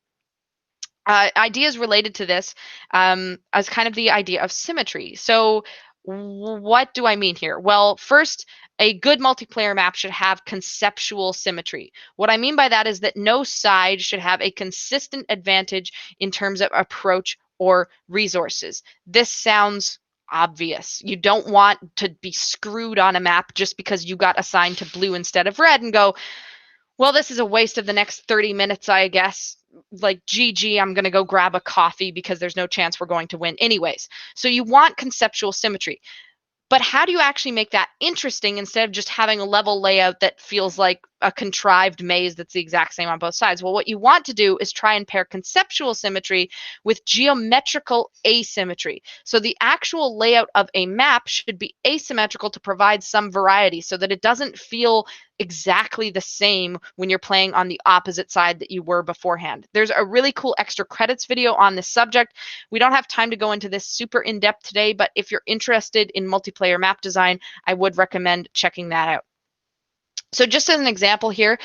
Ideas related to this as kind of the idea of symmetry. So what do I mean here? Well, first, a good multiplayer map should have conceptual symmetry. What I mean by that is that no side should have a consistent advantage in terms of approach or resources. This sounds obvious. You don't want to be screwed on a map just because you got assigned to blue instead of red and go, well, this is a waste of the next 30 minutes, I guess. Like, GG, I'm going to go grab a coffee because there's no chance we're going to win anyways. So you want conceptual symmetry. But how do you actually make that interesting instead of just having a level layout that feels like a contrived maze that's the exact same on both sides? Well, what you want to do is try and pair conceptual symmetry with geometrical asymmetry. So the actual layout of a map should be asymmetrical to provide some variety so that it doesn't feel exactly the same when you're playing on the opposite side that you were beforehand. There's a really cool extra credits video on this subject. We don't have time to go into this super in depth today, but if you're interested in multiplayer map design, I would recommend checking that out. So just as an example here,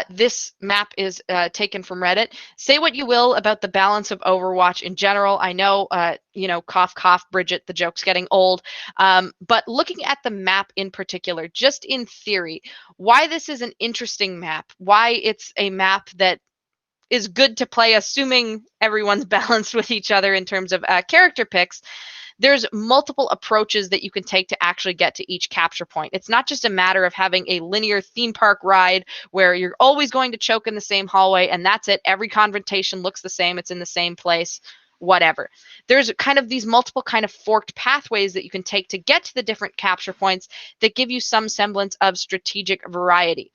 this map is taken from Reddit. Say what you will about the balance of Overwatch in general. I know, cough, cough, Bridget, the joke's getting old. But looking at the map in particular, just in theory, why this is an interesting map, why it's a map that is good to play, assuming everyone's balanced with each other in terms of character picks. There's multiple approaches that you can take to actually get to each capture point. It's not just a matter of having a linear theme park ride where you're always going to choke in the same hallway and that's it. Every confrontation looks the same. It's in the same place, whatever. There's kind of these multiple kind of forked pathways that you can take to get to the different capture points that give you some semblance of strategic variety.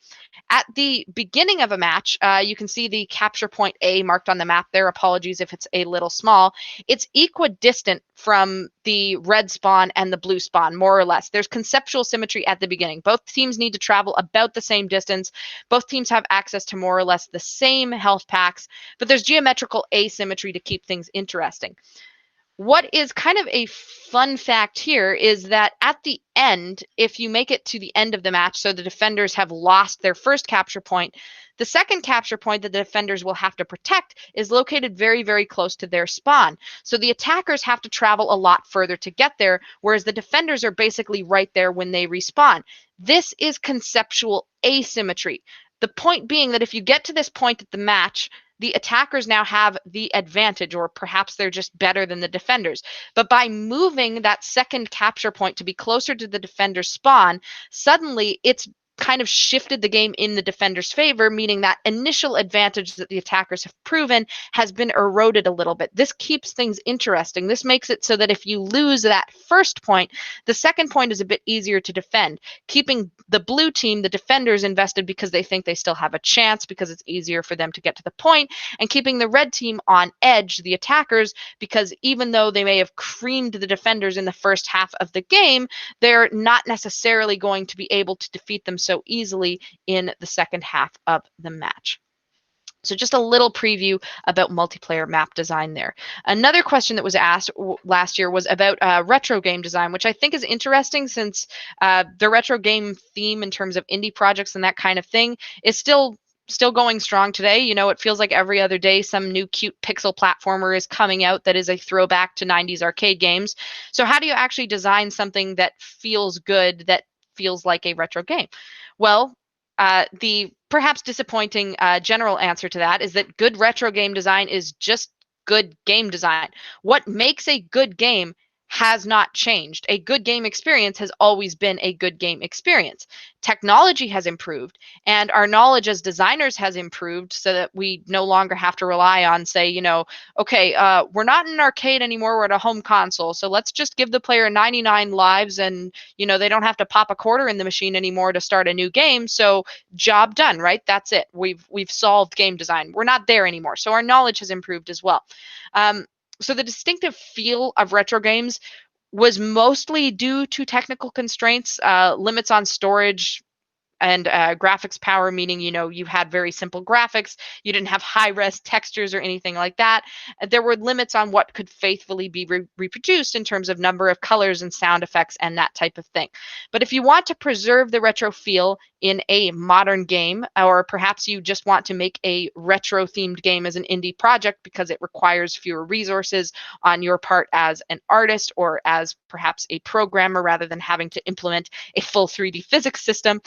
At the beginning of a match, you can see the capture point A marked on the map there. Apologies if it's a little small. It's equidistant from the red spawn and the blue spawn, more or less. There's conceptual symmetry at the beginning. Both teams need to travel about the same distance. Both teams have access to more or less the same health packs, but there's geometrical asymmetry to keep things interesting. What is kind of a fun fact here is that at the end, if you make it to the end of the match, so the defenders have lost their first capture point, the second capture point that the defenders will have to protect is located very, very close to their spawn. So the attackers have to travel a lot further to get there, whereas the defenders are basically right there when they respawn. This is conceptual asymmetry. The point being that if you get to this point at the match, the attackers now have the advantage, or perhaps they're just better than the defenders. But by moving that second capture point to be closer to the defender's spawn, suddenly it's kind of shifted the game in the defender's favor, meaning that initial advantage that the attackers have proven has been eroded a little bit. This keeps things interesting. This makes it so that if you lose that first point, the second point is a bit easier to defend, keeping the blue team, the defenders, invested because they think they still have a chance because it's easier for them to get to the point, and keeping the red team on edge, the attackers, because even though they may have creamed the defenders in the first half of the game, they're not necessarily going to be able to defeat them so easily in the second half of the match. So just a little preview about multiplayer map design there. Another question that was asked last year was about retro game design, which I think is interesting since the retro game theme in terms of indie projects and that kind of thing is still going strong today. You know, it feels like every other day some new cute pixel platformer is coming out that is a throwback to 90s arcade games. So how do you actually design something that feels good, that feels like a retro game? Well, the perhaps disappointing general answer to that is that good retro game design is just good game design. What makes a good game has not changed. A good game experience has always been a good game experience. Technology has improved, and our knowledge as designers has improved so that we no longer have to rely on, say, you know, okay, we're not in an arcade anymore, we're at a home console, so let's just give the player 99 lives and, you know, they don't have to pop a quarter in the machine anymore to start a new game, so job done, right? That's it. We've solved game design. We're not there anymore. So our knowledge has improved as well. So the distinctive feel of retro games was mostly due to technical constraints, limits on storage and graphics power, meaning, you know, you had very simple graphics, you didn't have high-res textures or anything like that. There were limits on what could faithfully be reproduced in terms of number of colors and sound effects and that type of thing. But if you want to preserve the retro feel in a modern game, or perhaps you just want to make a retro-themed game as an indie project because it requires fewer resources on your part as an artist or as perhaps a programmer rather than having to implement a full 3D physics system,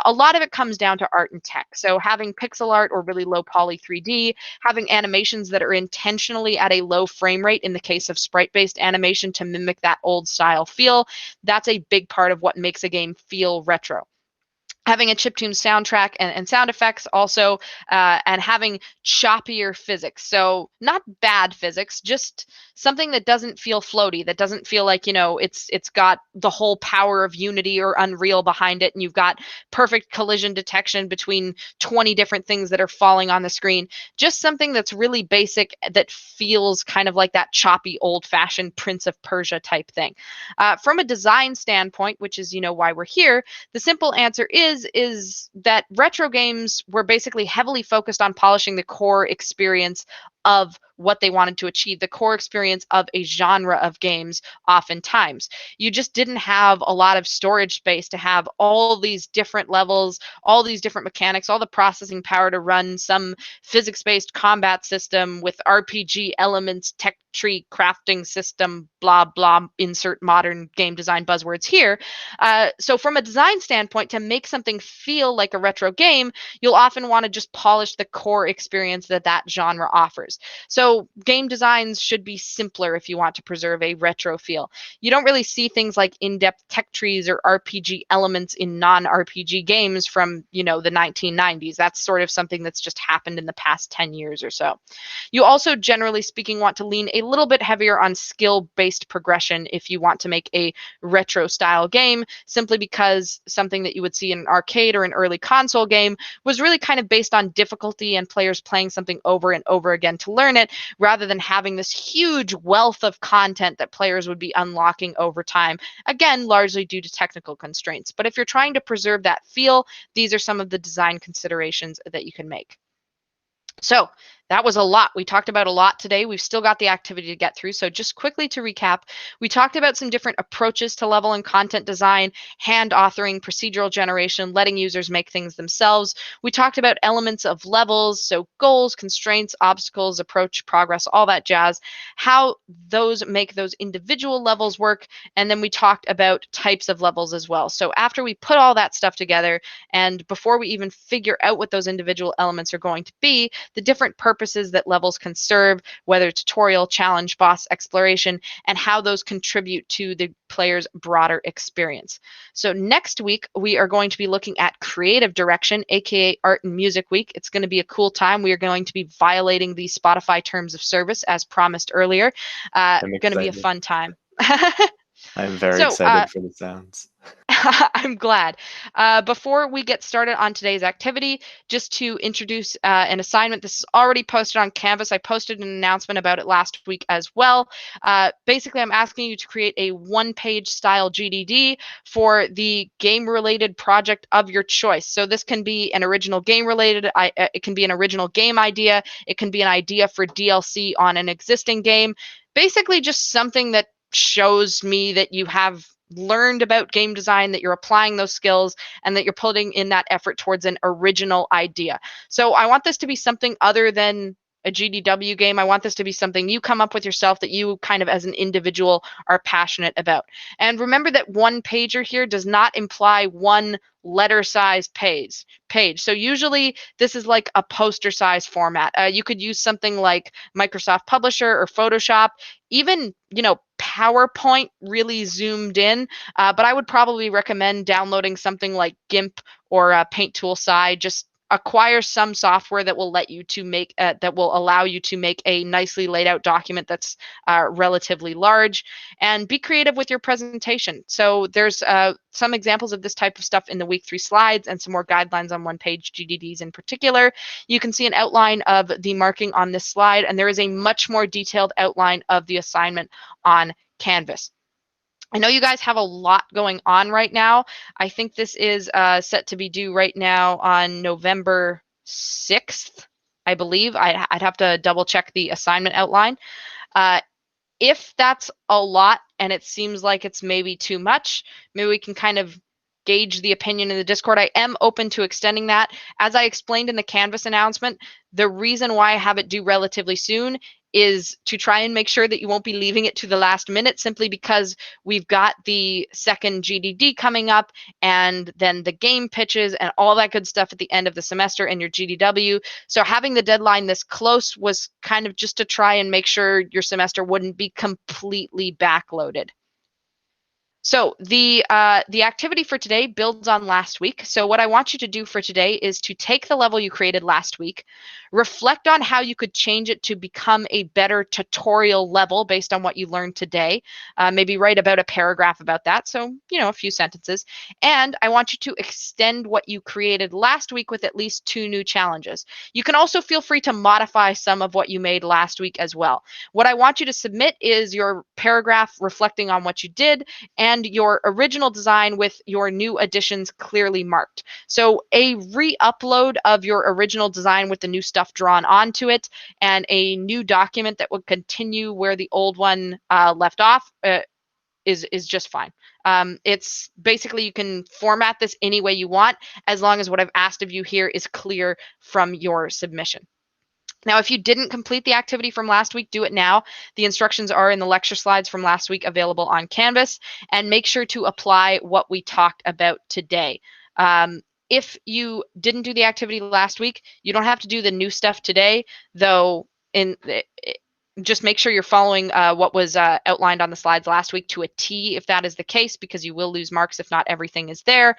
a lot of it comes down to art and tech. So having pixel art or really low poly 3D, having animations that are intentionally at a low frame rate in the case of sprite-based animation to mimic that old style feel, that's a big part of what makes a game feel retro. Having a chiptune soundtrack and sound effects also, and having choppier physics. So not bad physics, just something that doesn't feel floaty, that doesn't feel like, you know, it's got the whole power of Unity or Unreal behind it, and you've got perfect collision detection between 20 different things that are falling on the screen. Just something that's really basic that feels kind of like that choppy, old-fashioned Prince of Persia type thing. From a design standpoint, which is, you know, why we're here, the simple answer is that retro games were basically heavily focused on polishing the core experience of what they wanted to achieve, the core experience of a genre of games oftentimes. You just didn't have a lot of storage space to have all these different levels, all these different mechanics, all the processing power to run some physics-based combat system with RPG elements, tech tree crafting system, blah, blah, insert modern game design buzzwords here. So from a design standpoint, to make something feel like a retro game, you'll often want to just polish the core experience that that genre offers. So game designs should be simpler if you want to preserve a retro feel. You don't really see things like in-depth tech trees or RPG elements in non-RPG games from, you know, the 1990s. That's sort of something that's just happened in the past 10 years or so. You also, generally speaking, want to lean a little bit heavier on skill-based progression if you want to make a retro-style game, simply because something that you would see in an arcade or an early console game was really kind of based on difficulty and players playing something over and over again to learn it, rather than having this huge wealth of content that players would be unlocking over time, again, largely due to technical constraints. But if you're trying to preserve that feel, these are some of the design considerations that you can make. So that was a lot. We talked about a lot today. We've still got the activity to get through. So just quickly to recap, we talked about some different approaches to level and content design, hand authoring, procedural generation, letting users make things themselves. We talked about elements of levels, so goals, constraints, obstacles, approach, progress, all that jazz, how those make those individual levels work. And then we talked about types of levels as well. So after we put all that stuff together, and before we even figure out what those individual elements are going to be, the different purposes that levels can serve, whether tutorial, challenge, boss, exploration, and how those contribute to the player's broader experience. So next week, we are going to be looking at creative direction, aka Art and Music Week. It's going to be a cool time. We are going to be violating the Spotify terms of service as promised earlier. Going to be a fun time. I'm very So, excited for the sounds. I'm glad. Before we get started on today's activity, just to introduce an assignment. This is already posted on Canvas. I posted an announcement about it last week as well. Basically, I'm asking you to create a one-page style GDD for the game-related project of your choice. So this can be an original game-related, it can be an original game idea, it can be an idea for DLC on an existing game. Basically, just something that shows me that you have learned about game design, that you're applying those skills, and that you're putting in that effort towards an original idea. So I want this to be something other than a GDW game. I want this to be something you come up with yourself, that you kind of as an individual are passionate about. And remember that one pager here does not imply one letter size page. So usually this is like a poster size format. You could use something like Microsoft Publisher or Photoshop, even, PowerPoint really zoomed in, but I would probably recommend downloading something like GIMP or Paint Tool Side. Just acquire some software that will let you to make that will allow you to make a nicely laid out document that's relatively large, and be creative with your presentation. So there's some examples of this type of stuff in the week 3 slides, and some more guidelines on one-page GDDs in particular. You can see an outline of the marking on this slide, and there is a much more detailed outline of the assignment on Canvas. I know you guys have a lot going on right now. I think this is set to be due right now on November 6th, I believe. I'd have to double check the assignment outline. If that's a lot and it seems like it's maybe too much, maybe we can kind of gauge the opinion in the Discord. I am open to extending that. As I explained in the Canvas announcement, the reason why I have it due relatively soon is to try and make sure that you won't be leaving it to the last minute, simply because we've got the second GDD coming up, and then the game pitches and all that good stuff at the end of the semester in your GDW. So having the deadline this close was kind of just to try and make sure your semester wouldn't be completely backloaded. So the activity for today builds on last week. So what I want you to do for today is to take the level you created last week, reflect on how you could change it to become a better tutorial level based on what you learned today. Maybe write about a paragraph about that. So, a few sentences. And I want you to extend what you created last week with at least 2 new challenges. You can also feel free to modify some of what you made last week as well. What I want you to submit is your paragraph reflecting on what you did, and your original design with your new additions clearly marked. So a re-upload of your original design with the new stuff drawn onto it, and a new document that would continue where the old one left off is just fine. It's basically, you can format this any way you want, as long as what I've asked of you here is clear from your submission. Now, if you didn't complete the activity from last week, do it now. The instructions are in the lecture slides from last week, available on Canvas, and make sure to apply what we talked about today. If you didn't do the activity last week, you don't have to do the new stuff today, though. Just make sure you're following what was outlined on the slides last week to a T, if that is the case, because you will lose marks if not everything is there.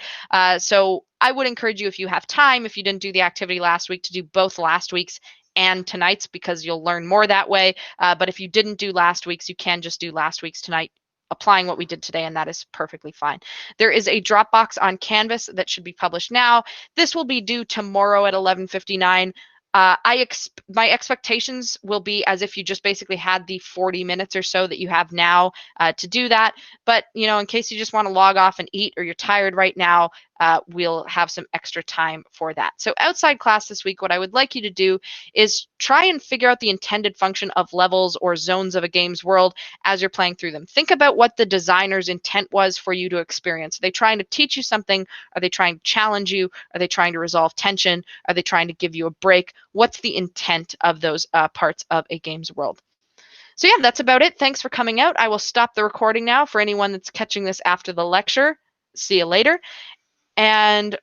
So I would encourage you, if you have time, if you didn't do the activity last week, to do both last week's and tonight's, because you'll learn more that way. But if you didn't do last week's, you can just do last week's tonight, applying what we did today, and that is perfectly fine. There is a Dropbox on Canvas that should be published now. This will be due tomorrow at 11:59. My expectations will be as if you just basically had the 40 minutes or so that you have now to do that. But, in case you just want to log off and eat, or you're tired right now, we'll have some extra time for that. So outside class this week, what I would like you to do is try and figure out the intended function of levels or zones of a game's world as you're playing through them. Think about what the designer's intent was for you to experience. Are they trying to teach you something? Are they trying to challenge you? Are they trying to resolve tension? Are they trying to give you a break? What's the intent of those parts of a game's world? So yeah, that's about it. Thanks for coming out. I will stop the recording now for anyone that's catching this after the lecture. See you later. And